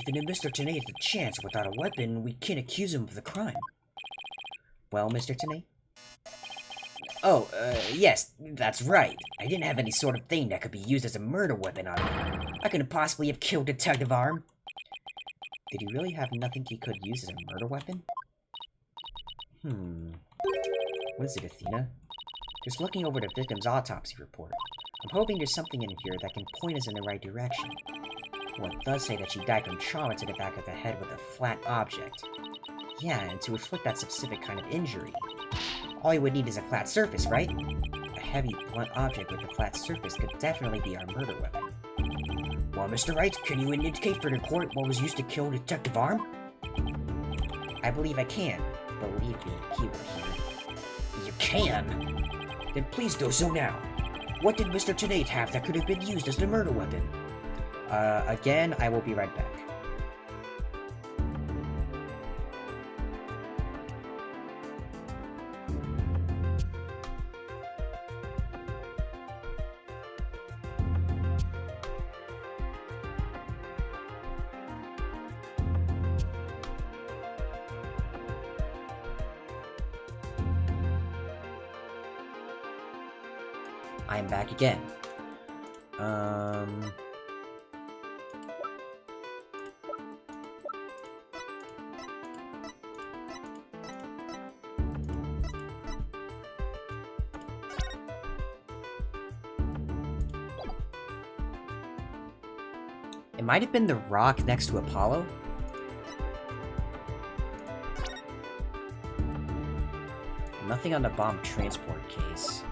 Even if Mr. Tenate has a chance without a weapon, we can't accuse him of the crime. Well, Mr. Tenate? Oh, yes, that's right. I didn't have any sort of thing that could be used as a murder weapon on me. I couldn't possibly have killed Detective Arm. Did he really have nothing he could use as a murder weapon? What is it, Athena? Just looking over the victim's autopsy report. I'm hoping there's something in here that can point us in the right direction. Well, it does say that she died from trauma to the back of the head with a flat object. Yeah, and to inflict that specific kind of injury. All you would need is a flat surface, right? A heavy, blunt object with a flat surface could definitely be our murder weapon. Well, Mr. Wright, can you indicate for the court what was used to kill Detective Arm? I believe I can. Believe me, he will hear. You can? Then please do so now. What did Mr. Tenate have that could have been used as the murder weapon? Again, I will be right back. I am back again. It might have been the rock next to Apollo. Nothing on the bomb transport case.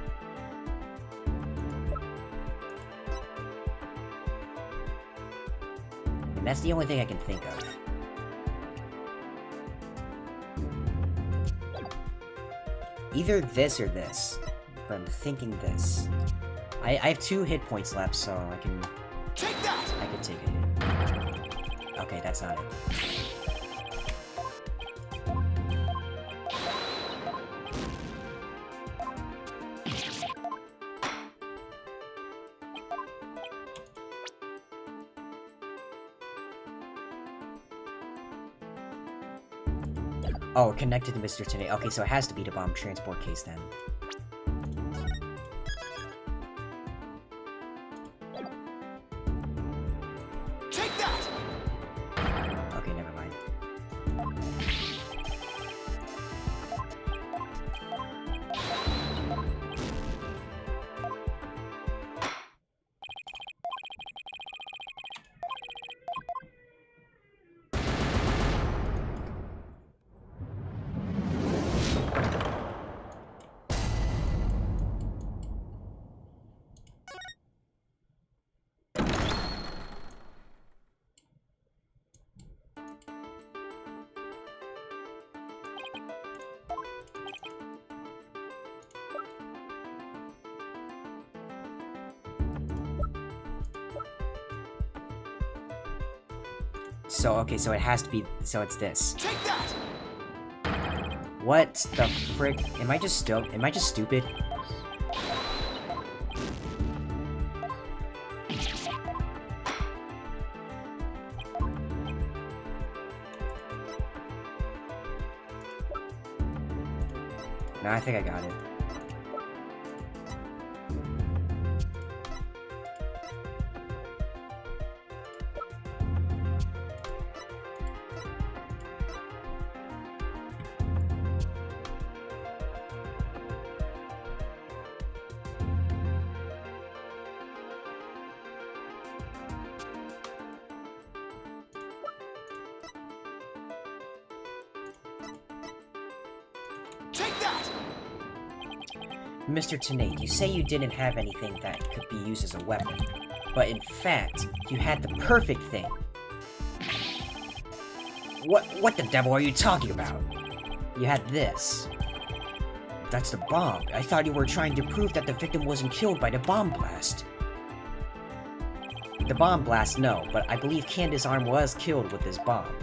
And that's the only thing I can think of. Either this or this. But I'm thinking this. I have 2 hit points left, so I can... Take that! I can take it. Okay, that's not it. Oh, connected to Mr. Tenate. Okay, so it has to be the bomb transport case then. Take that! Okay, never mind. So, okay, so it has to be, so it's this. Take that! What the frick? Am I just stupid? No, I think I got it. Take that! Mr. Tenate, you say you didn't have anything that could be used as a weapon, but in fact, you had the perfect thing. What the devil are you talking about? You had this. That's the bomb. I thought you were trying to prove that the victim wasn't killed by the bomb blast. The bomb blast, no, but I believe Candace's arm was killed with this bomb.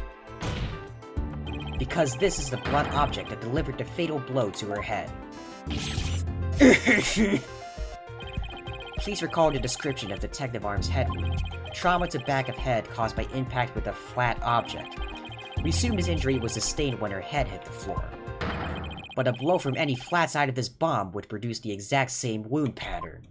Because this is the blunt object that delivered the fatal blow to her head. Please recall the description of Detective Arm's head wound. Trauma to back of head caused by impact with a flat object. We assume his injury was sustained when her head hit the floor. But a blow from any flat side of this bomb would produce the exact same wound pattern.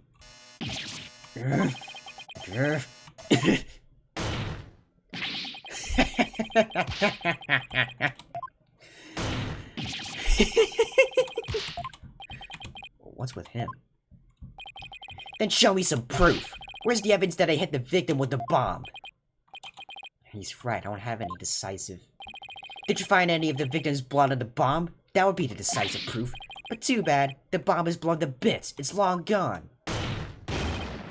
What's with him? Then show me some proof! Where's the evidence that I hit the victim with the bomb? He's right, I don't have any decisive... Did you find any of the victim's blood on the bomb? That would be the decisive proof. But too bad, the bomb is blown to bits. It's long gone.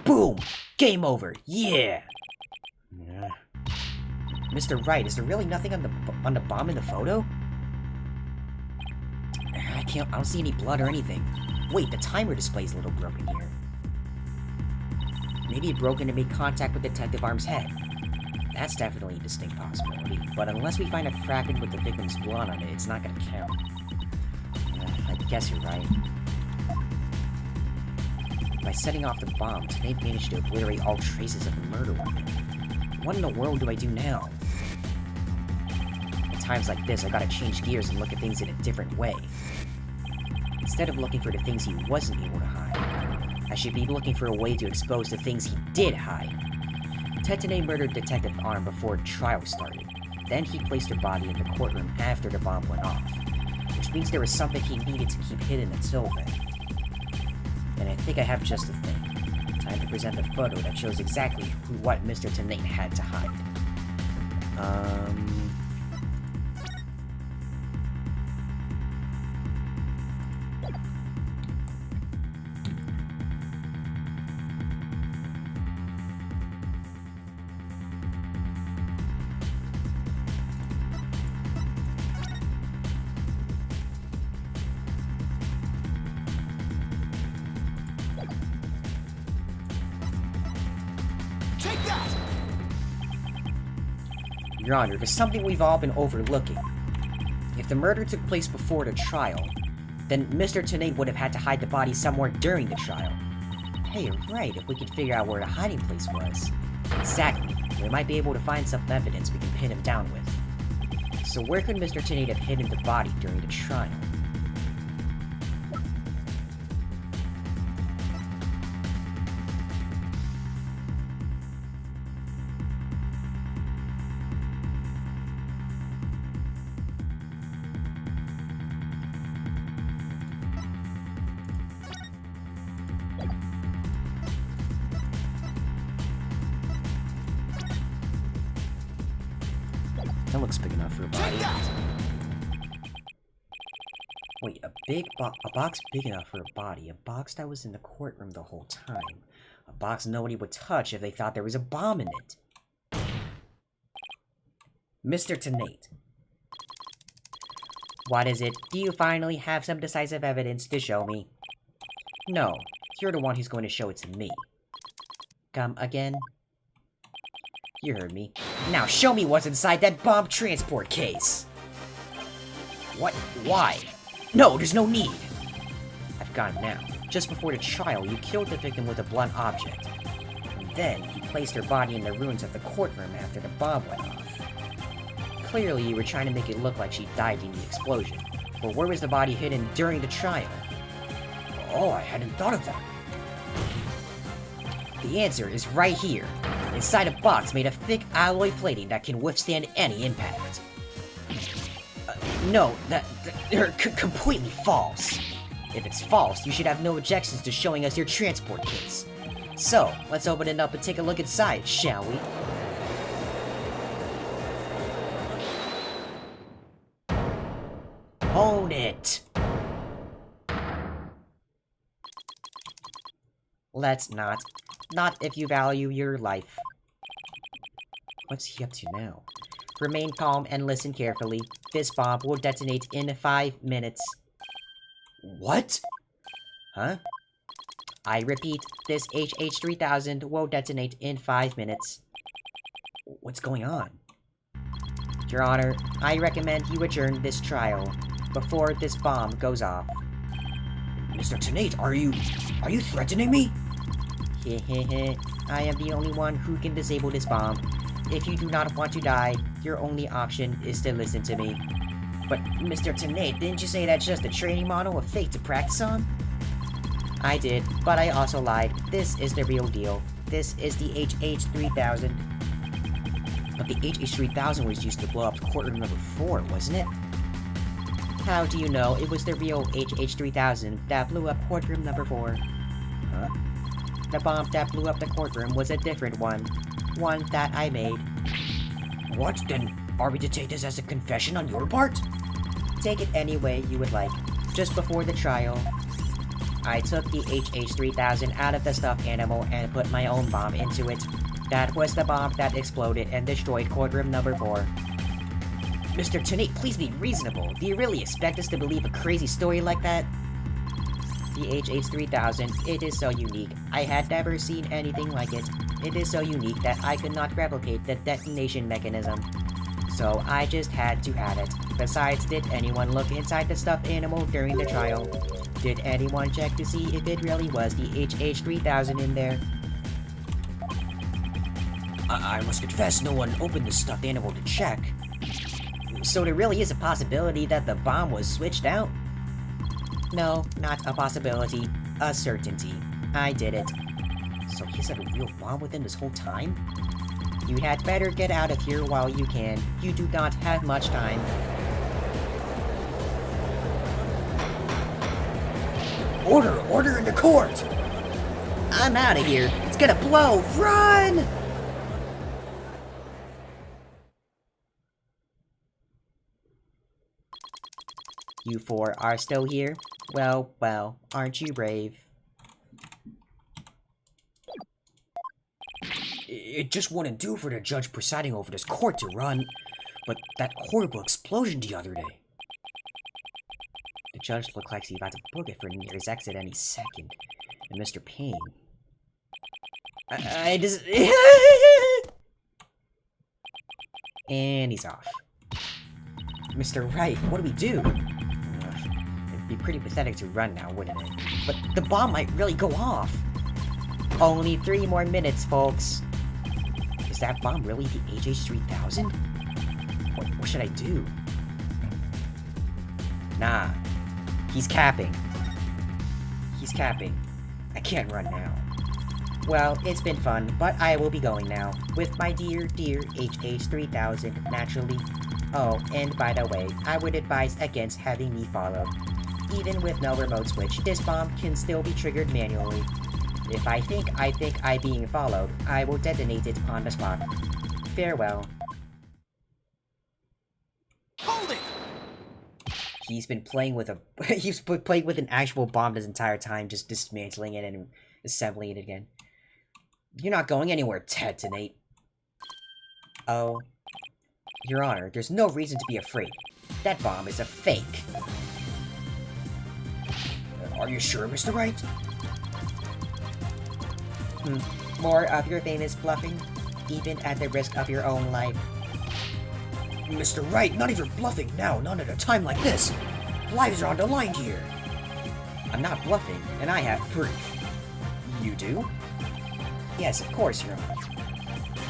Boom! Game over. Yeah! Mr. Wright, is there really nothing on the bomb in the photo? I don't see any blood or anything. Wait, the timer display's a little broken here. Maybe it broke and it made contact with Detective Arm's head. That's definitely a distinct possibility, but unless we find a fragment with the victim's blood on it, it's not gonna count. I guess you're right. By setting off the bomb, Tanae managed to obliterate all traces of the murder weapon. What in the world do I do now? At times like this, I gotta change gears and look at things in a different way. Instead of looking for the things he wasn't able to hide, I should be looking for a way to expose the things he did hide. Tanae murdered Detective Arm before trial started. Then he placed her body in the courtroom after the bomb went off, which means there was something he needed to keep hidden until then. And I think I have just the thing. Time to present the photo that shows exactly what Mr. Tanae had to hide. Take that! Your Honor, there's something we've all been overlooking. If the murder took place before the trial, then Mr. Tanae would have had to hide the body somewhere during the trial. Hey, you're right, if we could figure out where the hiding place was. Exactly. We might be able to find some evidence we can pin him down with. So where could Mr. Tanae have hidden the body during the trial? That looks big enough for a body. Wait, a box big enough for a body. A box that was in the courtroom the whole time. A box nobody would touch if they thought there was a bomb in it. Mr. Tanae. What is it? Do you finally have some decisive evidence to show me? No, you're the one who's going to show it to me. Come again? You heard me. Now show me what's inside that bomb transport case! What? Why? No, there's no need! I've got it now. Just before the trial, you killed the victim with a blunt object. And then, you placed her body in the ruins of the courtroom after the bomb went off. Clearly, you were trying to make it look like she died in the explosion. But where was the body hidden during the trial? Oh, I hadn't thought of that. The answer is right here. Inside a box made of thick alloy plating that can withstand any impact. No, they're completely false. If it's false, you should have no objections to showing us your transport case. So, let's open it up and take a look inside, shall we? Own it! Let's not. Not if you value your life. What's he up to now? Remain calm and listen carefully. This bomb will detonate in 5 minutes. What? Huh? I repeat, this HH-3000 will detonate in 5 minutes. What's going on? Your Honor, I recommend you adjourn this trial before this bomb goes off. Mr. Tenate, are you threatening me? Hehehe, I am the only one who can disable this bomb. If you do not want to die, your only option is to listen to me. But, Mr. Tenate, didn't you say that's just a training model of fate to practice on? I did, but I also lied. This is the real deal. This is the HH-3000. But the HH-3000 was used to blow up courtroom number 4, wasn't it? How do you know it was the real HH-3000 that blew up courtroom number 4? Huh? The bomb that blew up the courtroom was a different one. One that I made. What? Then are we to take this as a confession on your part? Take it any way you would like. Just before the trial, I took the HH-3000 out of the stuffed animal and put my own bomb into it. That was the bomb that exploded and destroyed courtroom number 4. Mr. Tenate, please be reasonable. Do you really expect us to believe a crazy story like that? The HH-3000, it is so unique. I had never seen anything like it. It is so unique that I could not replicate the detonation mechanism. So I just had to have it. Besides, did anyone look inside the stuffed animal during the trial? Did anyone check to see if it really was the HH-3000 in there? I must confess, no one opened the stuffed animal to check. So there really is a possibility that the bomb was switched out? No, not a possibility. A certainty. I did it. So he's had a real bomb within this whole time? You had better get out of here while you can. You do not have much time. Order! Order in the court! I'm out of here. It's gonna blow. Run! You 4 are still here? Well, well, aren't you brave? It just wouldn't do for the judge presiding over this court to run. But that horrible explosion the other day. The judge looked like he's about to book it for near his exit any second. And Mr. Payne... I just... And he's off. Mr. Wright, what do we do? It'd be pretty pathetic to run now, wouldn't it? But the bomb might really go off. Only 3 more minutes, folks. Is that bomb really the HH-3000? What should I do? Nah. He's capping. He's capping. I can't run now. Well, it's been fun, but I will be going now. With my dear, dear HH-3000, naturally. Oh, and by the way, I would advise against having me followed. Even with no remote switch, this bomb can still be triggered manually. If I think I'm being followed, I will detonate it on the spot. Farewell. Hold it! He's been playing with a he's playing with an actual bomb this entire time, just dismantling it and assembling it again. You're not going anywhere, Detonate. Oh. Your Honor, there's no reason to be afraid. That bomb is a fake. Are you sure, Mr. Wright? More of your famous bluffing, even at the risk of your own life. Mr. Wright, not even bluffing now, not at a time like this. Lives are on the line here. I'm not bluffing, and I have proof. You do? Yes, of course, Your Honor.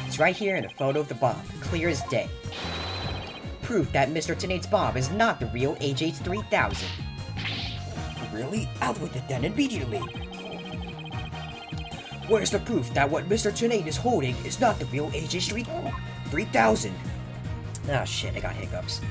It's right here in a photo of the bomb, clear as day. Proof that Mr. Tenate's bomb is not the real HH-3000. Really? Out with it then, immediately! Where's the proof that what Mr. Tenate is holding is not the real HH-3000? Ah, shit, I got hiccups.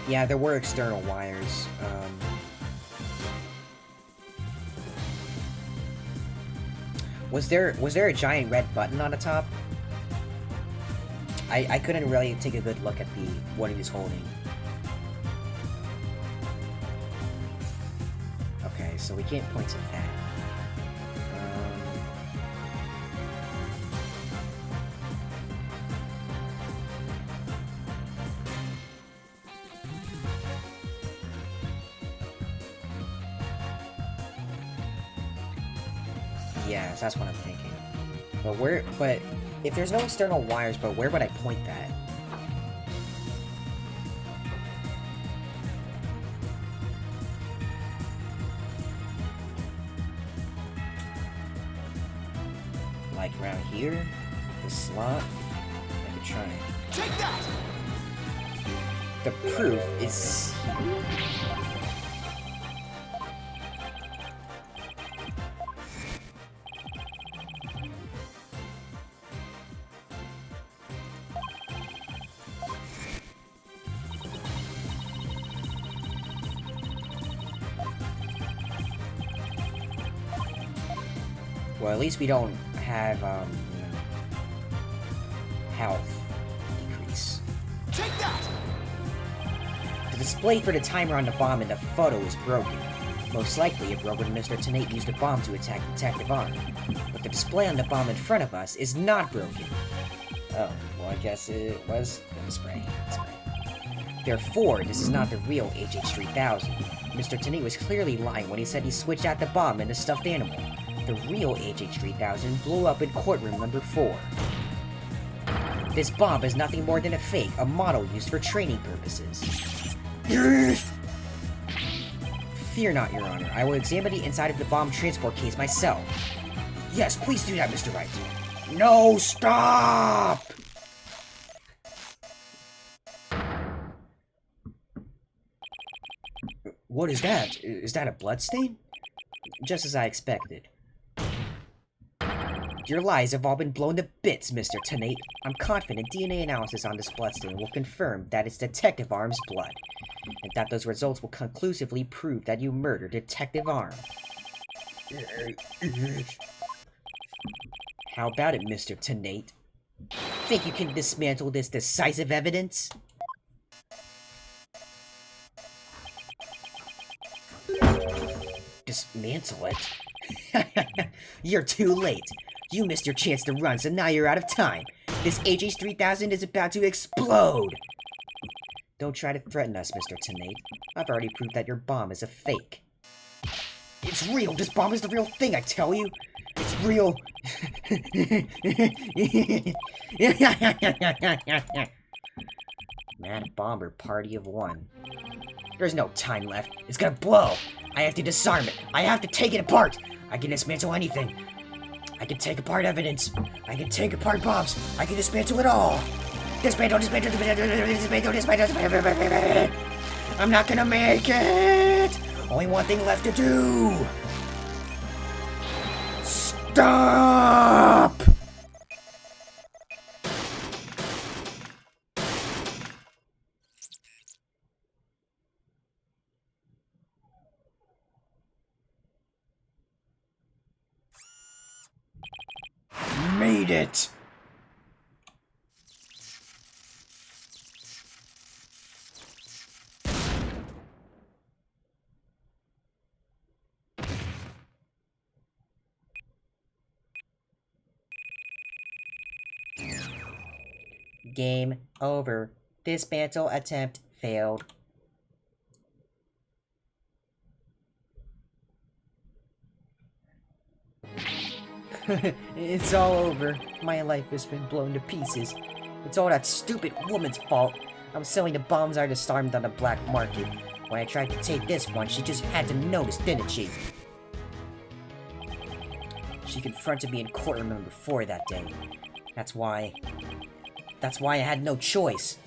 Yeah, there were external wires. Was there a giant red button on the top? I couldn't really take a good look at what he was holding. so we can't point to that. Yeah, that's what I'm thinking. But if there's no external wires, but where would I point that? Like around here? The slot? I could try. Take that! The proof is here. Well, at least we don't have, health decrease. Take that! The display for the timer on the bomb in the photo is broken. Most likely it broke when Mr. Tenate used the bomb to attack Detective Arm. But the display on the bomb in front of us is not broken. Oh, well I guess it was the display. Therefore, this is not the real HH3000. Mr. Tenate was clearly lying when he said he switched out the bomb and the stuffed animal. The real HH3000 blew up in courtroom number 4. This bomb is nothing more than a fake, a model used for training purposes. Fear not, Your Honor. I will examine the inside of the bomb transport case myself. Yes, please do that, Mr. Wright. No, stop! What is that? Is that a bloodstain? Just as I expected. Your lies have all been blown to bits, Mr. Tenate. I'm confident DNA analysis on this bloodstain will confirm that it's Detective Arm's blood, and that those results will conclusively prove that you murdered Detective Arm. How about it, Mr. Tenate? Think you can dismantle this decisive evidence? Dismantle it? You're too late. You missed your chance to run, so now you're out of time. This HH3000 is about to explode! Don't try to threaten us, Mr. Tenate. I've already proved that your bomb is a fake. It's real! This bomb is the real thing, I tell you! It's real! Mad Bomber Party of One. There's no time left. It's gonna blow! I have to disarm it! I have to take it apart! I can dismantle anything! I can take apart evidence! I can take apart bombs! I can dismantle it all! Dismantle, dismantle, dismantle, dismantle, dismantle! I'm not gonna make it! Only one thing left to do! Stop! Made it! Game over. Dismantle attempt failed. It's all over. My life has been blown to pieces. It's all that stupid woman's fault. I was selling the bombs I disarmed on the black market. When I tried to take this one, she just had to notice, didn't she? She confronted me in courtroom number 4 that day. That's why I had no choice.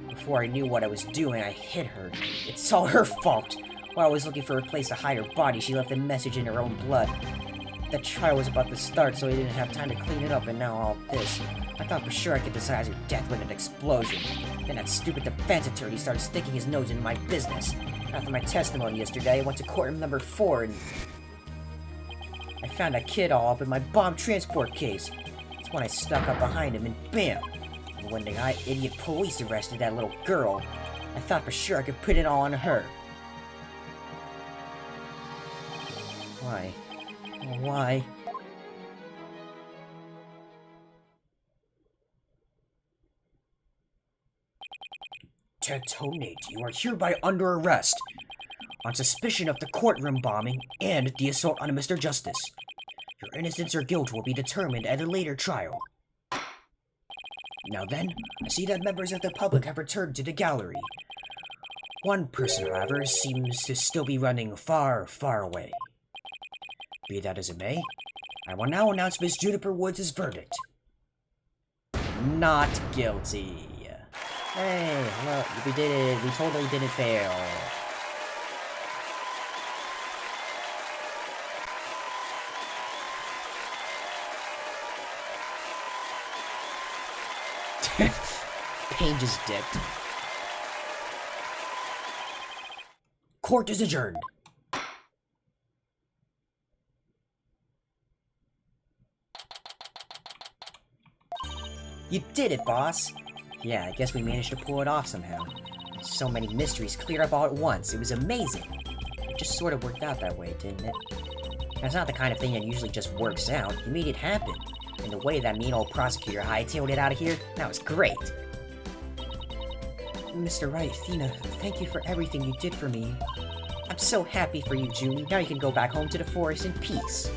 Before I knew what I was doing, I hit her. It's all her fault. While I was looking for a place to hide her body, she left a message in her own blood. The trial was about to start, so I didn't have time to clean it up, and now all this. I thought for sure I could decide her death with an explosion. Then that stupid defense attorney started sticking his nose in my business. After my testimony yesterday, I went to courtroom number 4, and I found a kid all up in my bomb transport case. That's when I snuck up behind him, and bam! And when the idiot police arrested that little girl, I thought for sure I could put it all on her. Why? Why? Tetonate, you are hereby under arrest on suspicion of the courtroom bombing and the assault on Mr. Justice. Your innocence or guilt will be determined at a later trial. Now then, I see that members of the public have returned to the gallery. One person, however, seems to still be running far, far away. Be that as it may, I will now announce Miss Juniper Woods' verdict. Not guilty. Hey, look, we did it. We totally didn't fail. Pain just dipped. Court is adjourned. You did it, boss! Yeah, I guess we managed to pull it off somehow. So many mysteries cleared up all at once. It was amazing. It just sort of worked out that way, didn't it? That's not the kind of thing that usually just works out. You made it happen. And the way that mean old prosecutor hightailed it out of here, that was great. Mr. Wright, Athena, thank you for everything you did for me. I'm so happy for you, Julie. Now you can go back home to the forest in peace.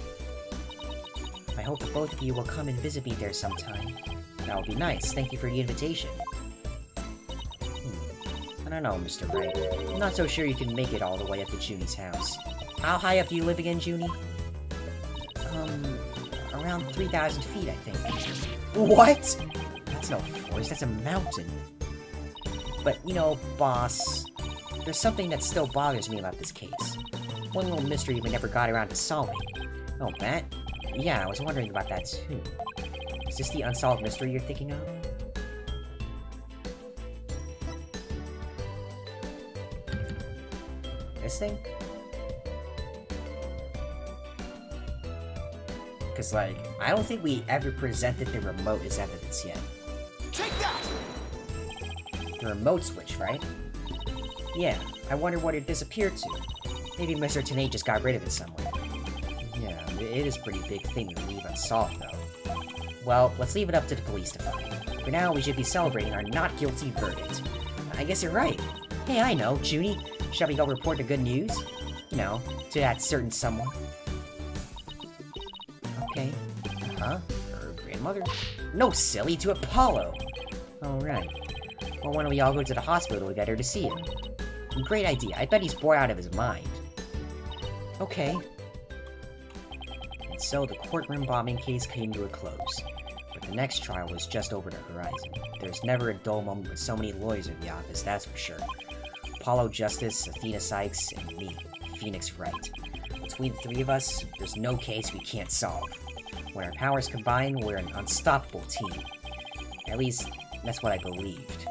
I hope that both of you will come and visit me there sometime. That would be nice. Thank you for the invitation. I don't know, Mr. Wright. I'm not so sure you can make it all the way up to Junie's house. How high up do you live again, Junie? Around 3,000 feet, I think. What? That's no forest, that's a mountain. But, you know, boss, there's something that still bothers me about this case. One little mystery we never got around to solving. Oh, that? Yeah, I was wondering about that too. Is this the unsolved mystery you're thinking of? This thing? Because, like, I don't think we ever presented the remote as evidence yet. Take that! The remote switch, right? Yeah, I wonder what it disappeared to. Maybe Mr. Tenay just got rid of it somewhere. Yeah, it is a pretty big thing to leave unsolved, though. Well, let's leave it up to the police to find. For now, we should be celebrating our not guilty verdict. I guess you're right. Hey, I know, Junie. Shall we go report the good news? You know, to that certain someone. Okay. Huh? Her grandmother? No, silly, to Apollo! Alright. Well, why don't we all go to the hospital together to see him? Great idea. I bet he's bored out of his mind. Okay. And so the courtroom bombing case came to a close. But the next trial was just over the horizon. There's never a dull moment with so many lawyers in the office, that's for sure. Apollo Justice, Athena Sykes, and me, Phoenix Wright. Between the three of us, there's no case we can't solve. When our powers combine, we're an unstoppable team. At least, that's what I believed.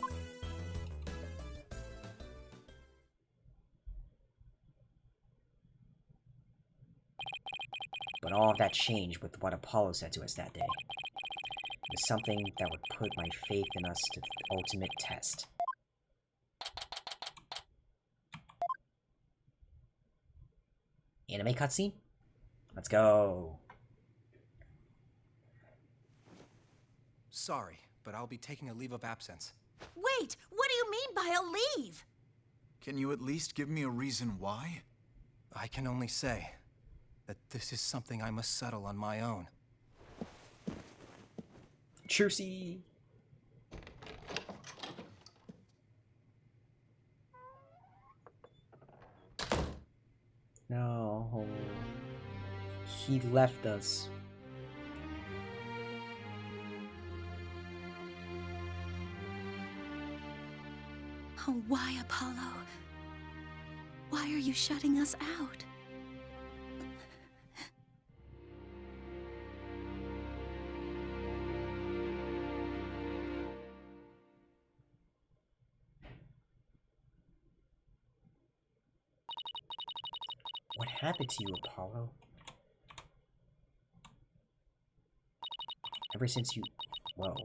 But all of that changed with what Apollo said to us that day. It was something that would put my faith in us to the ultimate test. Anime cutscene? Let's go. Sorry, but I'll be taking a leave of absence. Wait, what do you mean by a leave? Can you at least give me a reason why? I can only say that this is something I must settle on my own. Trucy. No. He left us. Oh, why, Apollo? Why are you shutting us out? What happened to you, Apollo? Ever since you... Whoa.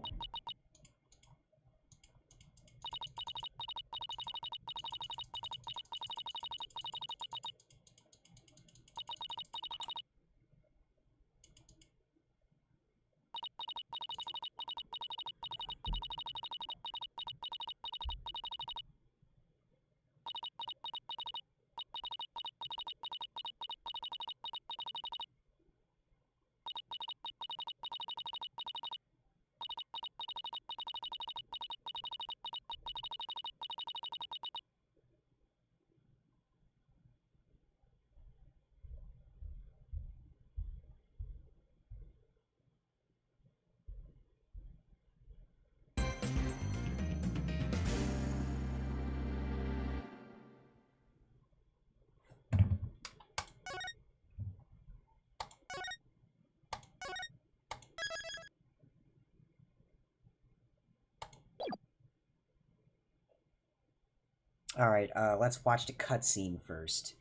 Alright, let's watch the cutscene first.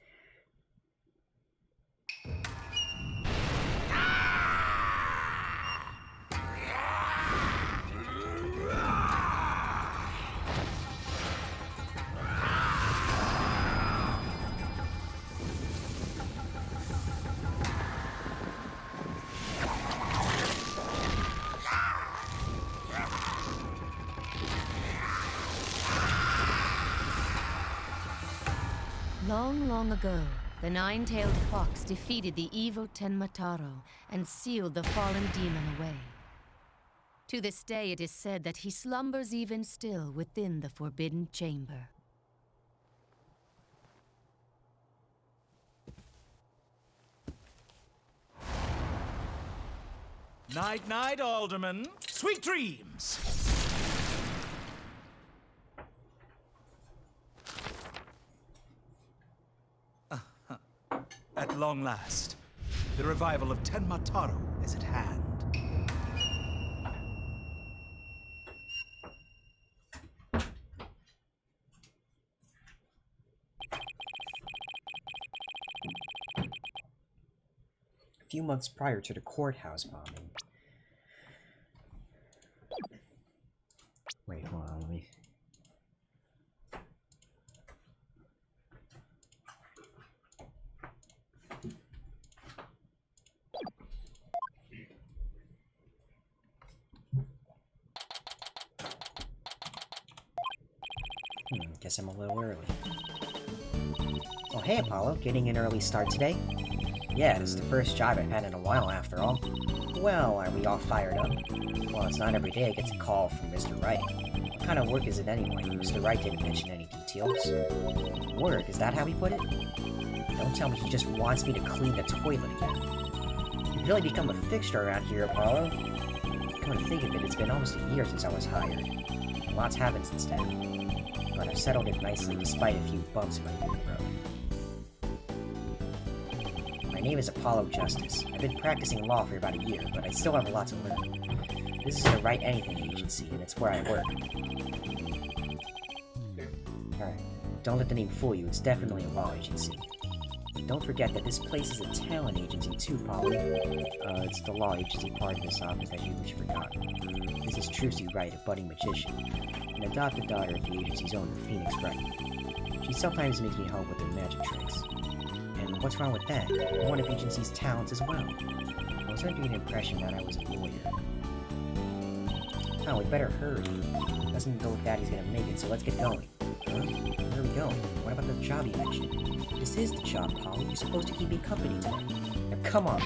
Long, long ago, the nine-tailed fox defeated the evil Tenmataro and sealed the fallen demon away. To this day, it is said that he slumbers even still within the forbidden chamber. Night, night, Alderman. Sweet dreams. At long last, the revival of Tenmataro is at hand. A few months prior to the courthouse bombing. Wait, hold on, let me... Guess I'm a little early. Oh, hey, Apollo. Getting an early start today? Yeah, this is the first job I've had in a while, after all. Well, are we all fired up? Well, it's not every day I get a call from Mr. Wright. What kind of work is it anyway? Mr. Wright didn't mention any details. Work? Is that how he put it? Don't tell me he just wants me to clean the toilet again. You've really become a fixture around here, Apollo. Come to think of it, it's been almost a year since I was hired. Lots happened since then. But I've settled it nicely despite a few bumps in my road. My name is Apollo Justice. I've been practicing law for about a year, but I still have a lot to learn. This is the Write Anything agency, and it's where I work. Alright, don't let the name fool you, it's definitely a law agency. Don't forget that this place is a talent agency too, Polly. It's the law agency part of this office that you wish forgotten. This is Trucy Wright, a budding magician, an adopted daughter of the agency's owner, Phoenix Wright. She sometimes makes me help with her magic tricks. And what's wrong with that? I'm one of the agency's talents as well. I was under the impression that I was a lawyer. Oh, we better hurry. Doesn't look like Daddy's gonna make it, so let's get going. Huh? Where are we going? What about the job you mentioned? This is the job, Polly. You're supposed to keep me company today. Now, come on!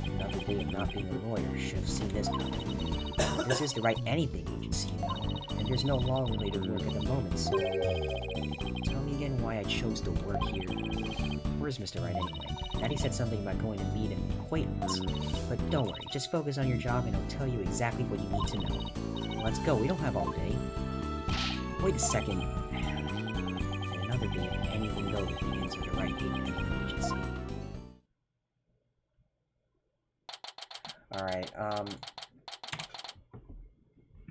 Another day of not being a lawyer. Should have seen this coming. This is the Write Anything agency, you know, and there's no law-related work at the moment, so... Tell me again why I chose to work here. Where's Mr. Wright anyway? Daddy said something about going to meet an acquaintance. But don't worry, just focus on your job and I'll tell you exactly what you need to know. Let's go, we don't have all day. Wait a second. Another day of anything goes begins with the Write Anything agency. Alright,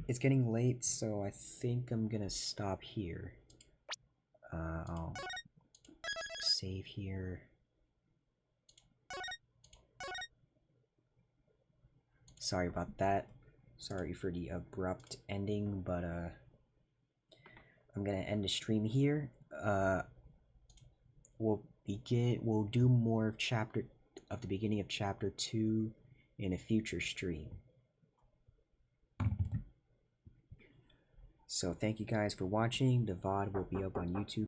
it's getting late, so I think I'm gonna stop here. I'll save here. Sorry about that. Sorry for the abrupt ending, but I'm gonna end the stream here. We'll do more of the beginning of chapter 2 in a future stream. So thank you guys for watching. The VOD will be up on YouTube